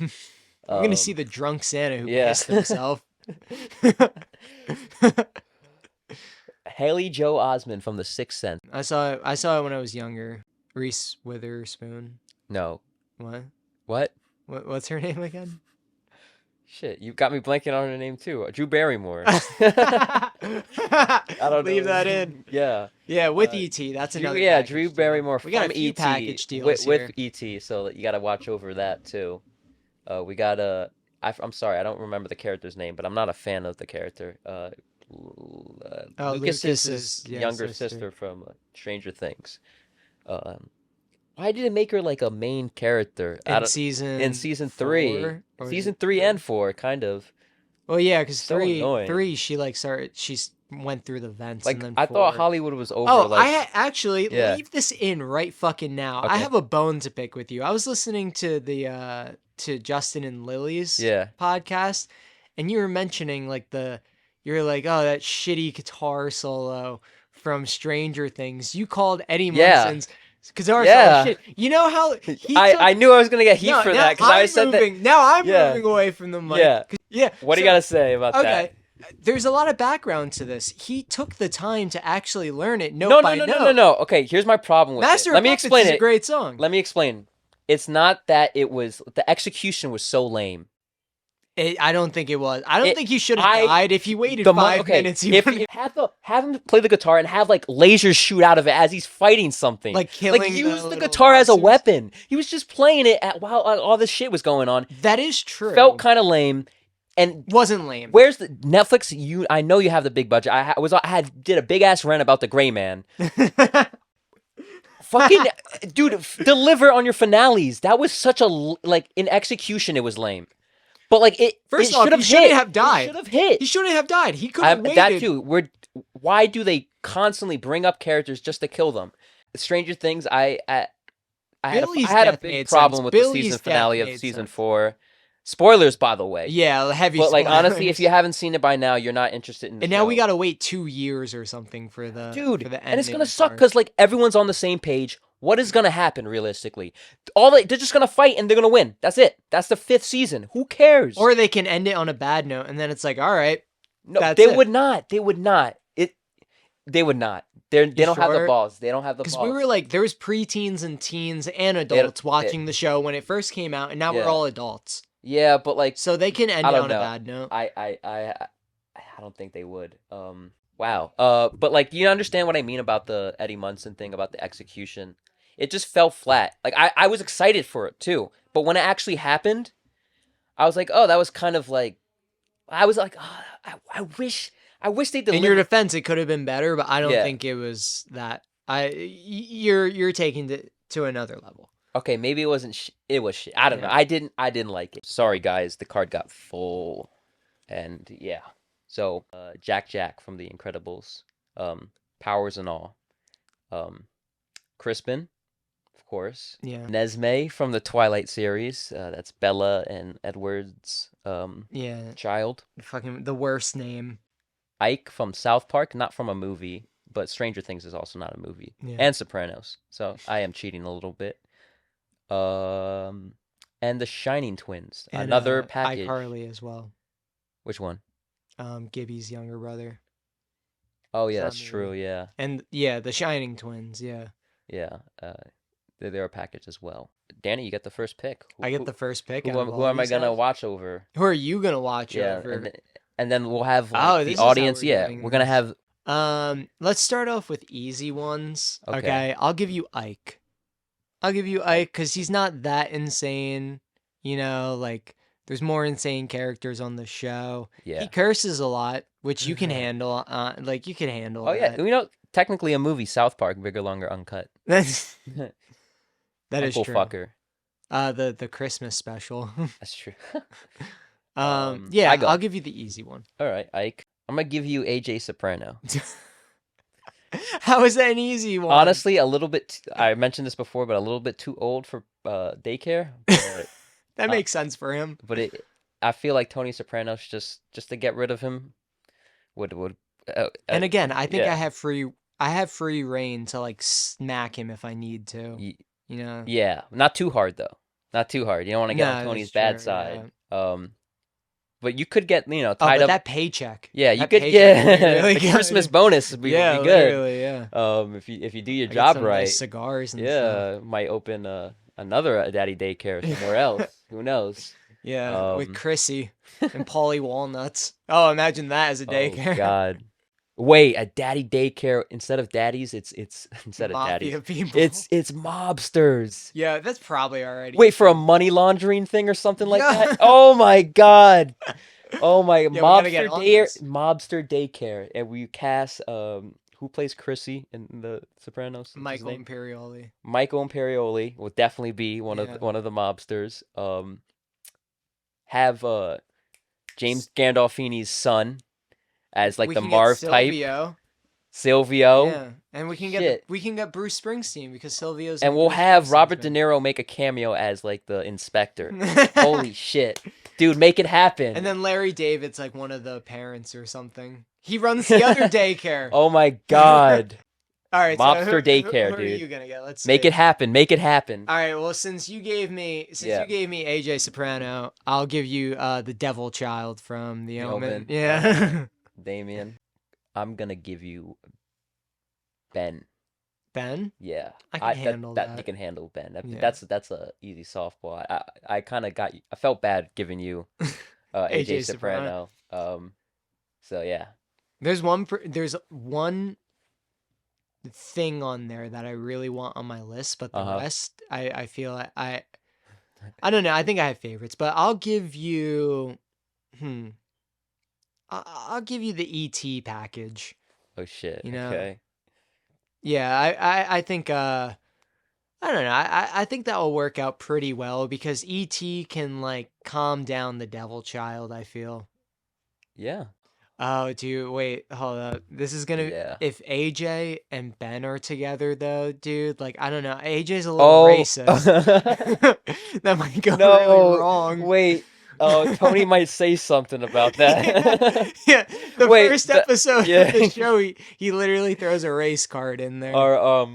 I'm gonna see the drunk Santa who yeah. pissed himself. Haley Joe Osment from The Sixth Sense. I saw it when I was younger. Reese Witherspoon. No. What? What? What's her name again? Shit, you got me blanking on her name too. Drew Barrymore. I don't Leave know. that in. Yeah. Yeah, with ET. That's another. Yeah, package Drew deal. Barrymore We got from a few ET package deals with here. ET, so that you got to watch over that too. We got I'm sorry, I don't remember the character's name, but I'm not a fan of the character. Lucas's younger sister from Stranger Things. Why did it make her like a main character In season 3? 4, or Season is it 3 and 4, kind of. Well, yeah, because So annoying. three, she like started. Went through the vents. Like and then I thought 4. Hollywood was over. Oh, like, actually Yeah. leave this in right fucking now. I Okay. have a bone to pick with you. I was listening to the to Justin and Lily's Yeah. podcast, and you were mentioning like you're like, oh, that shitty guitar solo from Stranger Things. You called Eddie Yeah. Munson's guitar Yeah. solo shit. You know how he I knew I was gonna get heat no, for now that because I I'm said moving. Now I'm Yeah. moving away from the mic. Yeah. Yeah. What do you so- gotta say about that? Okay. There's a lot of background to this. He took the time to actually learn it note No, by no, no, note. no, no, no. Okay, here's my problem with Master it. of Let me Puppets explain is it. a great song. Let me explain. It's not that it was the execution was so lame. I don't think it was. I don't It- think he should have died if he waited The 5 okay, minutes. He if wouldn't- have him play the guitar and have like lasers shoot out of it as he's fighting something, Like killing use the little guitar as a monsters. weapon. He was just playing it while all this shit was going on. That is true. Felt kind of lame. And wasn't lame. where's the Netflix? I know you have the big budget. I did a big ass rant about the Gray Man. Fucking dude, deliver on your finales. That was such a like in execution. It was lame, but like it. First it off, should he have shouldn't hit. have died. He should have hit. He shouldn't have died. He could have waited. That too. Why do they constantly bring up characters just to kill them? Stranger Things. I had Billy's a death big made problem sense. with Billy's the season death finale of made season sense. 4. Spoilers, by the way. Yeah, heavy. But like honestly, spoilers. if you haven't seen it by now, you're not interested in the and show. now we gotta wait 2 years or something for the Dude, for the and it's ending gonna suck part. because like everyone's on the same page. What is gonna happen realistically? They're just gonna fight and they're gonna win. That's it. That's the 5th season. Who cares? Or they can end it on a bad note, and then it's like, all right, no, that's they it. would not. They would not. They would not. They don't have the sure? balls. They don't have the balls. because we were like, there was preteens and teens and adults watching the show when it first came out, and now Yeah. we're all adults, Yeah, but like so they can end I it don't on know. a bad note. I don't think they would. Wow. But like you understand what I mean about the Eddie Munson thing about the execution. It just fell flat. Like I was excited for it too, but when it actually happened, I was like, oh, that was kind of like, I was like, oh, I wish they In delivered. your defense, it could have been better, but I don't Yeah. think it was that. You're taking it to another level. Okay, maybe it wasn't. It was shit. I don't know. Yeah. I didn't like it. Sorry, guys. The card got full, and yeah. So Jack from The Incredibles, powers and all. Crispin, of course. Yeah, Nesme from the Twilight series. That's Bella and Edward's yeah. child. Fucking the worst name. Ike from South Park, not from a movie, but Stranger Things is also not a movie. Yeah. And Sopranos. So I am cheating a little bit. And the Shining Twins. And, Another package. iCarly as well. Which one? Gibby's younger brother. Oh yeah, It's that's not me. true. Yeah, And yeah, the Shining Twins. Yeah, yeah. They're a package as well. Danny, you get the first pick. I get the first pick. Who, out of who all am I these gonna guys. watch over? Who are you gonna watch Yeah, over? and then we'll have like, Oh, the this is how audience. we're Yeah, doing we're gonna this. have. Let's start off with easy ones. Okay. Okay, I'll give you Ike. I'll give you Ike because he's not that insane. You know, like there's more insane characters on the show. Yeah. He curses a lot, which you can handle. Like you can handle. Oh yeah, that. you know, technically a movie, South Park, bigger, longer, uncut. That's that is Uncle true. fucker. The Christmas special. That's true. Yeah, I go. I'll give you the easy one. All right, Ike. I'm gonna give you AJ Soprano. How is that an easy one? Honestly, a little bit. I mentioned this before, but a little bit too old for daycare. But, that makes sense for him. I feel like Tony Soprano's just to get rid of him would. And again, I think yeah. I have free reign to like smack him if I need to. y- You know. yeah, not too hard though. Not too hard. You don't want to get on No, Tony's that's bad true, side. But you could get Oh, tied but up. that paycheck. Yeah, you that could. paycheck would be Yeah, really the good. Christmas bonus would be, Yeah, would be good. literally, yeah. If you do your I get job some right, nice cigars and stuff. yeah, might open another daddy daycare somewhere else. Who knows? Yeah, with Um, Chrissy and Polly Walnuts. Oh, imagine that as a daycare. Oh God! Wait, a daddy daycare instead of daddies? It's instead of Mafia daddies. people. It's mobsters. Yeah, that's probably already. Wait for a money laundering thing or something like Yeah. that. Oh my God! Oh my we gotta get mobster on day this. mobster daycare, and we cast who plays Chrissy in the Sopranos? What's his Michael name? Imperioli. Michael Imperioli will definitely be one Yeah. of the mobsters. Have James Gandolfini's son as like We the can get Marv type, Silvio. Silvio. Yeah, And we can Shit. get Bruce Springsteen because Silvio's. And in we'll Bruce have Robert Springsteen's De band. Niro make a cameo as like the inspector. And Holy shit. Dude, make it happen. then Larry David's like one of the parents or something. He runs the other daycare. Oh my god. All right, Mobster daycare, who dude. are you gonna get? Let's Make see. it happen. Make it happen. All right. Well, since you gave me AJ Soprano, I'll give you the Devil Child from The Omen. Omen. Yeah. Damien, I'm gonna give you Ben. Ben. Yeah, I can handle that. You can handle Ben. Yeah. That's a easy softball. I kind of got. I felt bad giving you AJ Soprano. So yeah. There's one thing on there that I really want on my list, but the rest, I feel I don't know. I think I have favorites, but I'll give you. I'll give you the ET package. Oh shit. You know. Okay. Yeah, I think I don't know. I think that will work out pretty well because E.T. can like calm down the devil child, I feel. Yeah. Oh, dude, wait, hold up. This is gonna if AJ and Ben are together though, dude, like I don't know. AJ's a little racist. That might go really wrong. Wait. Oh, Tony might say something about that. Yeah. The first episode of the show, he literally throws a race card in there. Or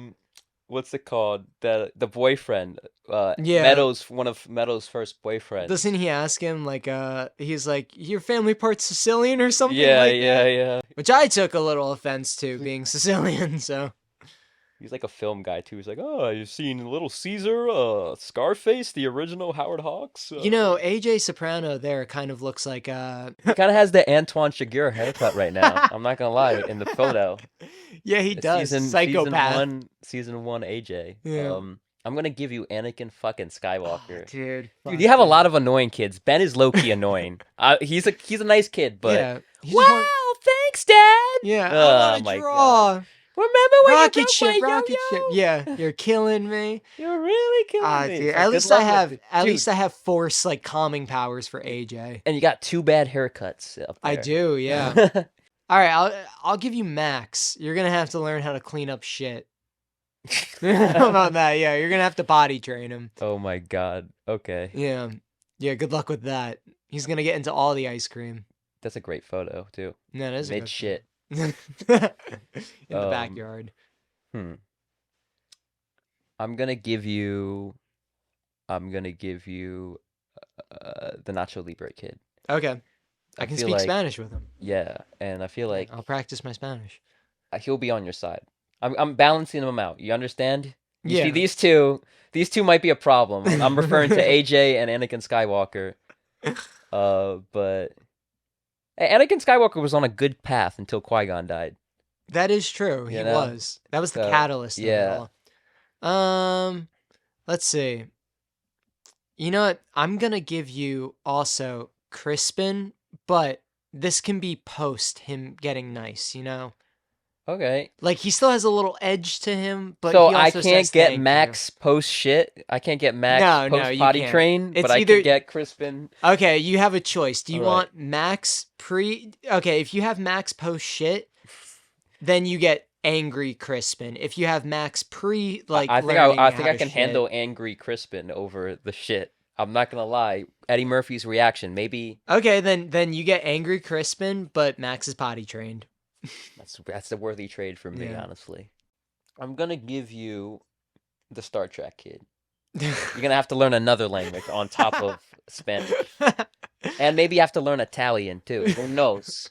what's it called? The boyfriend. Meadows, one of Meadows' first boyfriends. Doesn't he ask him like he's like, your family part Sicilian or something? Yeah. Which I took a little offense to being Sicilian, so. He's like a film guy too. He's like, oh, you've seen Little Caesar, Scarface, the original Howard Hawks. You know, AJ Soprano there kind of looks like He kind of has the Antoine Chigurh haircut right now. I'm not gonna lie, in the photo. Yeah, he does. Psychopath. Season one AJ. Yeah. I'm gonna give you Anakin fucking Skywalker. Oh, dude, you have a lot of annoying kids. Ben is low key annoying. He's a nice kid, but yeah, wow, thanks, Dad. Yeah, oh I my draw. God. Remember when rocket ship. Yeah, you're killing me. You're really killing me. Dude, at least I have force like calming powers for AJ. And you got 2 bad haircuts up there. I do, yeah. All right, I'll give you Max. You're gonna have to learn how to clean up shit. How about that? Yeah, you're gonna have to potty train him. Oh my God. Okay. Yeah. Good luck with that. He's gonna get into all the ice cream. That's a great photo too. No, that is mid shit. In the backyard. I'm gonna give you the Nacho Libre kid. Okay. I can speak Spanish with him. Yeah, and I feel like I'll practice my Spanish. He'll be on your side. I'm balancing them out. You understand? You Yeah. see, these two might be a problem. I'm referring to AJ and Anakin Skywalker. But Anakin Skywalker was on a good path until Qui-Gon died. That is true. He was. That was the catalyst of it all. Let's see. You know what? I'm gonna give you also Crispin, but this can be post him getting nice, you know? Okay. Like he still has a little edge to him, but so he I also can't says get thank Max post shit. I can't get Max post you potty can't. train, It's but I either- can get Crispin. Okay, you have a choice. Do you All right. want Max pre? Okay, if you have Max post shit, then you get angry Crispin. If you have Max pre, like I think learning I how think I to can shit- handle angry Crispin over the shit. I'm not gonna lie. Eddie Murphy's reaction, maybe Okay, then you get angry Crispin, but Max is potty trained. that's a worthy trade for me, Yeah. honestly. I'm gonna give you the Star Trek kid. You're gonna have to learn another language on top of Spanish, and maybe you have to learn Italian too. Who knows?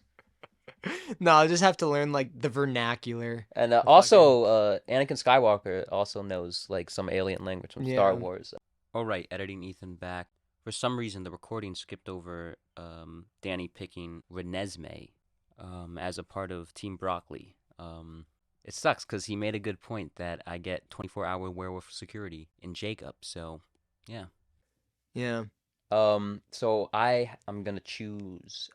No, I'll just have to learn like the vernacular. And also, Anakin Skywalker also knows like some alien language from Star Wars. All right, editing Ethan back. For some reason, the recording skipped over Danny picking Renesmee as a part of Team Broccoli. It sucks because he made a good point that I get 24-hour werewolf security in Jacob. So, yeah. Yeah. So I'm gonna choose.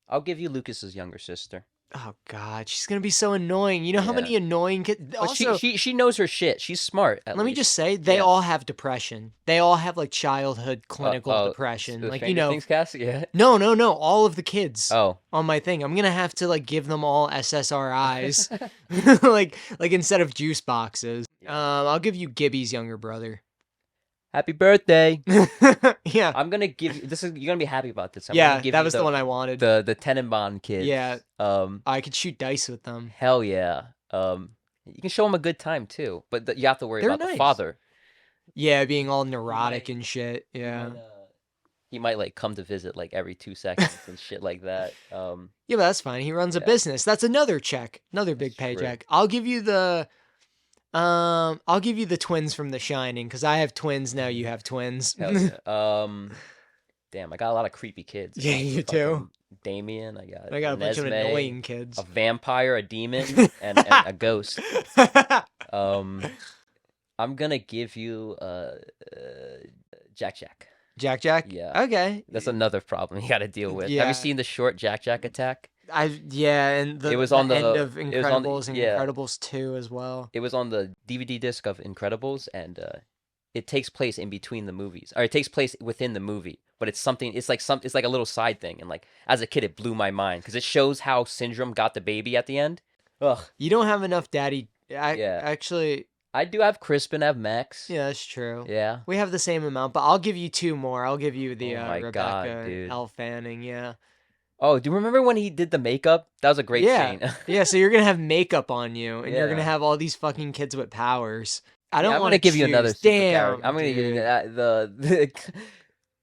I'll give you Lucas's younger sister. Oh God, she's gonna be so annoying. You know how Yeah. many annoying kids? But Also, she knows her shit. She's smart at let me least. just say, they Yeah. all have depression. They all have like childhood clinical Oh, depression. the Like, Stranger Things cast. Yeah. no, no, no, all of the kids Oh. on my thing. I'm gonna have to like give them all SSRIs, like instead of juice boxes. I'll give you Gibby's younger brother. Happy birthday. Yeah, I'm gonna give you you're gonna be happy about this. I'm yeah, gonna give that you was the one I wanted. the Tenenbaum kids. Yeah. Um I could shoot dice with them. hell yeah. You can show them a good time too, but you have to worry They're about the nice. father. Yeah, being all neurotic and shit. He Yeah. might, he might like come to visit like every 2 seconds and shit like that. Yeah, but that's fine. He runs a Yeah. business. That's another check. Another big That's true. paycheck. I'll give you the twins from The Shining because I have twins now. You have twins. Hell yeah. Damn, I got a lot of creepy kids. Yeah, you too. Damien, I got I got a bunch of Nesme, annoying kids. a vampire, a demon, and a ghost. I'm gonna give you Jack Jack. Jack Jack. Yeah. Okay. That's another problem you got to deal with. Have Yeah. you seen the short Jack Jack attack? And It was the on the- end of it was on the- Incredibles and yeah. Incredibles 2 as well. It was on the DVD disc of Incredibles, and it takes place in between the movies, or it takes place within the movie. But it's something. It's like a little side thing, and like as a kid, it blew my mind because it shows how Syndrome got the baby at the end. Ugh. You don't have enough daddy. Yeah. Actually, I do have Crispin, I have Max. yeah, that's true. Yeah. We have the same amount, but I'll give you two more. I'll give you the Oh my Rebecca God, dude. Elle Fanning. Yeah. Oh, do you remember when he did the makeup? That was a great Yeah. scene. Yeah, so you're gonna have makeup on you, and you're gonna Yeah. have all these fucking kids with powers. I don't I'm want gonna give you another super Damn, character. I'm gonna give you dude. the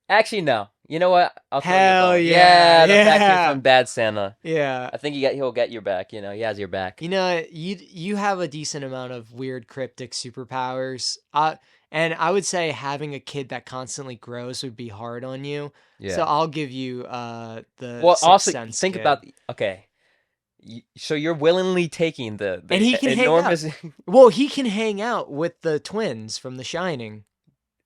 Actually, no. You know what? I'll throw you a Hell bone. yeah, the fat kid yeah. from Bad Santa. Yeah. I think he'll get your back. You know, he has your back. You know, you have a decent amount of weird cryptic superpowers. And I would say having a kid that constantly grows would be hard on you. Yeah. So I'll give you the Well, Sixth also Sense think kid. about okay. So you're willingly taking the And he can hang enormous. Well, he can hang out with the twins from The Shining.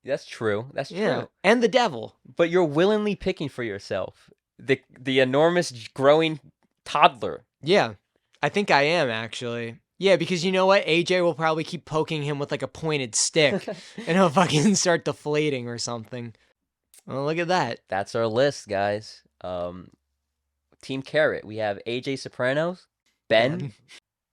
That's true. That's Yeah. true. And the devil. But you're willingly picking for yourself the enormous growing toddler. Yeah. I think I am actually. Yeah, because you know what? AJ will probably keep poking him with like a pointed stick and he'll fucking start deflating or something. Well, look at that. That's our list, guys. Team Carrot. We have AJ Sopranos, Ben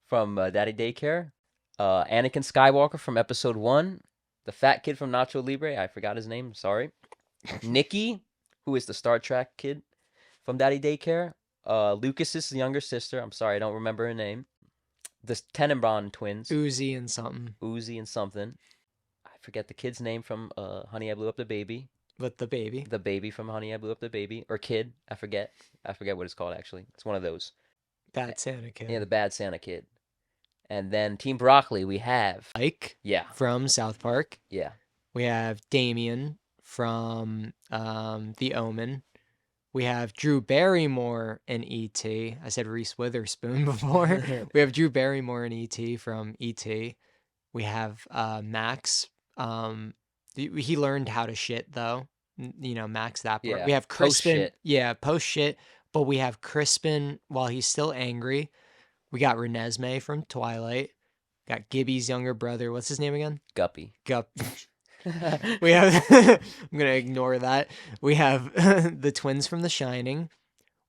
from Daddy Daycare, Anakin Skywalker from Episode 1, the fat kid from Nacho Libre. I forgot his name. Sorry. Nikki, who is the Star Trek kid from Daddy Daycare. Lucas's younger sister. I'm sorry, I don't remember her name. The Tenenbaum twins. Uzi and something. Uzi and something. I forget the kid's name from Honey, I Blew Up the Baby. With the baby. The baby from Honey, I Blew Up the Baby. Or kid. I forget what it's called, actually. It's one of those. Bad Santa kid. Yeah, the bad Santa kid. And then Team Broccoli, we have... Ike Yeah. from South Park. Yeah. We have Damien from The Omen. We have Drew Barrymore in E.T. I said Reese Witherspoon before. We have Drew Barrymore in E.T. from E.T. We have Max. He learned how to shit, though. You know, Max that part. Yeah, We have Crispin. post-shit. Yeah, post shit. But we have Crispin while he's still angry. We got Renesmee from Twilight. Got Gibby's younger brother. What's his name again? Guppy. Gup. We have I'm gonna ignore that. We have the twins from The Shining.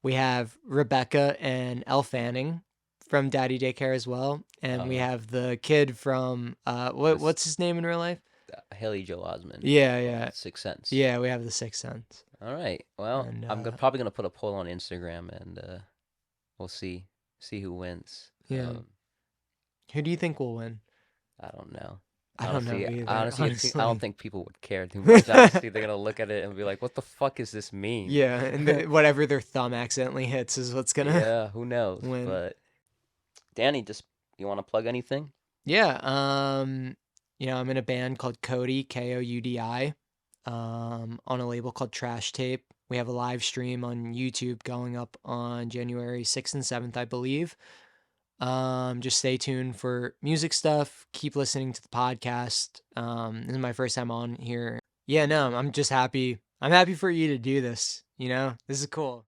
We have Rebecca and Elle Fanning from Daddy Daycare as well. And we have the kid from what's his name in real life? Haley Joel Osment. Yeah, yeah. Sixth Sense. Yeah, we have the Sixth Sense. All right. Well, And, I'm probably going to put a poll on Instagram, and we'll see who wins. Yeah. Who do you think will win? I don't know. I don't know Honestly, either. honestly, I don't think people would care too much. Honestly, they're gonna look at it and be like, "What the fuck does this mean?" Yeah, and whatever their thumb accidentally hits is what's gonna. Yeah, who knows? win. But Danny, just you want to plug anything? Yeah. You know, I'm in a band called Cody, Koudi, on a label called Trash Tape. We have a live stream on YouTube going up on January 6th and 7th, I believe. Just stay tuned for music stuff. Keep listening to the podcast. This is my first time on here. Yeah, no, I'm just happy. I'm happy for you to do this. You know, this is cool.